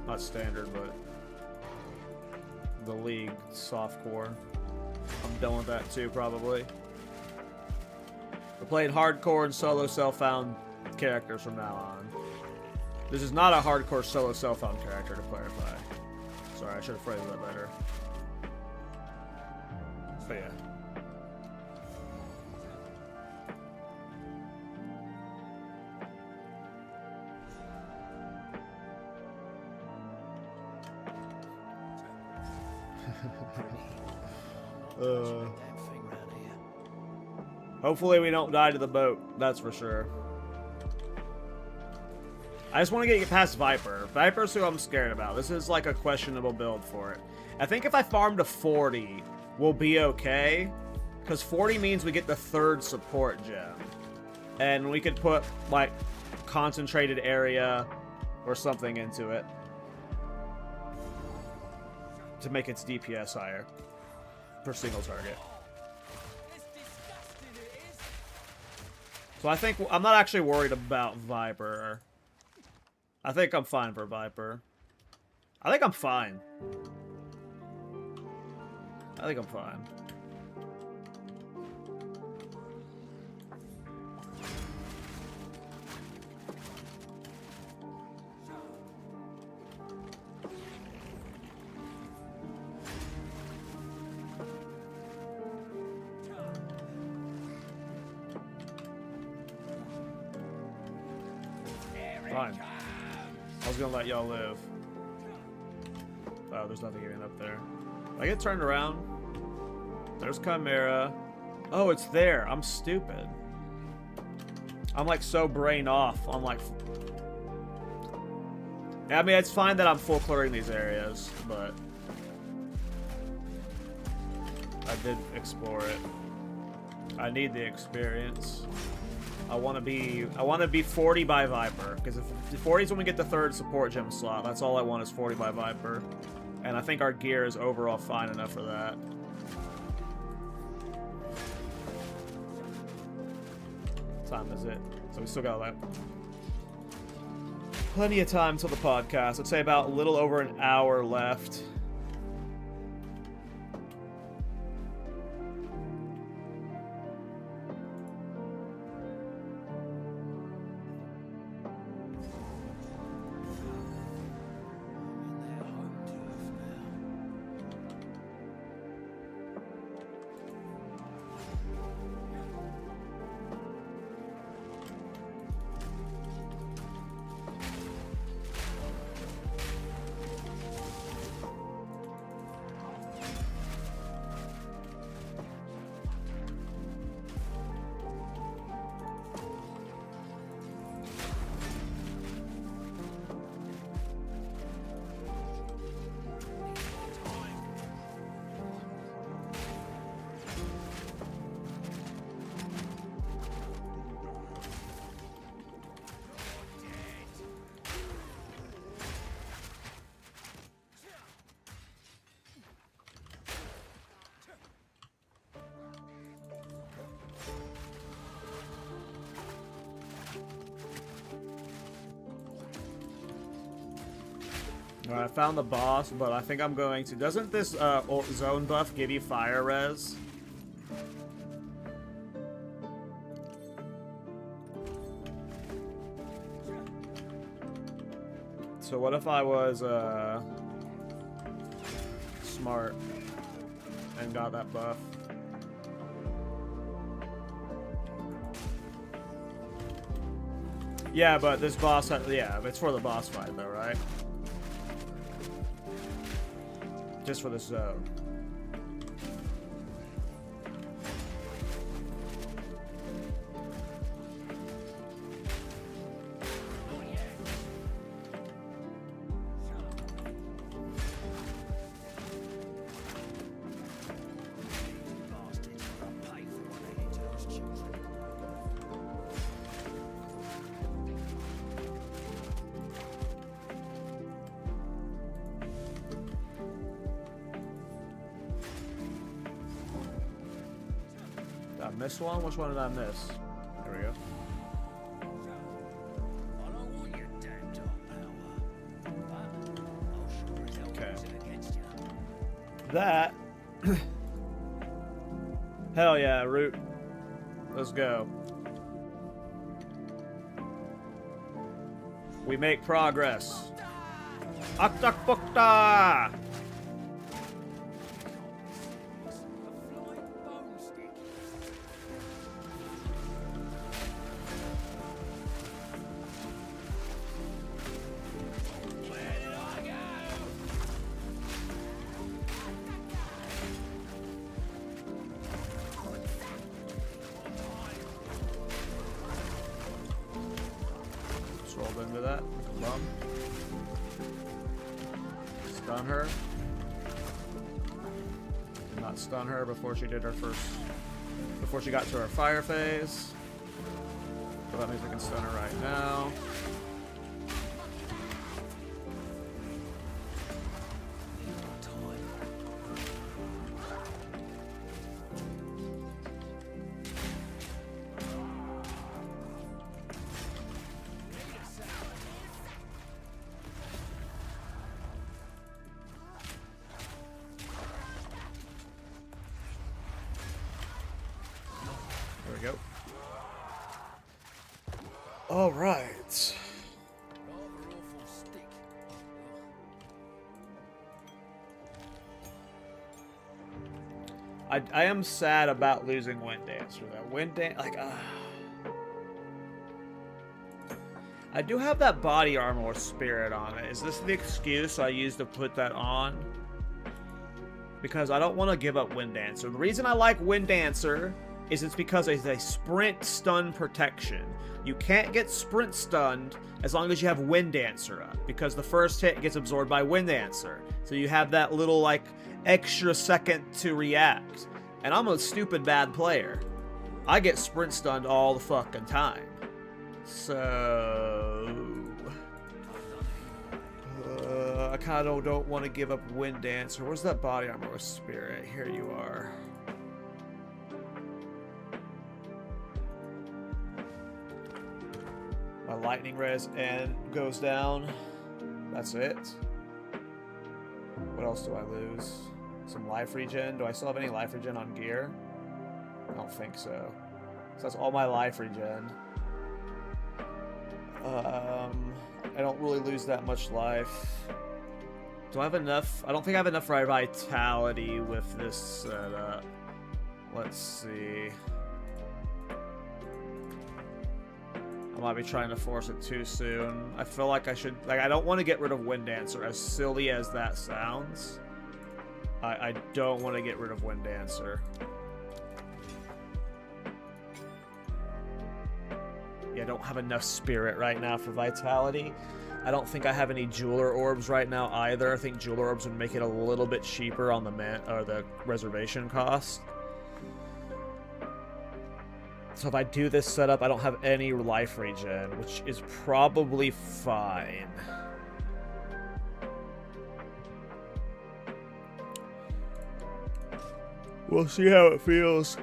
Not standard, but the league, softcore. I'm done with that too, probably. We're playing hardcore and solo self-found characters from now on. This is not a hardcore solo self-found character, to clarify. Sorry, I should have phrased that better. But yeah. Hopefully we don't die to the boat, that's for sure. I just want to get past Viper. Viper's who I'm scared about. This is like a questionable build for it. I think if I farm to 40, we'll be okay. Because 40 means we get the third support gem. And we could put, like, concentrated area or something into it. To make its DPS higher. Per single target. So I think, I'm not actually worried about Viper. I think I'm fine for Viper. I think I'm fine. I think I'm fine. Fine. I was gonna let y'all live. Oh, there's nothing even up there. I get turned around. There's Chimera. Oh, it's there. I'm stupid. I'm like so brain off. I'm like... I mean, it's fine that I'm full clearing these areas, but... I did explore it. I need the experience. I want to be 40 by Viper, because if 40 is when we get the 3rd support gem slot. That's all I want is 40 by Viper, and I think our gear is overall fine enough for that. What time is it? So we still got like plenty of time till the podcast. I'd say about a little over an hour left. Alright, I found the boss, but I think I'm going to... Doesn't this zone buff give you fire res? So what if I was smart and got that buff? Yeah, but this boss... Yeah, it's for the boss fight though, right? Just for this zone. Miss one? Which one did I miss? There we go. Okay. That. Hell yeah, Root. Let's go. We make progress. Aktakbukta! Into that. Bum. Stun her. Did not stun her before she did her first. Before she got to her fire phase. So that means we can stun her right now. All right. I am sad about losing Wind Dancer though. Wind Dancer, like, I do have that body armor with Spirit on it. Is this the excuse I use to put that on? Because I don't want to give up Wind Dancer. The reason I like Wind Dancer is it's because it's a sprint stun protection. You can't get sprint stunned as long as you have Wind Dancer up, because the first hit gets absorbed by Wind Dancer. So you have that little, like, extra second to react. And I'm a stupid bad player. I get sprint stunned all the fucking time. So... I kind of don't want to give up Wind Dancer. Where's that body armor with Spirit? Here you are. My lightning res and goes down. That's it. What else do I lose? Some life regen. Do I still have any life regen on gear? I don't think so. So that's all my life regen. I don't really lose that much life. Do I have enough? I don't think I have enough vitality with this setup. Let's see. I might be trying to force it too soon. I feel like I should... Like, I don't want to get rid of Wind Dancer, as silly as that sounds. I don't want to get rid of Wind Dancer. Yeah, I don't have enough spirit right now for vitality. I don't think I have any jeweler orbs right now either. I think jeweler orbs would make it a little bit cheaper on the reservation cost. So if I do this setup, I don't have any life regen, which is probably fine. We'll see how it feels.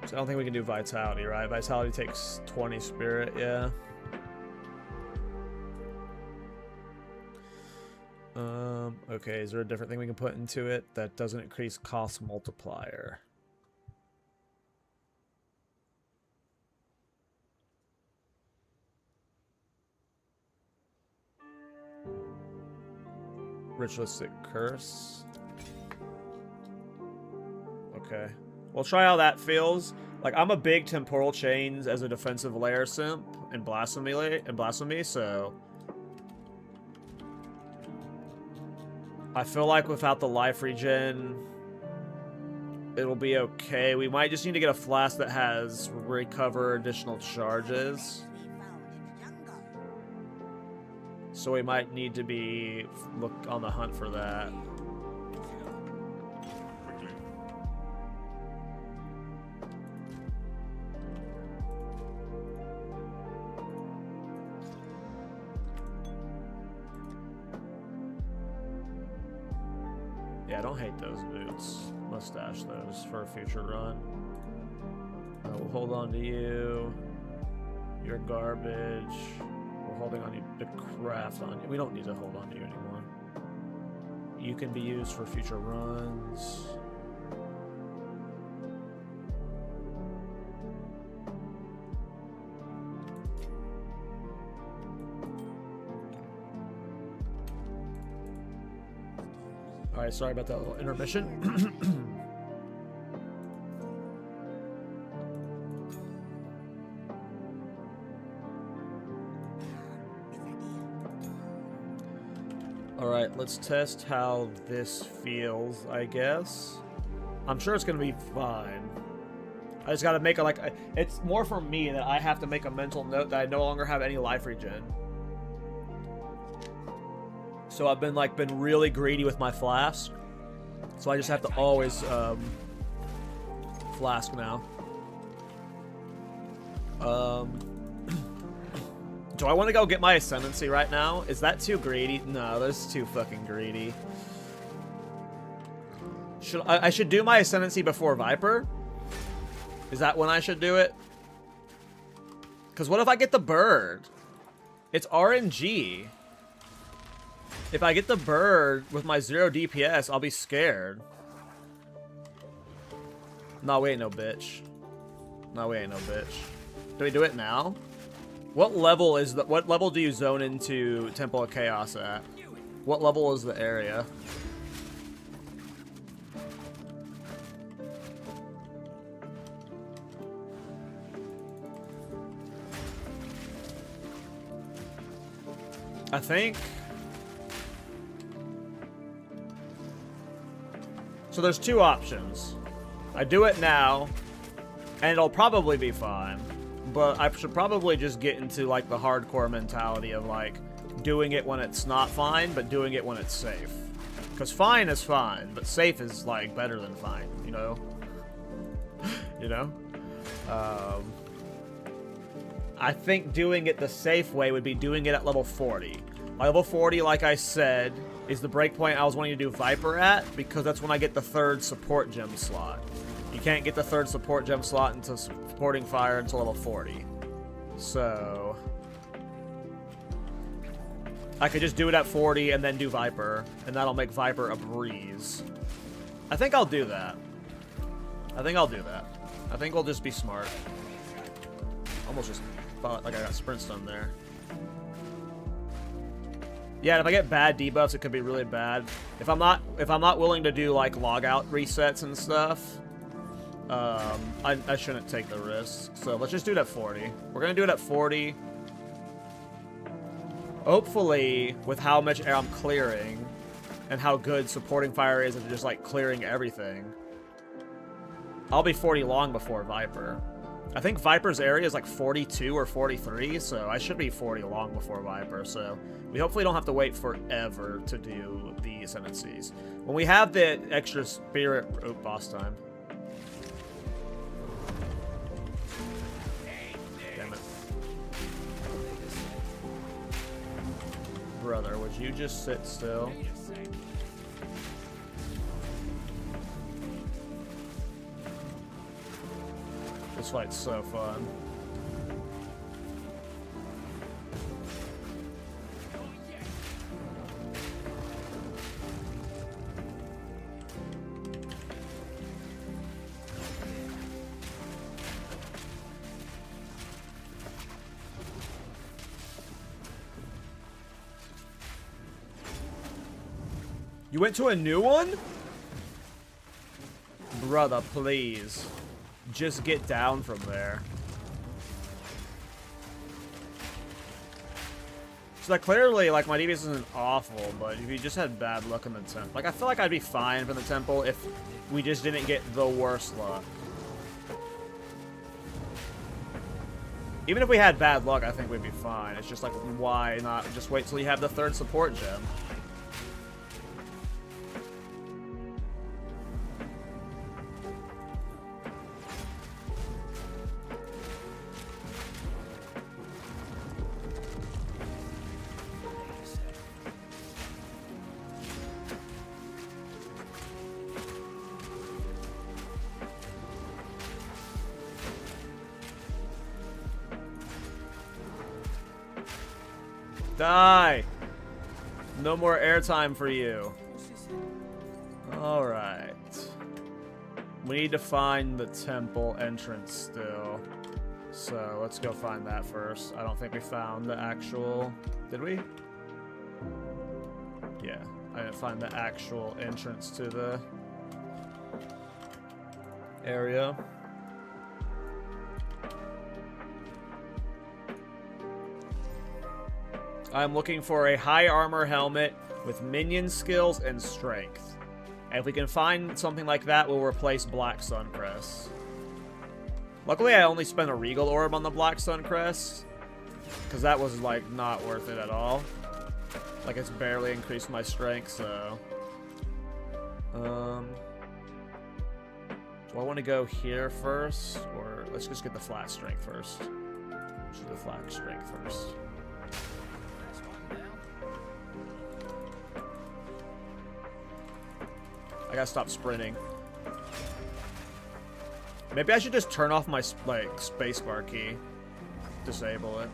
So I don't think we can do vitality, right? Vitality takes 20 spirit, yeah. Okay, is there a different thing we can put into it that doesn't increase cost multiplier? Ritualistic Curse. Okay. We'll try how that feels. Like, I'm a big Temporal Chains as a defensive layer simp in Blasphemy, so... I feel like without the life regen, it'll be okay. We might just need to get a flask that has recover additional charges. So we might need to be look on the hunt for that. Yeah, I don't hate those boots. Mustache those for a future run. We'll hold on to you. You're garbage. We're holding on you to craft on you. We don't need to hold on to you anymore. You can be used for future runs. Alright, sorry about that little intermission. Alright, let's test how this feels, I guess. I'm sure it's gonna be fine. I just gotta make it's more for me that I have to make a mental note that I no longer have any life regen. So I've been really greedy with my flask. So I just have to always flask now. Do I want to go get my Ascendancy right now? Is that too greedy? No, that's too fucking greedy. I should do my Ascendancy before Viper? Is that when I should do it? Because what if I get the bird? It's RNG. If I get the bird with my 0 DPS, I'll be scared. No, we ain't no bitch. No, we ain't no bitch. Do we do it now? What level is the... What level do you zone into Temple of Chaos at? What level is the area? I think... So there's two options. I do it now, and it'll probably be fine. But I should probably just get into, like, the hardcore mentality of, like, doing it when it's not fine, but doing it when it's safe. Because fine is fine, but safe is, like, better than fine, you know? You know? I think doing it the safe way would be doing it at level 40. Level 40, like I said, is the breakpoint I was wanting to do Viper at, because that's when I get the 3rd support gem slot. You can't get the 3rd support gem slot into supporting fire until level 40. So I could just do it at 40 and then do Viper, and that'll make Viper a breeze. I think I'll do that. I think we'll just be smart. Almost just thought like I got sprint stun there. Yeah, if I get bad debuffs, it could be really bad. If I'm not willing to do like logout resets and stuff, I shouldn't take the risk. So let's just do it at 40. We're gonna do it at 40. Hopefully, with how much air I'm clearing and how good supporting fire is at just like clearing everything, I'll be 40 long before Viper. I think Viper's area is like 42 or 43, so I should be 40 long before Viper, so we hopefully don't have to wait forever to do the Ascendancies. When we have the extra spirit... Oh, boss time. Damn it. Brother, would you just sit still? This fight's so fun. You went to a new one? Brother, please. Just get down from there. So that clearly, like, my DPS isn't awful, but if you just had bad luck in the temple. Like, I feel like I'd be fine from the temple if we just didn't get the worst luck. Even if we had bad luck, I think we'd be fine. It's just like, why not just wait till you have the 3rd support gem? Die! No more airtime for you. Alright. We need to find the temple entrance still. So let's go find that first. I don't think we found the actual... Did we? Yeah. I didn't find the actual entrance to the area. I'm looking for a high armor helmet with minion skills and strength. And if we can find something like that, we'll replace Black Suncrest. Luckily, I only spent a Regal Orb on the Black Suncrest, because that was, like, not worth it at all. Like, it's barely increased my strength, so... Do I want to go here first? Or let's just get the flat strength first. Let's do the flat strength first. I gotta stop sprinting. Maybe I should just turn off my, like, spacebar key. Disable it.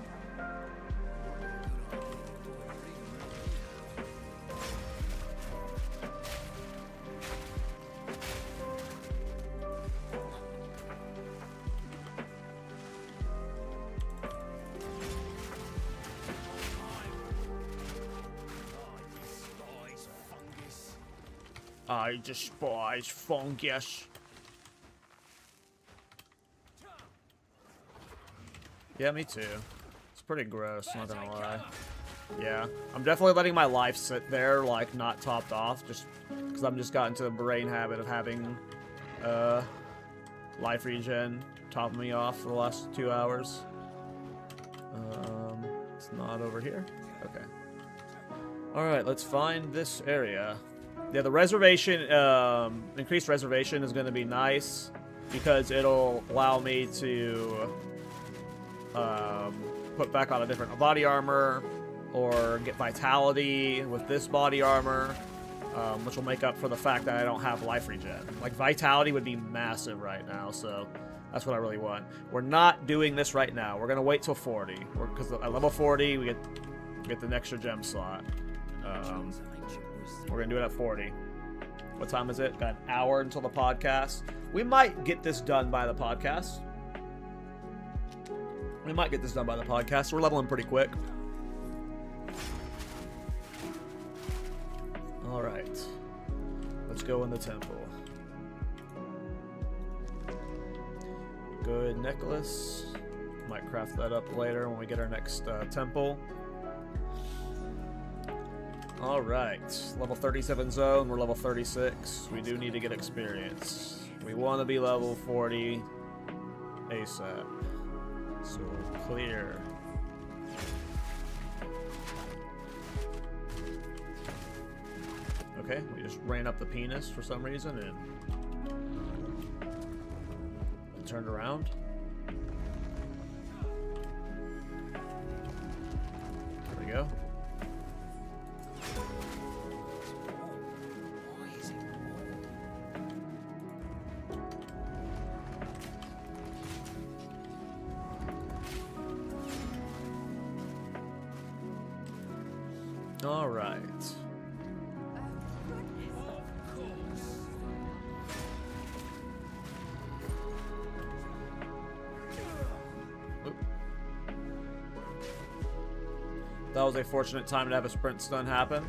I despise fungus. Yeah, me too. It's pretty gross, not gonna lie. Yeah, I'm definitely letting my life sit there, like, not topped off, just because I'm just gotten to the brain habit of having, life regen top me off for the last 2 hours. It's not over here? Okay. Alright, let's find this area. Yeah, the reservation, increased reservation is going to be nice because it'll allow me to put back on a different body armor or get vitality with this body armor, which will make up for the fact that I don't have life regen. Like, vitality would be massive right now, so that's what I really want. We're not doing this right now. We're going to wait till 40, because at level 40, we get the extra gem slot. We're going to do it at 40. What time is it? Got an hour until the podcast. We might get this done by the podcast. We're leveling pretty quick. Alright. Let's go in the temple. Good necklace. Might craft that up later when we get our next temple. Alright. Level 37 zone. We're level 36. We do need to get experience. We want to be level 40 ASAP. So clear. Okay, we just ran up the penis for some reason and turned around. There we go. All right. That was a fortunate time to have a sprint stun happen.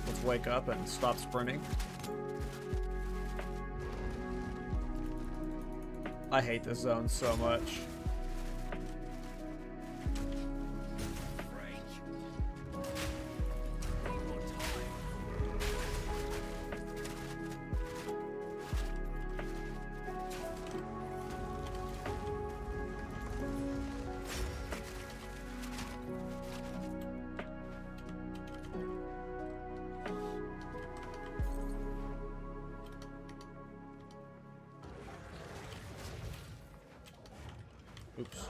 Let's wake up and stop sprinting. I hate this zone so much. Oops.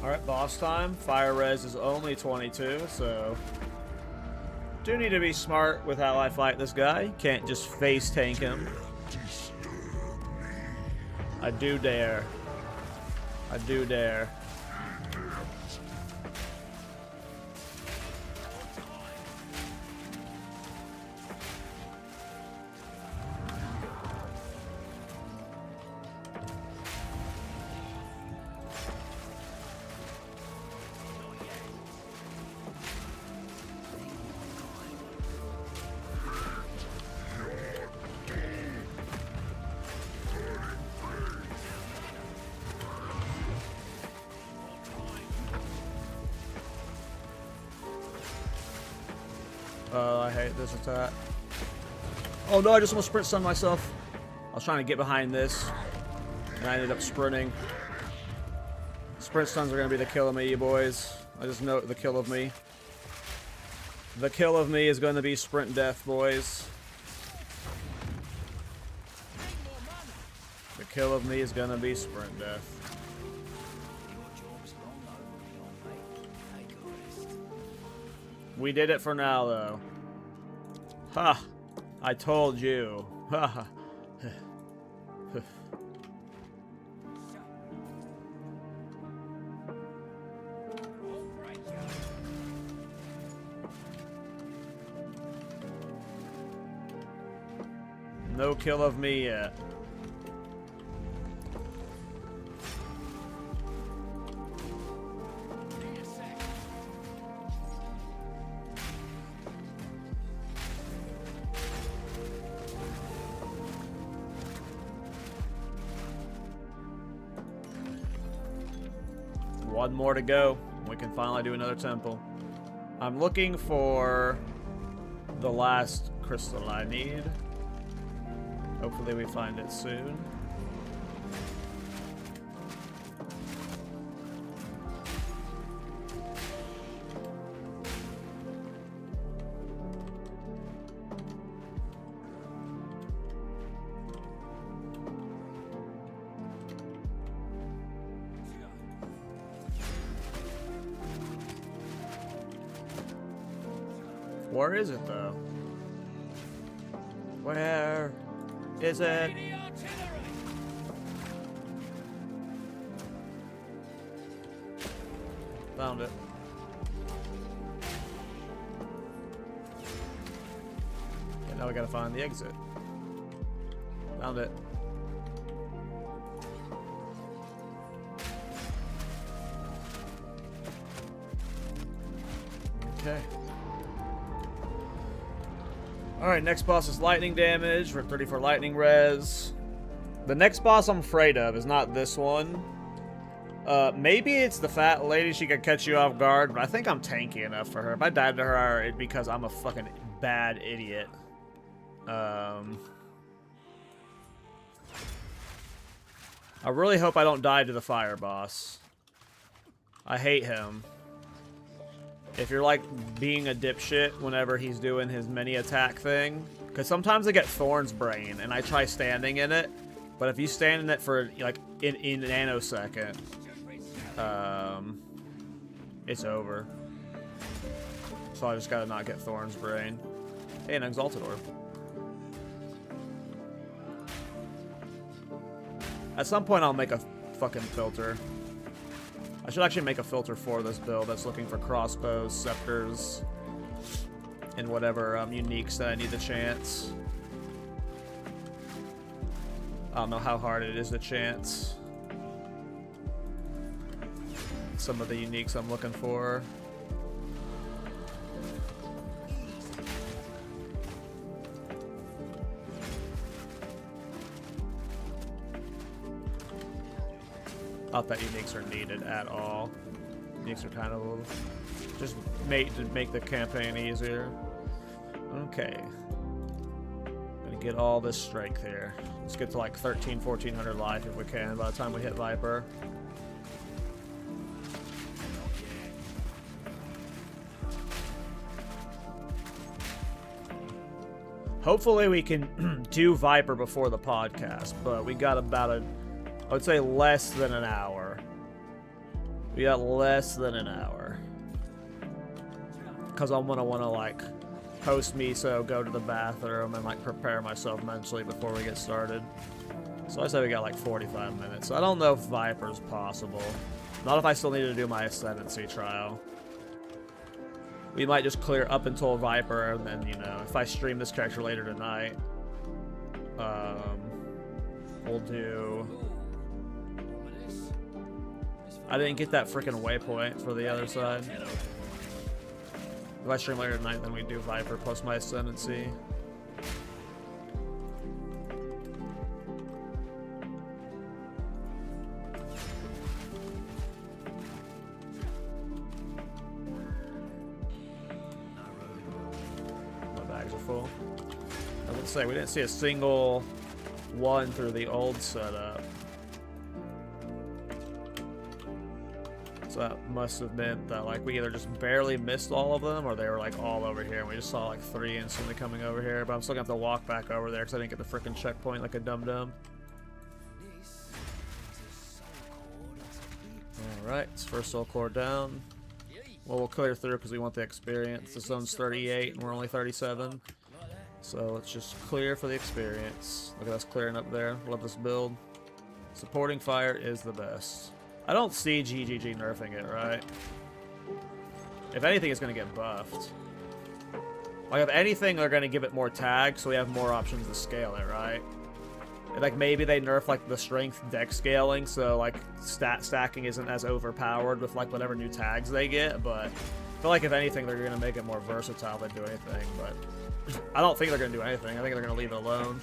Alright, boss time. Fire res is only 22, so do need to be smart with how I fight this guy. Can't just face tank him. I do dare. I do dare. I hate this attack. Oh no, I just almost sprint stun myself. I was trying to get behind this, and I ended up sprinting. Sprint stuns are going to be the kill of me, you boys. I just know the kill of me. The kill of me is going to be sprint death, boys. kill of me is gonna be sprint death. Your job's long over, young mate. Take a rest. We did it for now, though. Ha! I told you. Ha ha. No kill of me yet. One more to go. We can finally do another temple. I'm looking for the last crystal I need. Hopefully we find it soon. Where is it, though? Where is it? Found it. And now we gotta find the exit. Found it. Okay. Alright, next boss is lightning damage. We're 34 lightning res. The next boss I'm afraid of is not this one. Maybe it's the fat lady. She could catch you off guard, but I think I'm tanky enough for her. If I dive to her, it's because I'm a fucking bad idiot. I really hope I don't die to the fire boss. I hate him. If you're like being a dipshit whenever he's doing his mini attack thing, because sometimes I get Thorn's Brain and I try standing in it, but if you stand in it for like in a nanosecond, it's over. So I just gotta not get Thorn's Brain. Hey, an Exalted Orb. At some point I'll make a fucking filter. I should actually make a filter for this build that's looking for crossbows, scepters, and whatever uniques that I need to chance. I don't know how hard it is to chance some of the uniques I'm looking for. Not that uniques are needed at all. Uniques are kind of just made to make the campaign easier. Okay. Gonna get all this strength here. Let's get to like 1400 life if we can by the time we hit Viper. Hopefully we can do Viper before the podcast, but we got about I would say less than an hour. We got less than an hour. Because I'm gonna want to like post miso, go to the bathroom, and like prepare myself mentally before we get started. So I say we got like 45 minutes. I don't know if Viper's possible. Not if I still need to do my Ascendancy trial. We might just clear up until Viper, and then, you know, if I stream this character later tonight, we'll do... I didn't get that freaking waypoint for the other side. If I stream later tonight, then we do Viper plus my Ascendancy. My bags are full. I was gonna say, we didn't see a single one through the old setup. So that must have meant that like we either just barely missed all of them, or they were like all over here and we just saw like 3 instantly coming over here. But I'm still gonna have to walk back over there because I didn't get the freaking checkpoint like a dum-dum. Alright, it's first soul core down. Well, we'll clear through because we want the experience. This zone's 38 and we're only 37. So let's just clear for the experience. Look at us clearing up there. Love this build. Supporting fire is the best. I don't see GGG nerfing it, right? If anything, it's going to get buffed. Like, if anything, they're going to give it more tags so we have more options to scale it, right? And, like, maybe they nerf, like, the strength deck scaling so, like, stat stacking isn't as overpowered with, like, whatever new tags they get, but I feel like, if anything, they're going to make it more versatile than do anything, but I don't think they're going to do anything. I think they're going to leave it alone.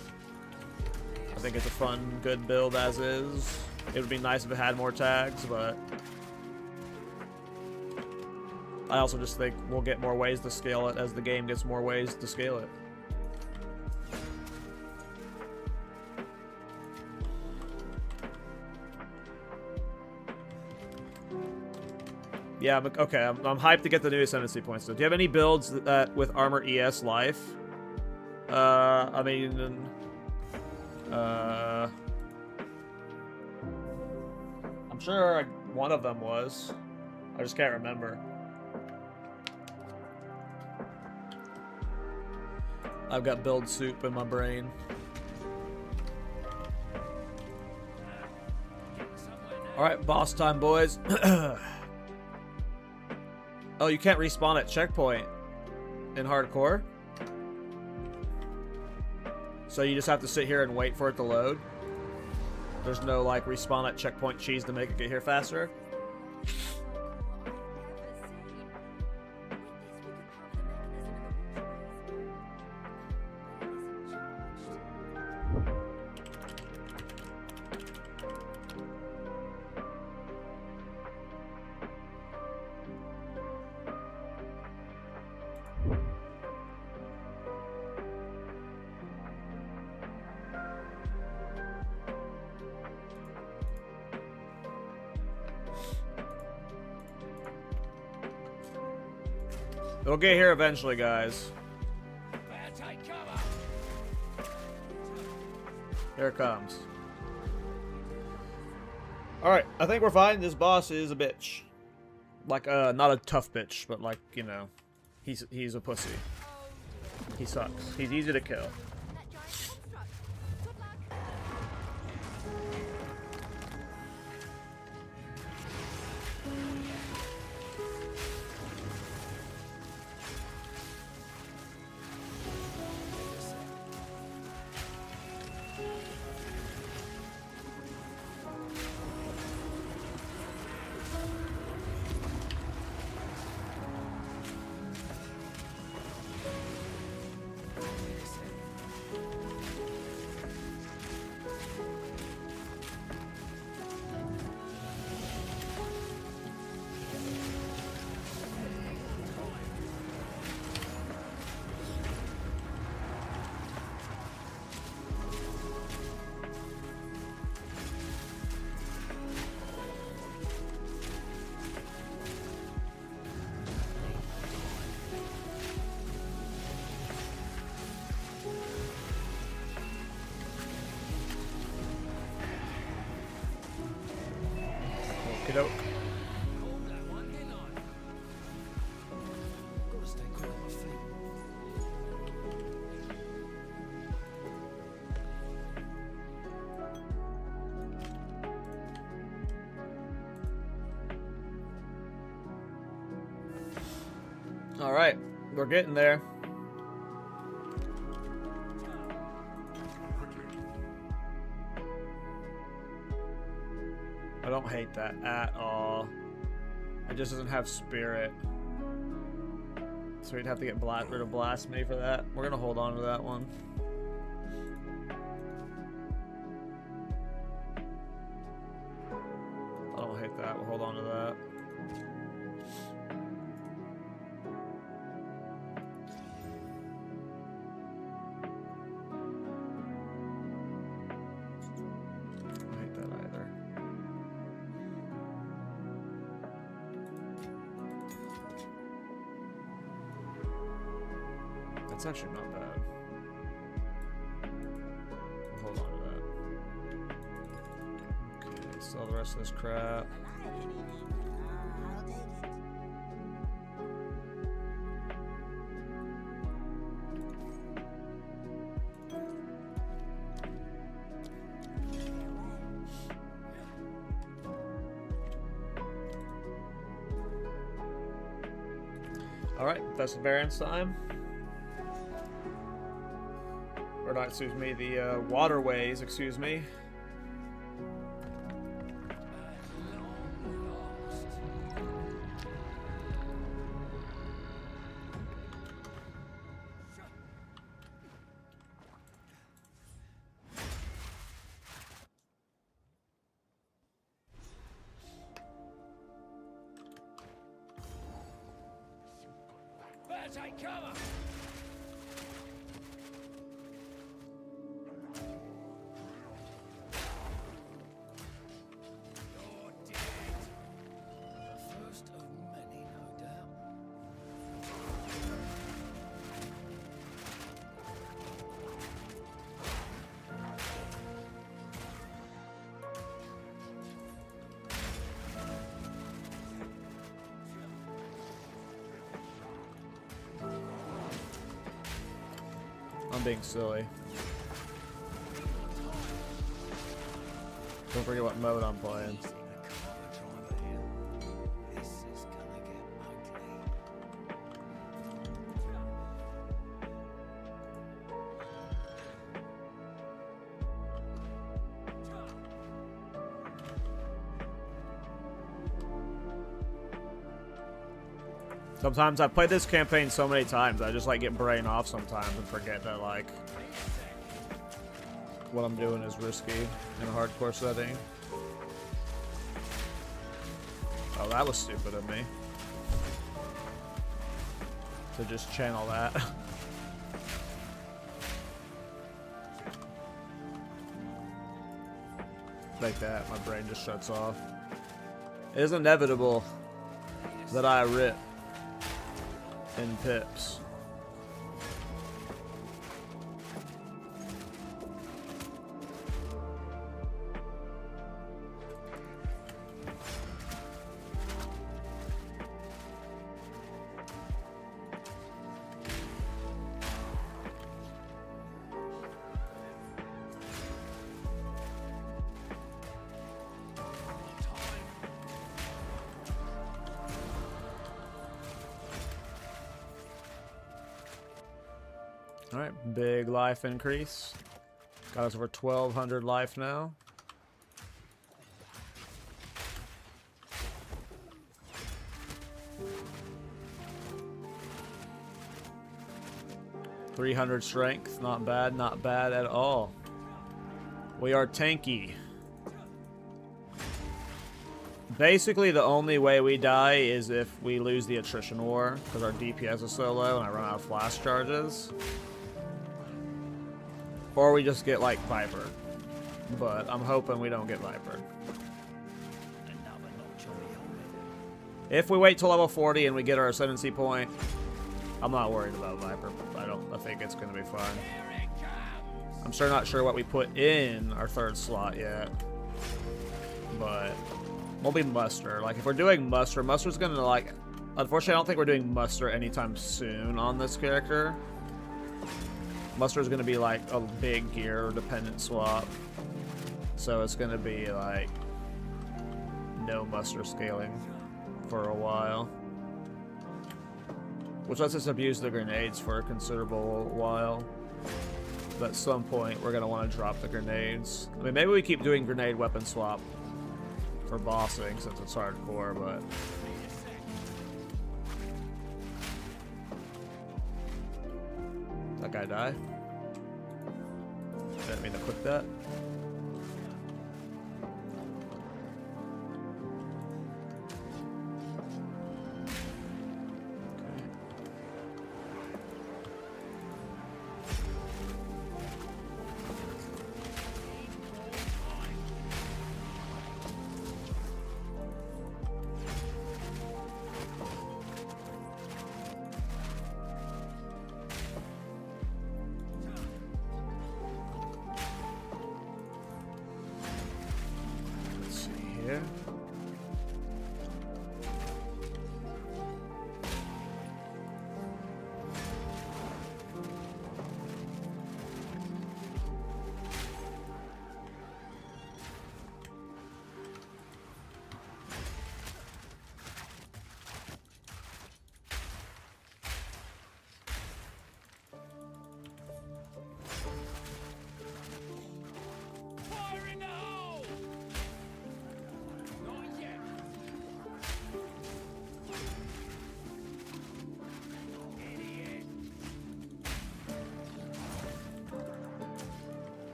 I think it's a fun, good build as is. It would be nice if it had more tags, but I also just think we'll get more ways to scale it as the game gets more ways to scale it. Yeah, okay, I'm hyped to get the new ascendancy points. So, do you have any builds that with armor ES life? I mean, I'm sure one of them was. I just can't remember. I've got build soup in my brain. Alright, boss time, boys. Oh, you can't respawn at checkpoint in hardcore? So you just have to sit here and wait for it to load? There's no, like, respawn at checkpoint cheese to make it get here faster? It'll get here eventually, guys. Here it comes. Alright, I think we're fine. This boss is a bitch. Like, not a tough bitch, but like, you know, he's a pussy. He sucks. He's easy to kill. Okey-doke. All right, we're getting there. I don't hate that at all. It just doesn't have spirit. So we'd have to get rid of blasphemy for that. We're gonna hold on to that one. I don't hate that. We'll hold on to that. That's actually not bad. We'll hold on to that. Okay, sell the rest of this crap. I'll take it. Alright, that's the variance time. Or not, excuse me, the waterways, excuse me. Better take cover! You're dead. The first of many, no doubt. I'm being silly. Don't forget what mode I'm playing. Easy, the cargo driver here. This is gonna get ugly. Sometimes I've played this campaign so many times, I just like get brain off sometimes and forget that like what I'm doing is risky in a hardcore setting. Oh, that was stupid of me. To just channel that. Like that, my brain just shuts off. It is inevitable that I rip in pips. Alright, big life increase. Got us over 1,200 life now. .300 strength, not bad at all. We are tanky. Basically, the only way we die is if we lose the attrition war, because our DPS is so low and I run out of flash charges. Or we just get, like, Vipered. But I'm hoping we don't get Vipered. Another notch on the helmet. If we wait till level 40 and we get our Ascendancy point, I'm not worried about Viper. I think it's going to be fine. Here it comes! I'm sure not sure what we put in our third slot yet. But we'll be Muster. Like, if we're doing Muster, Muster's going to, like... Unfortunately, I don't think we're doing Muster anytime soon on this character. Muster is going to be like a big gear dependent swap, so it's going to be like no muster scaling for a while, which lets us abuse the grenades for a considerable while. But at some point we're going to want to drop the grenades. I mean, maybe we keep doing grenade weapon swap for bossing since it's hardcore, but that guy die? Didn't mean to click that.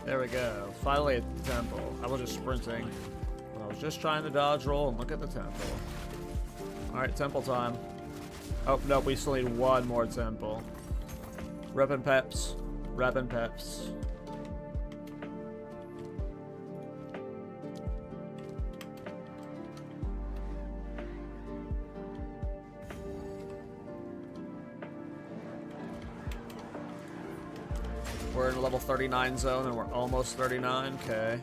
There we go. Finally at the temple. I was just sprinting. I was just trying to dodge roll and look at the temple. Alright, temple time. Oh, no, we still need one more temple. Reppin' peps. Reppin' peps. We're in the level 39 zone and we're almost 39. Okay.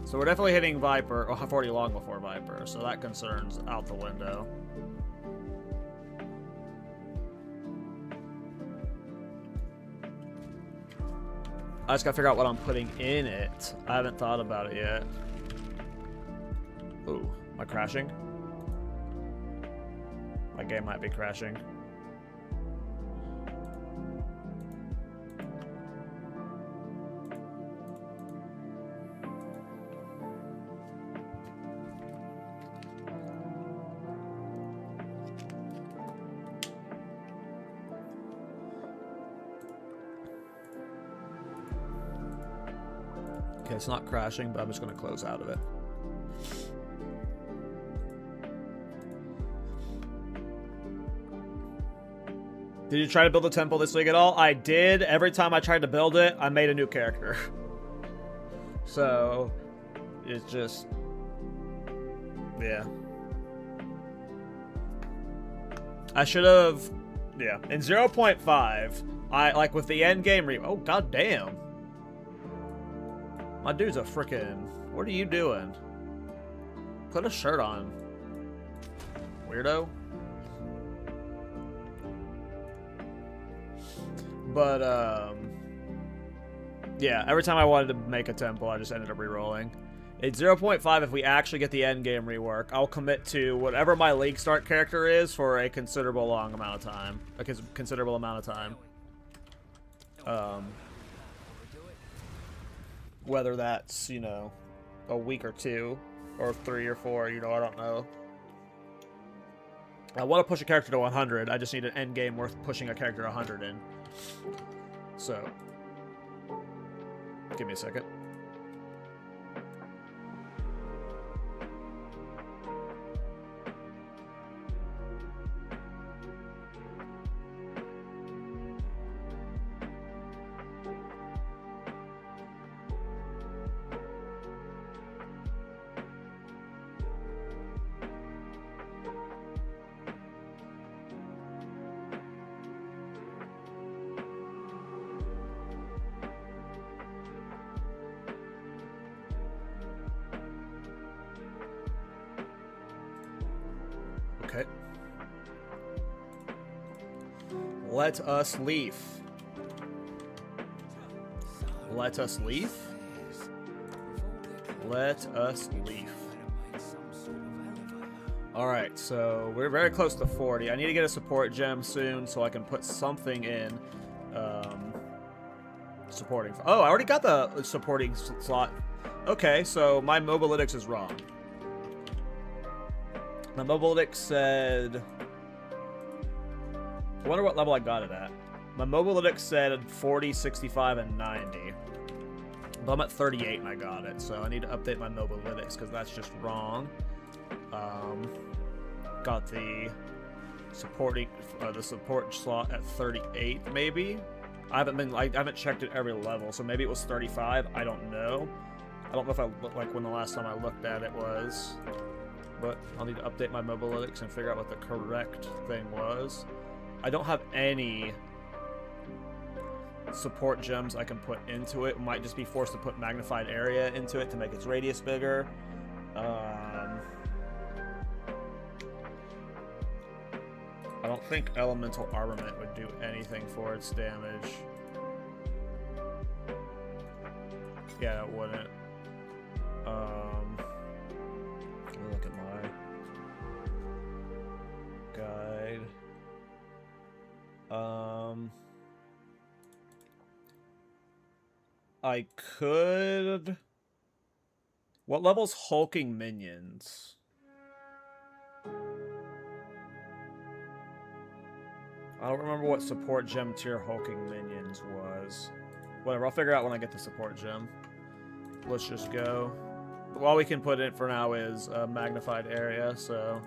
So we're definitely hitting Viper. Oh, I've already long before Viper, so that concern's out the window. I just gotta figure out what I'm putting in it. I haven't thought about it yet. Ooh, am I crashing? My game might be crashing. Okay, it's not crashing, but I'm just going to close out of it. Did you try to build a temple this week at all? I did. Every time I tried to build it, I made a new character. So, it's just... yeah. I should have... yeah. In 0.5, I, like, with the end game oh, goddamn. My dude's a frickin'... what are you doing? Put a shirt on. Weirdo. But, yeah, every time I wanted to make a temple, I just ended up re-rolling. It's 0.5 if we actually get the end game rework. I'll commit to whatever my league start character is for a considerable long amount of time. A considerable amount of time. Whether that's, you know, a week or two, or 3 or 4, you know, I don't know. I want to push a character to 100, I just need an end game worth pushing a character 100 in. So, give me a second. Okay. Let us leave. Let us leave? Let us leave. Alright, so we're very close to 40. I need to get a support gem soon so I can put something in. Supporting. Oh, I already got the supporting slot. Okay, so my mobalytics is wrong. My mobalytics said... I wonder what level I got it at. My mobalytics said 40, 65, and 90. But I'm at 38 and I got it, so I need to update my mobalytics because that's just wrong. Got the supporting the support slot at 38, maybe. I haven't checked it every level, so maybe it was 35. I don't know. I don't know if I looked like when the last time I looked at it was. But I'll need to update my mobalytics and figure out what the correct thing was. I don't have any support gems I can put into it. Might just be forced to put magnified area into it to make its radius bigger. I don't think elemental armament would do anything for its damage. Yeah, it wouldn't. Let me look at my guide. I could... What level's hulking minions? I don't remember what support gem tier hulking minions was. Whatever, I'll figure out when I get the support gem. let's just go. All we can put in for now is a magnified area, so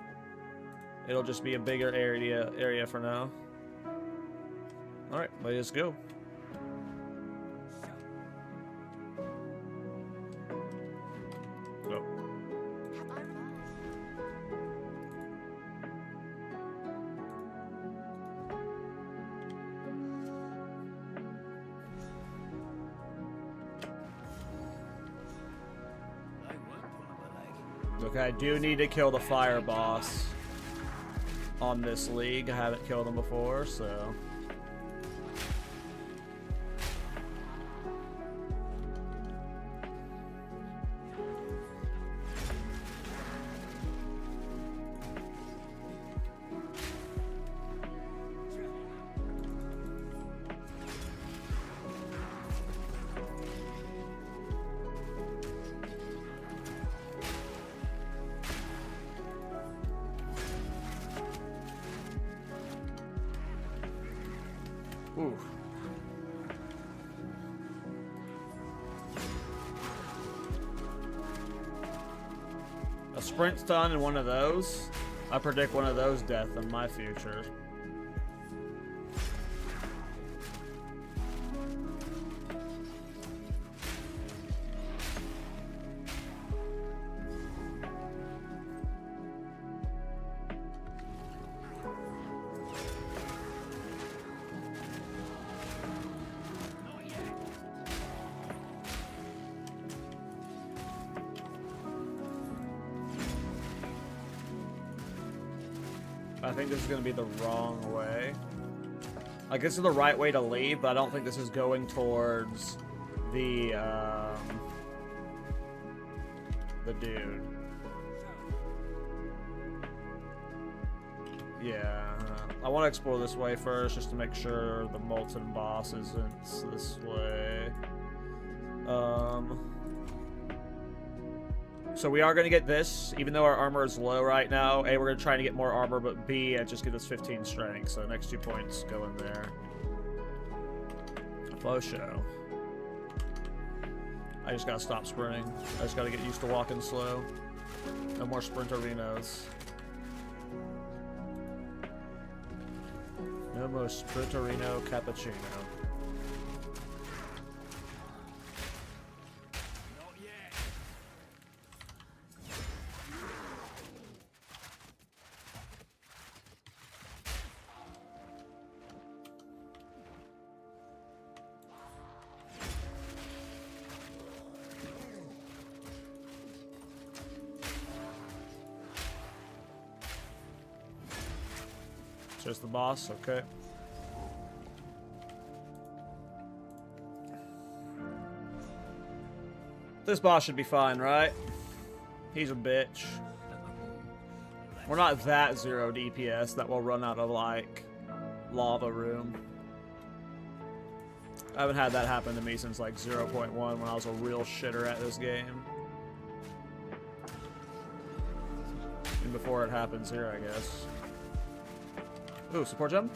it'll just be a bigger area for now. All right, let's go. Go. They weren't pulling my leg. Okay, I do need to kill the fire boss on this league. I haven't killed him before, so. Ooh. A sprint stun in one of those? I predict one of those death in my future. I think this is going to be the wrong way. Like, this is the right way to leave, but I don't think this is going towards the dude. Yeah, I want to explore this way first, just to make sure the Molten boss isn't this way. So we are going to get this, even though our armor is low right now. A, we're going to try to get more armor, but B, it just gives us 15 strength. So next 2 points go in there. Flow show. I just got to stop sprinting. I just got to get used to walking slow. No more sprinterinos. No more sprinterino cappuccino. Just the boss, okay. This boss should be fine, right? He's a bitch. We're not that 0 DPS that will run out of, like, lava room. I haven't had that happen to me since, like, 0.1 when I was a real shitter at this game. And before it happens here, I guess. Ooh, support jump?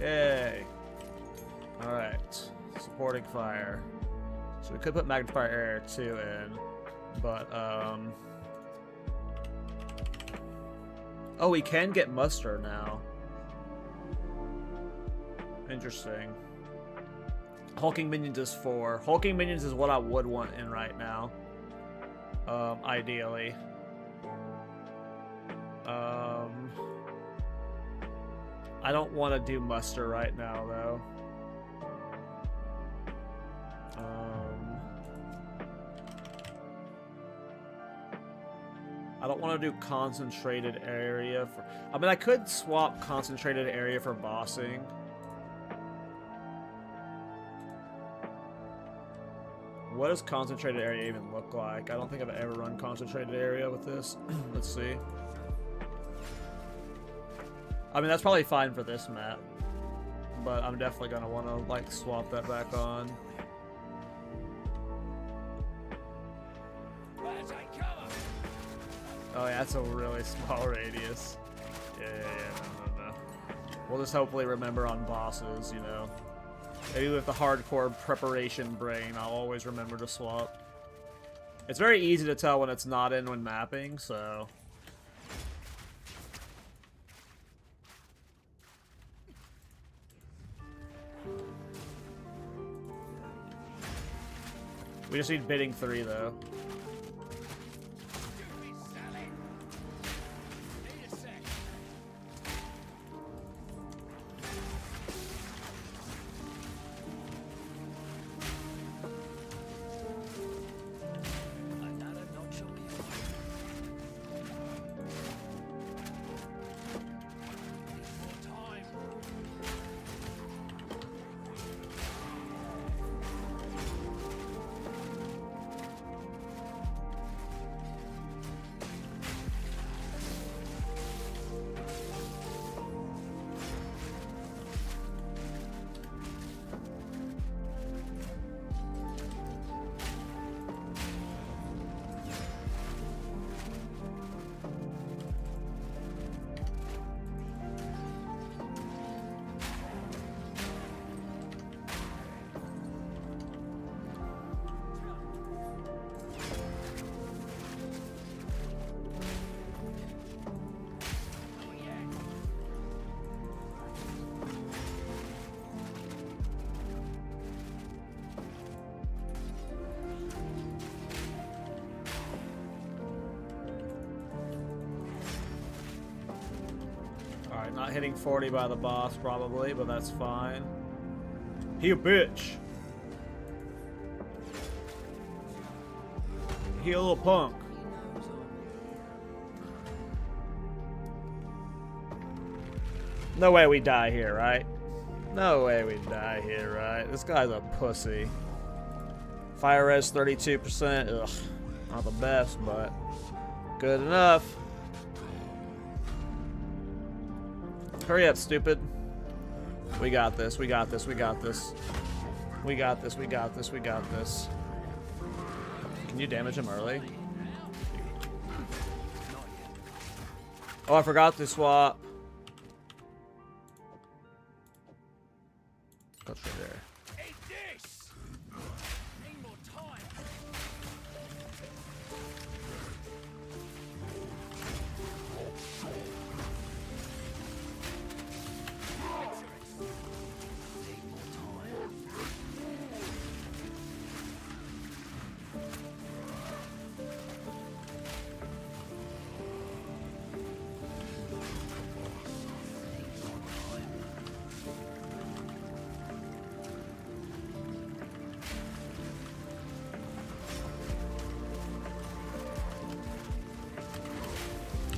Yay. Alright. Supporting fire. So we could put magnifier area 2 in, but, oh, we can get muster now. Interesting. Hulking minions is 4. Hulking minions is what I would want in right now. Ideally. I don't want to do muster right now, though. I don't want to do concentrated area for... I mean, I could swap concentrated area for bossing. What does concentrated area even look like? I don't think I've ever run concentrated area with this. Let's see. I mean, that's probably fine for this map, but I'm definitely gonna want to, like, swap that back on. Oh yeah, that's a really small radius. Yeah, no. We'll just hopefully remember on bosses, you know. Maybe with the hardcore preparation brain, I'll always remember to swap. It's very easy to tell when it's not in when mapping, so... We just need bidding 3, though. Alright, not hitting 40 by the boss probably, but that's fine. He a bitch. He a little punk. No way we die here, right? No way we die here, right? This guy's a pussy. Fire res 32%. Ugh. Not the best, but good enough. Hurry up, stupid. We got this, we got this, we got this. We got this, we got this, we got this. Can you damage him early? Oh, I forgot to swap. That's right there.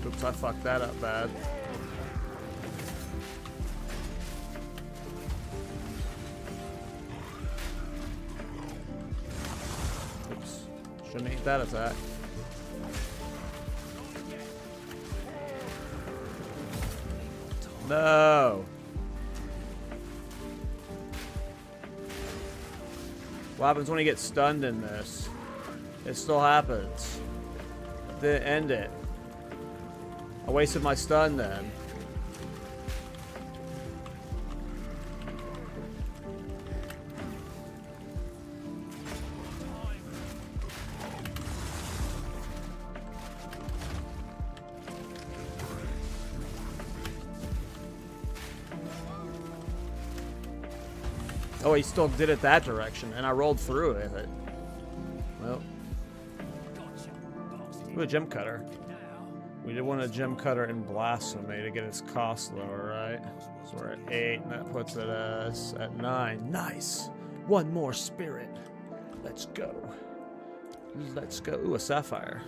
Oops, I fucked that up bad. Oops. Shouldn't eat that attack. No! What happens when he gets stunned in this? It still happens. Didn't end it. I wasted my stun then. Oh, he still did it that direction, and I rolled through with it. Well. Ooh, a gem cutter. We did want a gem cutter in blasphemy to get its cost lower, right? So we're at 8, and that puts it us at 9. Nice! One more spirit. Let's go. Let's go. Ooh, a sapphire.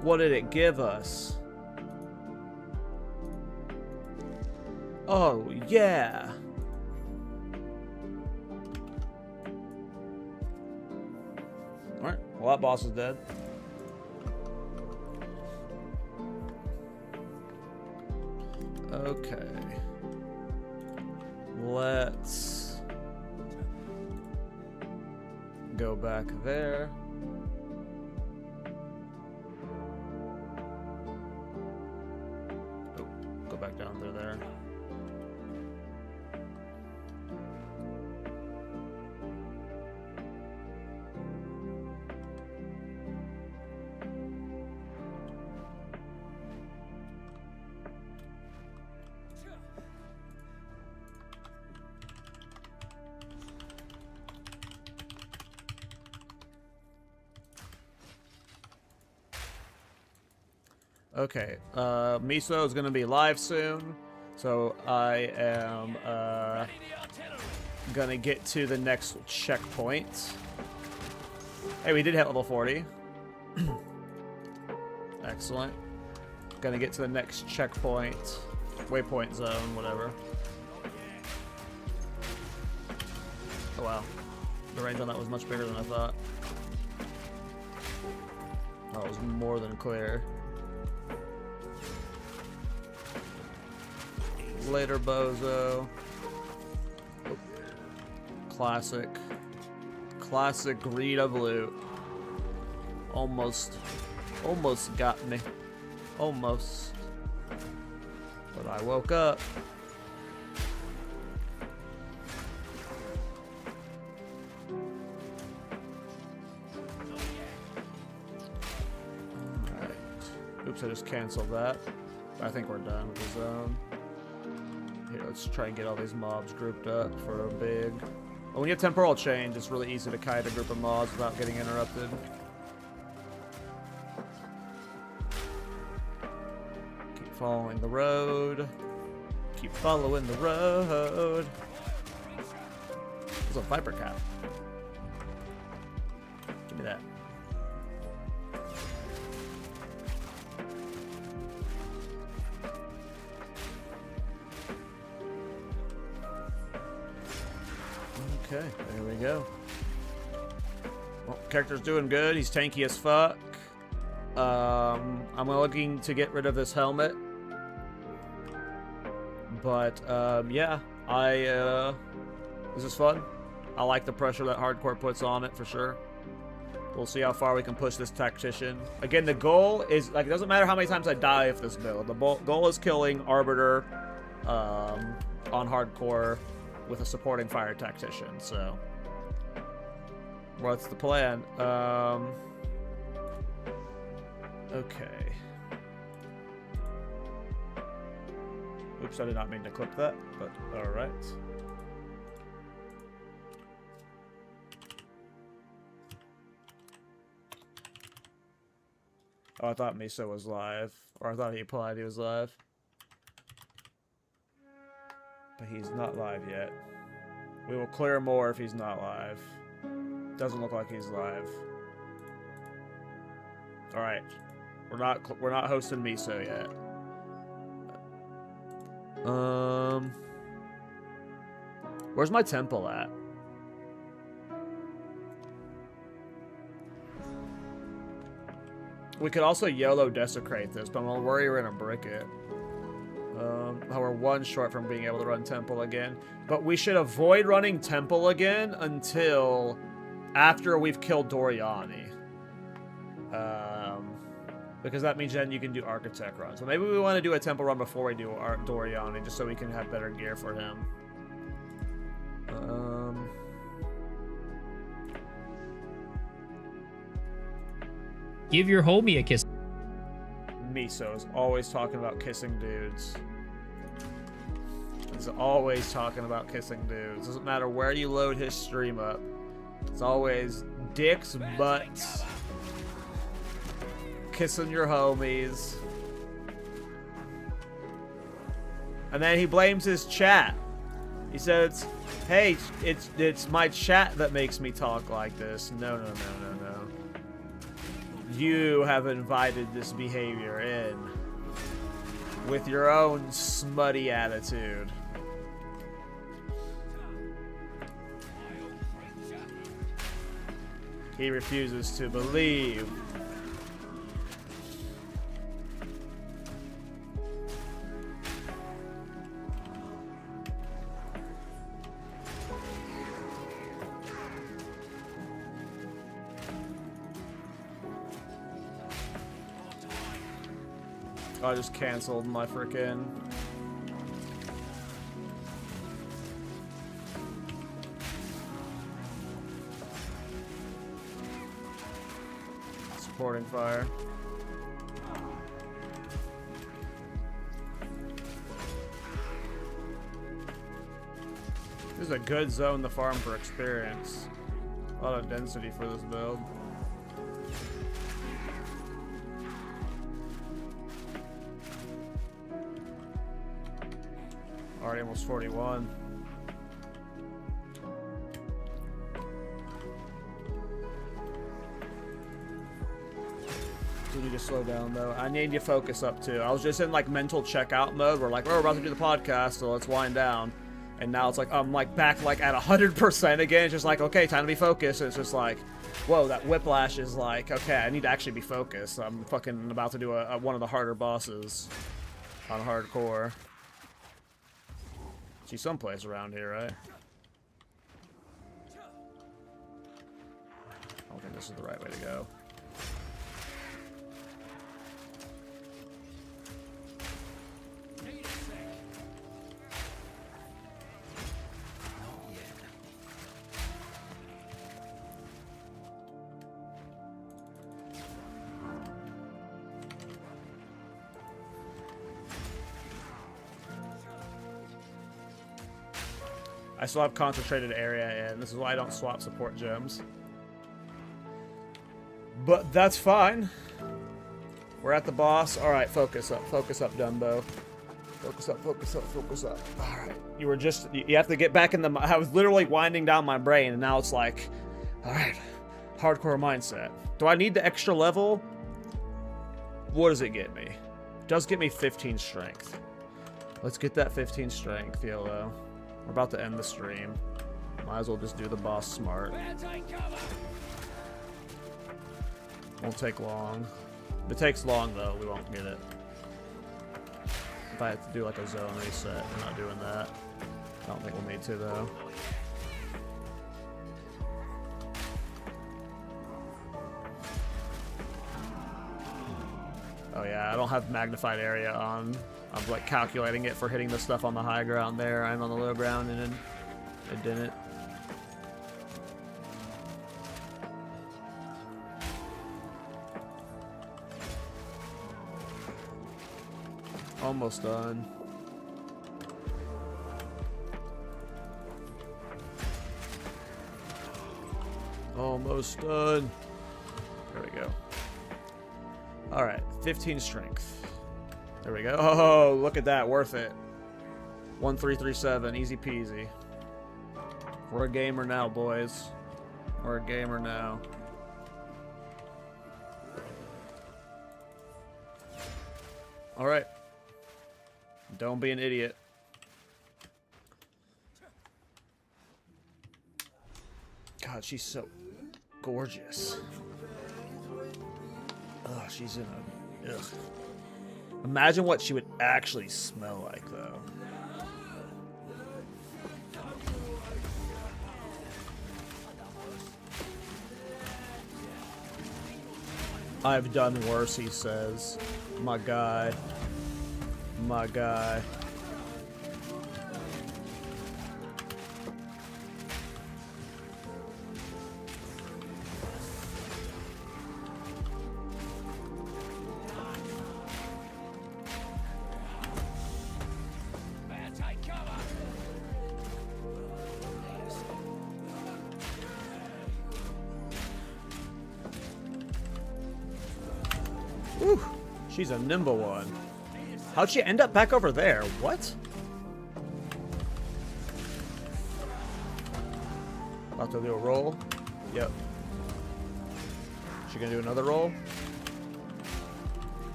What did it give us? Oh, yeah! Alright, well that boss is dead. Okay. Let's go back there. Oh, go back down through there. Okay, Miso is gonna be live soon, so I am gonna get to the next checkpoint. Hey, we did hit level 40. Excellent. Gonna get to the next checkpoint, waypoint zone, whatever. Oh wow, the range on that was much bigger than I thought. Oh, it was more than clear. Later, bozo. Oh. Classic. Classic greed of loot. Almost got me. Almost. But I woke up. Alright. Oops, I just canceled that. I think we're done with the zone. Here, let's try and get all these mobs grouped up for a big... Well, when you have temporal change, it's really easy to kite a group of mobs without getting interrupted. Keep following the road. Keep following the road. There's a viper cap. Give me that. Okay, there we go. Well, character's doing good. He's tanky as fuck. I'm looking to get rid of this helmet. But, yeah. This is fun. I like the pressure that hardcore puts on it, for sure. We'll see how far we can push this tactician. Again, the goal is, like, it doesn't matter how many times I die with this build. The goal is killing Arbiter on hardcore with a supporting fire tactician, so what's the plan? Okay. Oops, I did not mean to clip that, but alright. Oh, I thought Miso was live, or I thought he implied he was live. But he's not live yet. We will clear more if he's not live. Doesn't look like he's live. All right, we're not hosting Miso yet. Where's my temple at? We could also YOLO desecrate this, but I'm worried we're gonna brick it. We're one short from being able to run temple again. But we should avoid running temple again until after we've killed Doriani. Because that means then you can do architect run. So maybe we want to do a temple run before we do Doriani, just so we can have better gear for him. Give your homie a kiss. Miso is always talking about kissing dudes. He's always talking about kissing dudes. Doesn't matter where you load his stream up. It's always dicks, butts, kissing your homies. And then he blames his chat. He says, hey, it's my chat that makes me talk like this. No. You have invited this behavior in with your own smutty attitude. He refuses to believe. I just canceled my frickin' supporting fire. This is a good zone to farm for experience. A lot of density for this build. Already almost 41. You need to slow down though. I need you to focus up too. I was just in like mental checkout mode. We're like, oh, we're about to do the podcast, so let's wind down. And now it's like I'm like back like at 100% again. It's just like, okay, time to be focused. It's just like, whoa, that whiplash is like, okay, I need to actually be focused. I'm fucking about to do one of the harder bosses on hardcore. She's someplace around here, right? I don't think this is the right way to go. I still have concentrated area, and this is why I don't swap support gems. But that's fine. We're at the boss. Alright, focus up, Dumbo. Focus up, focus up, focus up. Alright, you were just, you have to get back in the, I was literally winding down my brain, and now it's like, alright, hardcore mindset. Do I need the extra level? What does it get me? It does get me 15 strength. Let's get that 15 strength, YOLO. We're about to end the stream. Might as well just do the boss smart. Won't take long. If it takes long, though, we won't get it. If I have to do like a zone reset, we're not doing that. I don't think we'll need to, though. Oh yeah, I don't have magnified area on. I'm like calculating it for hitting the stuff on the high ground there and on the low ground, and it didn't. Almost done. Almost done. There we go. Alright, 15 strength. There we go. Oh, look at that. Worth it. 1337. Easy peasy. We're a gamer now, boys. We're a gamer now. Alright. Don't be an idiot. God, she's so gorgeous. Oh, she's in a... Ugh. Imagine what she would actually smell like, though. I've done worse, he says. My guy. My guy. Whew, she's a nimble one. How'd she end up back over there? What? About to do a roll? Yep. She gonna do another roll?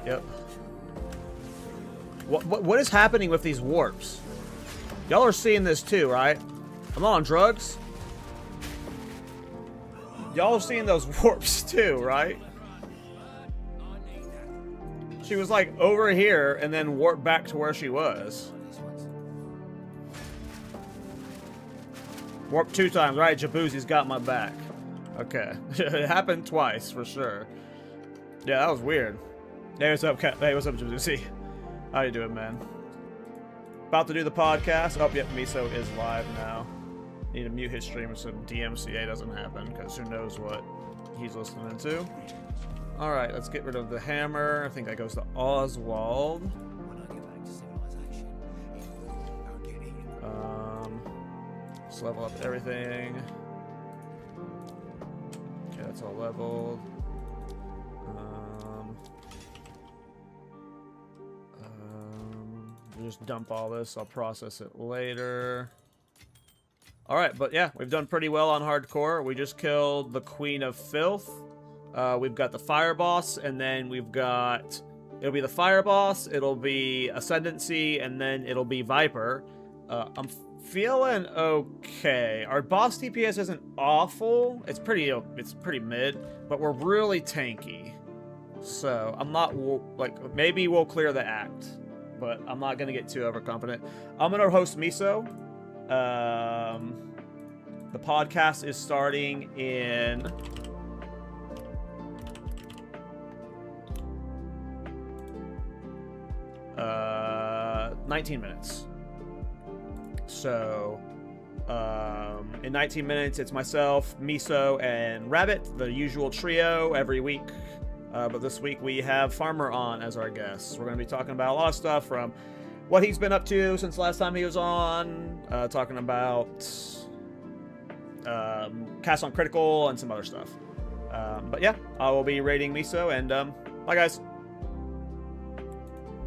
Yep. What is happening with these warps? Y'all are seeing this too, right? I'm not on drugs. Y'all are seeing those warps too, right? She was like over here and then warped back to where she was. Warped 2 times, right? Jaboozy's got my back. Okay. It happened twice for sure. Yeah, that was weird. Hey, what's up, Hey, what's up, Jaboozy? How you doing, man? About to do the podcast. Oh, yep, Miso is live now. Need to mute his stream so DMCA doesn't happen, because who knows what he's listening to. Alright, let's get rid of the hammer. I think that goes to Oswald. When I get back to civilization, I'll get eaten. Let's level up everything. Okay, that's all leveled. just dump all this. I'll process it later. Alright, but yeah, we've done pretty well on hardcore. We just killed the Queen of Filth. We've got the Fire Boss, and then we've got... It'll be the Fire Boss, it'll be Ascendancy, and then it'll be Viper. I'm feeling okay. Our boss DPS isn't awful. It's pretty mid, but we're really tanky. So, I'm not, like, maybe we'll clear the act, but I'm not going to get too overconfident. I'm going to host Miso. The podcast is starting in... 19 minutes. So, in 19 minutes, it's myself, Miso, and Rabbit, the usual trio every week. But this week we have Farmer on as our guest. We're going to be talking about a lot of stuff from what he's been up to since last time he was on, talking about Cast on Critical and some other stuff. But yeah, I will be rating Miso, and bye guys.